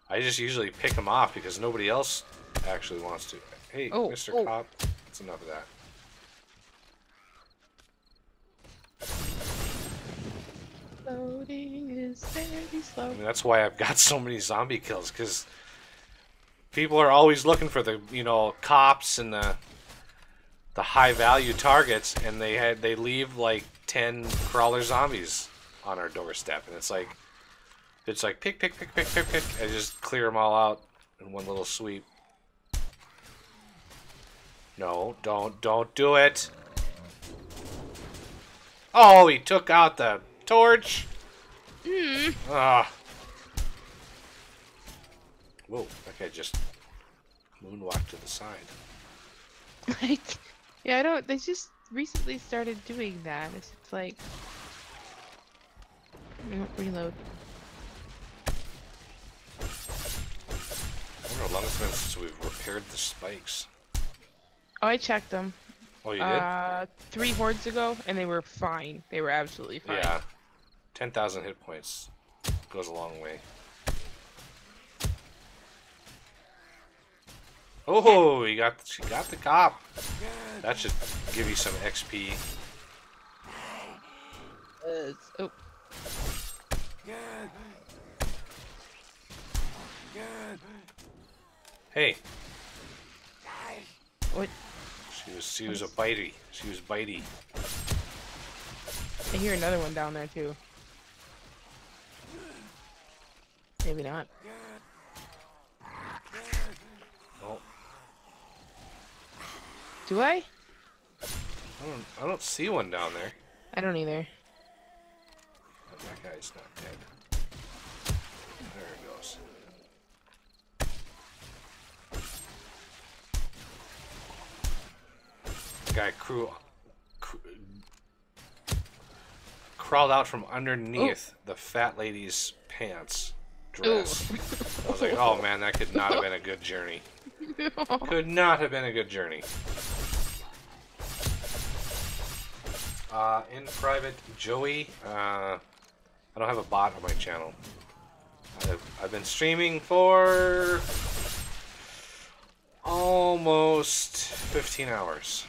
I just usually pick them off because nobody else actually wants to. Hey, Oh, Mr. oh. Cop, that's enough of that. Loading is very slow. I mean, that's why I've got so many zombie kills, because people are always looking for the cops and the high value targets, and they leave like 10 crawler zombies on our doorstep, and it's like pick, I just clear them all out in one little sweep. No, don't do it. Oh, he took out the torch. Ah. Whoa, that guy just moonwalked to the side. Yeah, they just recently started doing that. It's like... Reload. for the longest time since we've repaired the spikes. Oh, I checked them. Oh, you did? 3 hordes ago, and they were fine. They were absolutely fine. Yeah. 10,000 hit points goes a long way. Oh, she got the cop. That should give you some XP. Oh. Hey. What? She was a bitey. She was bitey. I hear another one down there too. Maybe not. Oh. Do I? I don't see one down there. I don't either. Oh, that guy's not dead. There it goes. The guy crawled out from underneath the fat lady's pants dress. I was like, oh man, that could not have been a good journey. Could not have been a good journey. In private, Joey, I don't have a bot on my channel. I've been streaming for almost 15 hours.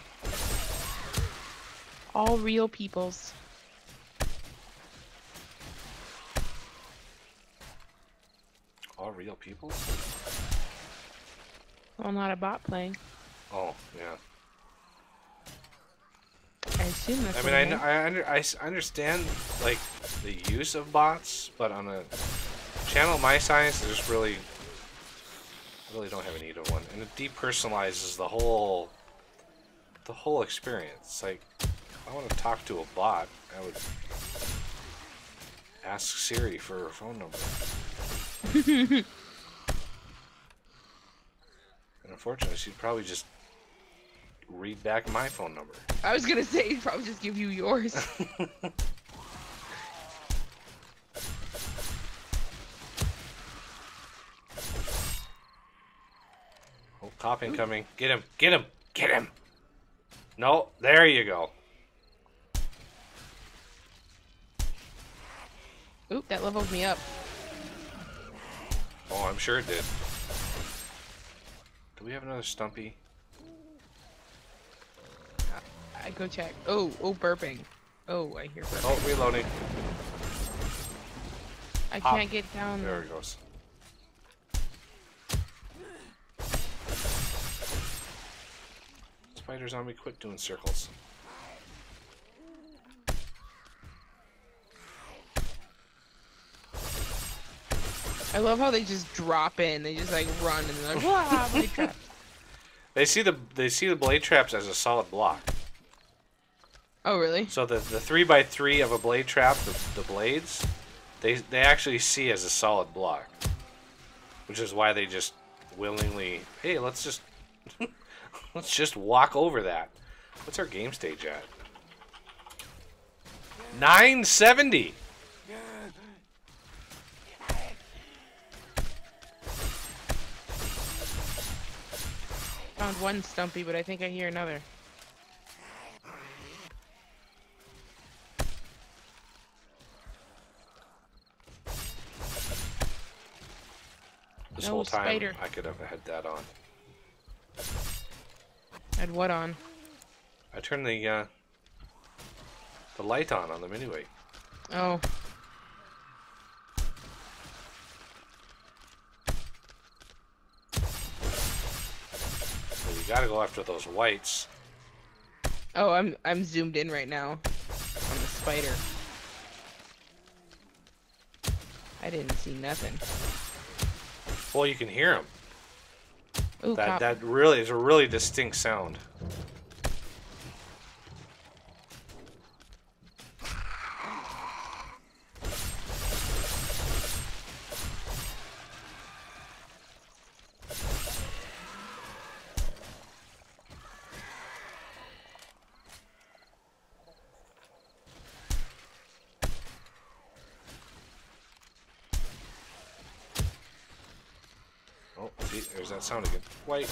All real peoples. All real people? Well, not a bot playing. Oh, yeah. I assume that's. I what mean, it I understand like the use of bots, but on a channel my size, there's really, I really don't have a need of one, and it depersonalizes the whole experience. Like, if I want to talk to a bot, I would ask Siri for her phone number. And unfortunately, she'd probably just read back my phone number. I was gonna say he'd probably just give you yours. Oh, cop incoming. Get him! Get him! Get him! No, there you go. Oop, that leveled me up. Oh, I'm sure it did. Do we have another Stumpy? I go check. Oh, burping. Oh, I hear burping. Oh, reloading. I Hop. can't get down There there. it goes. Spider zombie, quit doing circles. I love how they just drop in. They just like run and they're like, "Wow, blade trap." They see the blade traps as a solid block. Oh, really? So the 3x3 of a blade trap, the blades, they actually see as a solid block, which is why they just willingly, hey, let's just let's just walk over that. What's our game stage at? 970. Found one Stumpy, but I think I hear another. This No, whole time spider. I could have had that on. Had what on? I turned the light on the miniway. Oh. So you gotta go after those whites. Oh, I'm zoomed in right now on the spider. I didn't see nothing. Well, you can hear them. Ooh, cop. That really is a really distinct sound. Oh, see, There's that sound again. Wait.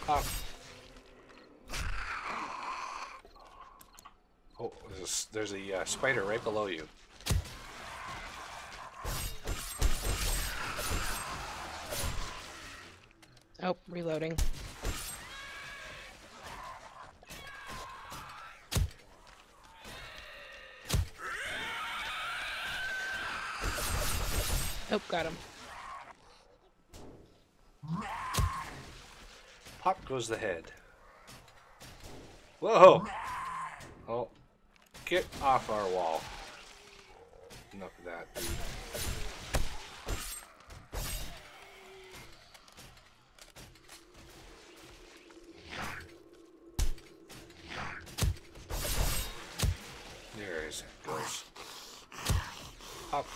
Pop. Oh, there's a spider right below you. Oh, reloading. Oh, got him. Pop goes the head. Whoa! Oh, get off our wall. Enough of that, dude. There it goes. Pop.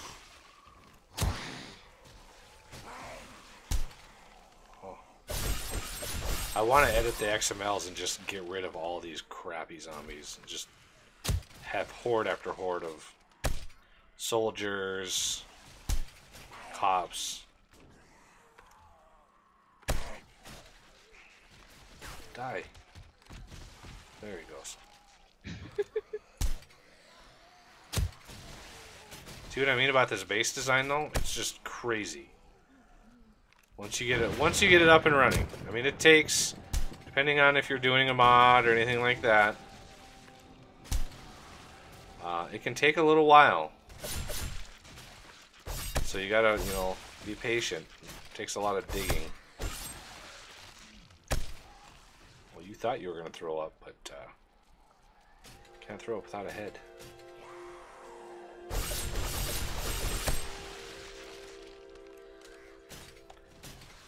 I want to edit the XMLs and just get rid of all these crappy zombies. And just have horde after horde of soldiers, cops. Die. There he goes. See what I mean about this base design though? It's just crazy. Once you get it up and running. I mean, it takes, depending on if you're doing a mod or anything like that, it can take a little while. So you gotta, you know, be patient. It takes a lot of digging. Well, you thought you were gonna throw up, but can't throw up without a head.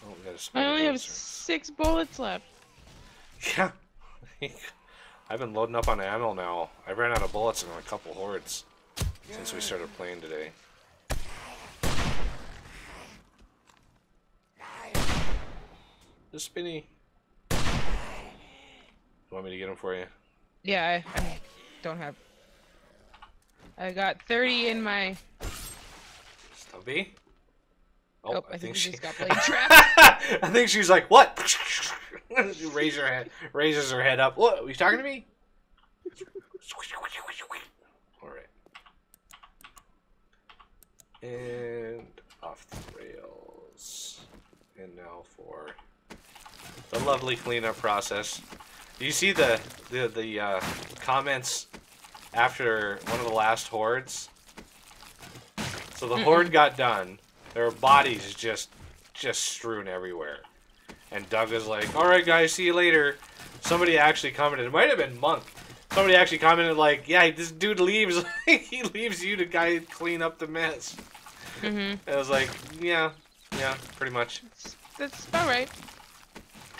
Oh, we got a I only have spider. 6 bullets left. Yeah. I've been loading up on ammo now. I ran out of bullets in a couple hordes since we started playing today. The spinny. You want me to get him for you? Yeah, I don't have. I got 30 in my. Stumpy? Oh, I think she just got blade trapped. I think she's like, what? She raises her head up. What? Are you talking to me? Alright. And off the rails. And now for the lovely cleanup process. Do you see the comments after one of the last hordes? So the horde got done. There were bodies just strewn everywhere. And Doug was like, alright guys, see you later. Somebody actually commented, it might have been Monk. Somebody actually commented like, yeah, this dude leaves. He leaves you to clean up the mess. And I was like, yeah, pretty much. That's about right.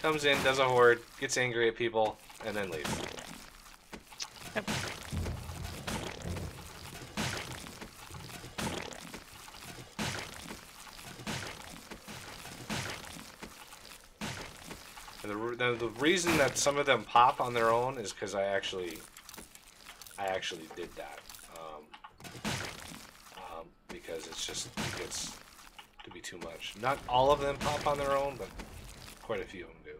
Comes in, does a horde, gets angry at people, and then leaves. Yep. And the reason that some of them pop on their own is because I actually did that. Because it gets to be too much. Not all of them pop on their own, but quite a few of them do.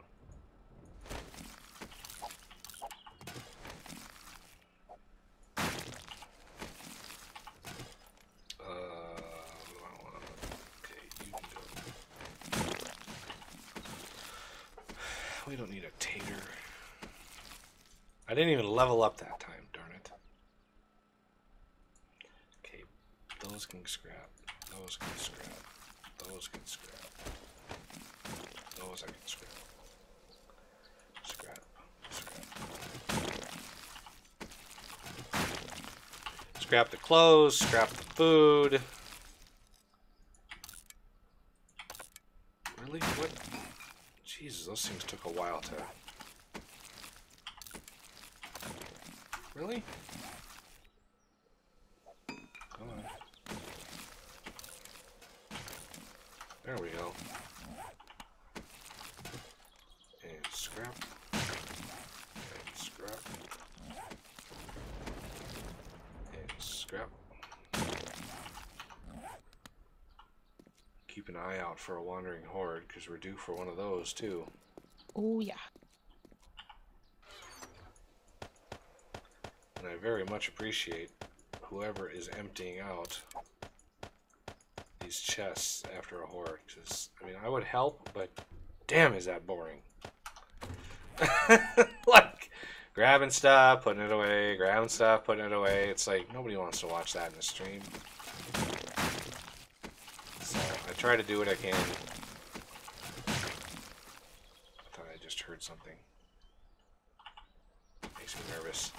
Okay, you can go. We don't need a tater. I didn't even level up that time, darn it. Okay, those can scrap. Those can scrap. Those can scrap. Those I can scrap. Scrap. Scrap the clothes, scrap the food. Really? What? Jesus, those things took a while to... Really? Come on. There we go. And scrap. And scrap. And scrap. Keep keep an eye out for a wandering horde, because we're due for one of those, too. Oh, yeah. And I very much appreciate whoever is emptying out these chests after a horde, because, I mean, I would help, but damn, is that boring. Like, grabbing stuff, putting it away, grabbing stuff, putting it away. It's like, nobody wants to watch that in the stream. So, I try to do what I can. I thought I just heard something. Makes me nervous.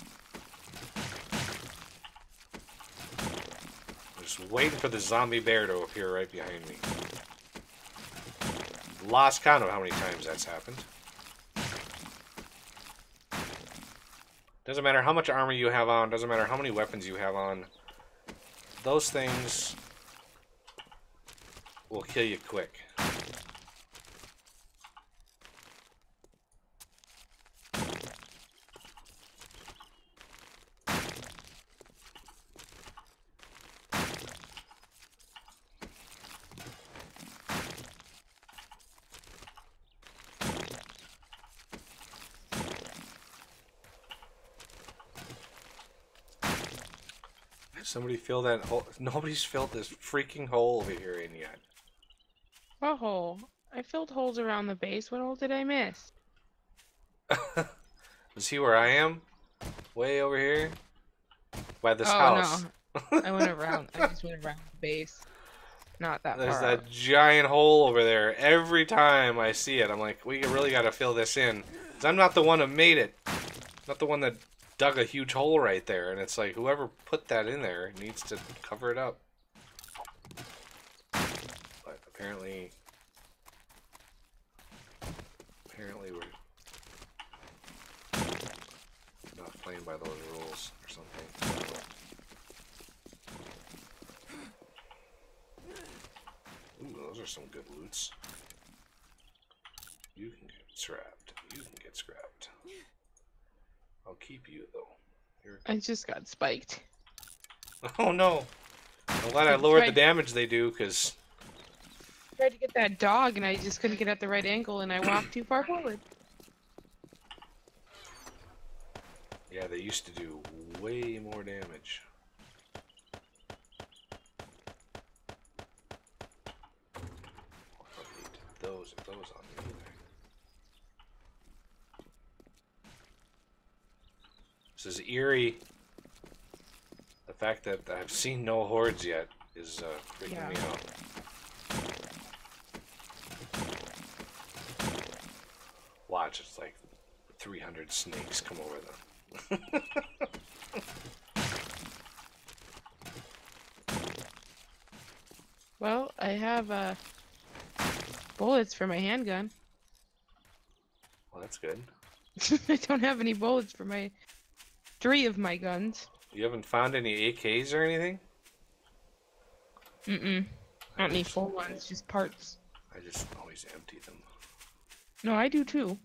I'm just waiting for the zombie bear to appear right behind me. Lost count of how many times that's happened. Doesn't matter how much armor you have on, doesn't matter how many weapons you have on. Those things will kill you quick. Somebody fill that hole. Nobody's filled this freaking hole over here in yet. What hole? I filled holes around the base. What hole did I miss? See where I am? Way over here? By this house. No. I went around. I just went around the base. Not that There's far that out. giant hole over there. Every time I see it, I'm like, we really got to fill this in. 'Cause I'm not the one who made it. Not the one that dug a huge hole right there. And it's like, whoever put that in there needs to cover it up. But apparently we're not playing by those rules or something. Ooh, those are some good loots. You can get scrapped. You can get scrapped. I'll keep you, though. I just got spiked. Oh, no. I'm glad I lowered the damage they do, because... I tried to get that dog, and I just couldn't get at the right angle, and I walked too far forward. Yeah, they used to do way more damage. I don't need those or those on me either. This is eerie. The fact that I've seen no hordes yet is freaking me out. Watch, it's like 300 snakes come over them. Well, I have bullets for my handgun. Well, that's good. I don't have any bullets for my 3 of my guns. You haven't found any AKs or anything? Mm-mm. Not any full ones, just parts. I just always empty them. No, I do too.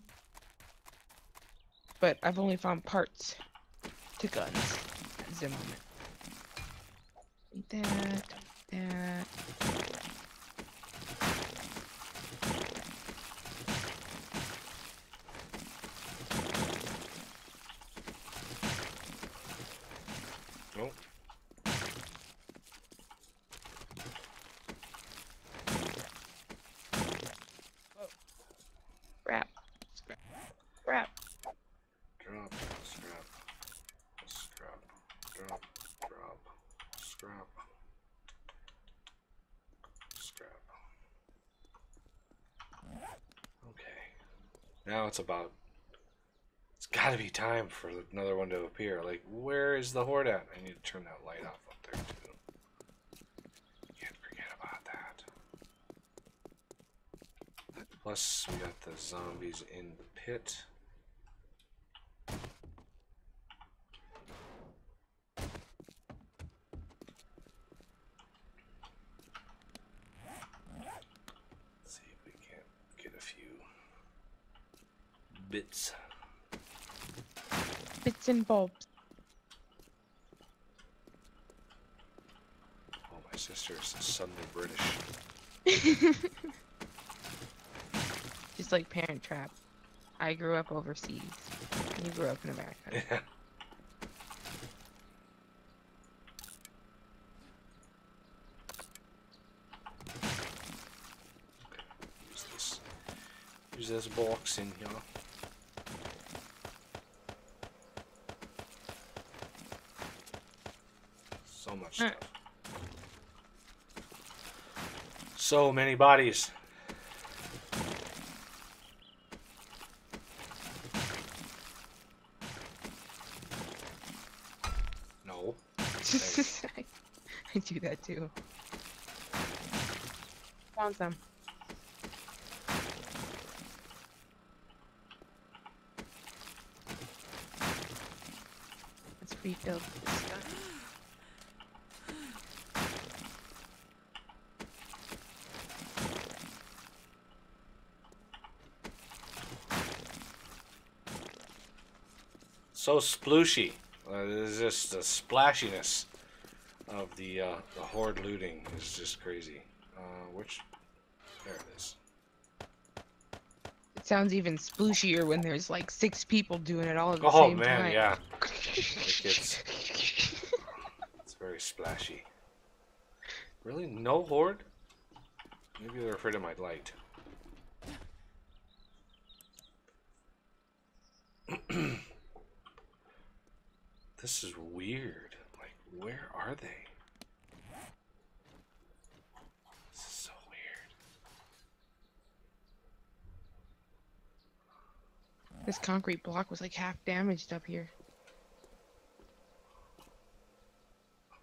But I've only found parts to guns at the moment. That. Nope. Scrap. Scrap. Drop, scrap, scrap, drop, scrap, scrap. Okay. Now it's gotta be time for another one to appear. Like, where is the horde at? I need to turn that light off up there, too. Can't forget about that. Plus, we got the zombies in the pit. Let's see if we can't get a few bits. Bits and bulbs. Oh, my sister is suddenly British. Just like Parent Trap. I grew up overseas. You grew up in America. Yeah. Use this. Use this box in here. So much stuff. So many bodies. No. I do that too. Found some. Let's refill this stuff. So splooshy. There's just the splashiness of the horde looting is just crazy. There it is. It sounds even splooshier when there's like 6 people doing it all at the Oh same man, time. yeah. It's very splashy. Really? No horde? Maybe they're afraid of my light. This is weird. Like, where are they? This is so weird. This concrete block was like half damaged up here.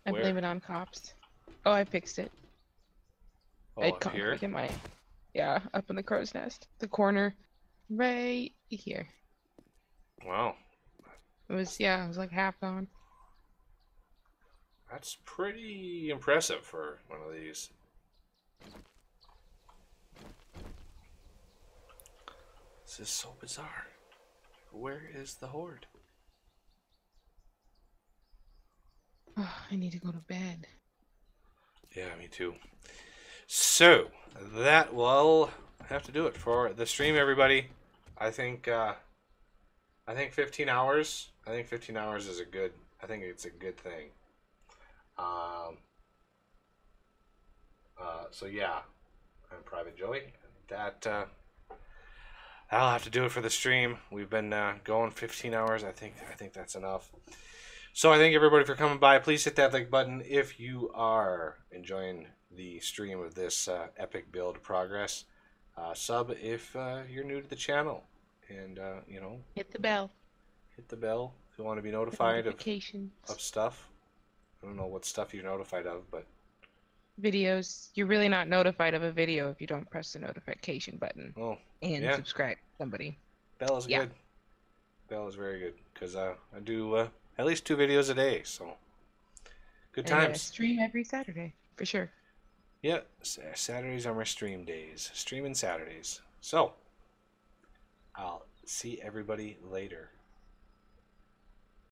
I Where? blame it on cops. Oh, I fixed it. I Oh, had up here? concrete in my, yeah, up in the crow's nest. The corner, right here. Wow. It was, yeah, it was like half gone. That's pretty impressive for one of these. This is so bizarre. Where is the horde? Oh, I need to go to bed. Yeah, me too. So that will have to do it for the stream, everybody. I think 15 hours. I think 15 hours is a good. I think it's a good thing. So yeah, I'm Private Joey. That'll have to do it for the stream. We've been going 15 hours. I think that's enough. So I thank everybody for coming by. Please hit that like button if you are enjoying the stream of this epic build progress. Sub if you're new to the channel, and Hit the bell. hit the bell if you want to be The notified notifications. of stuff. I don't know what stuff you're notified of, but Videos. You're really not notified of a video if you don't press the notification button and yeah. subscribe to somebody. Bell is Yeah. good. Bell is very good because I do at least 2 videos a day, so good And times. stream every Saturday, for sure. Yeah, Saturdays are my stream days. Streaming Saturdays. So, I'll see everybody later.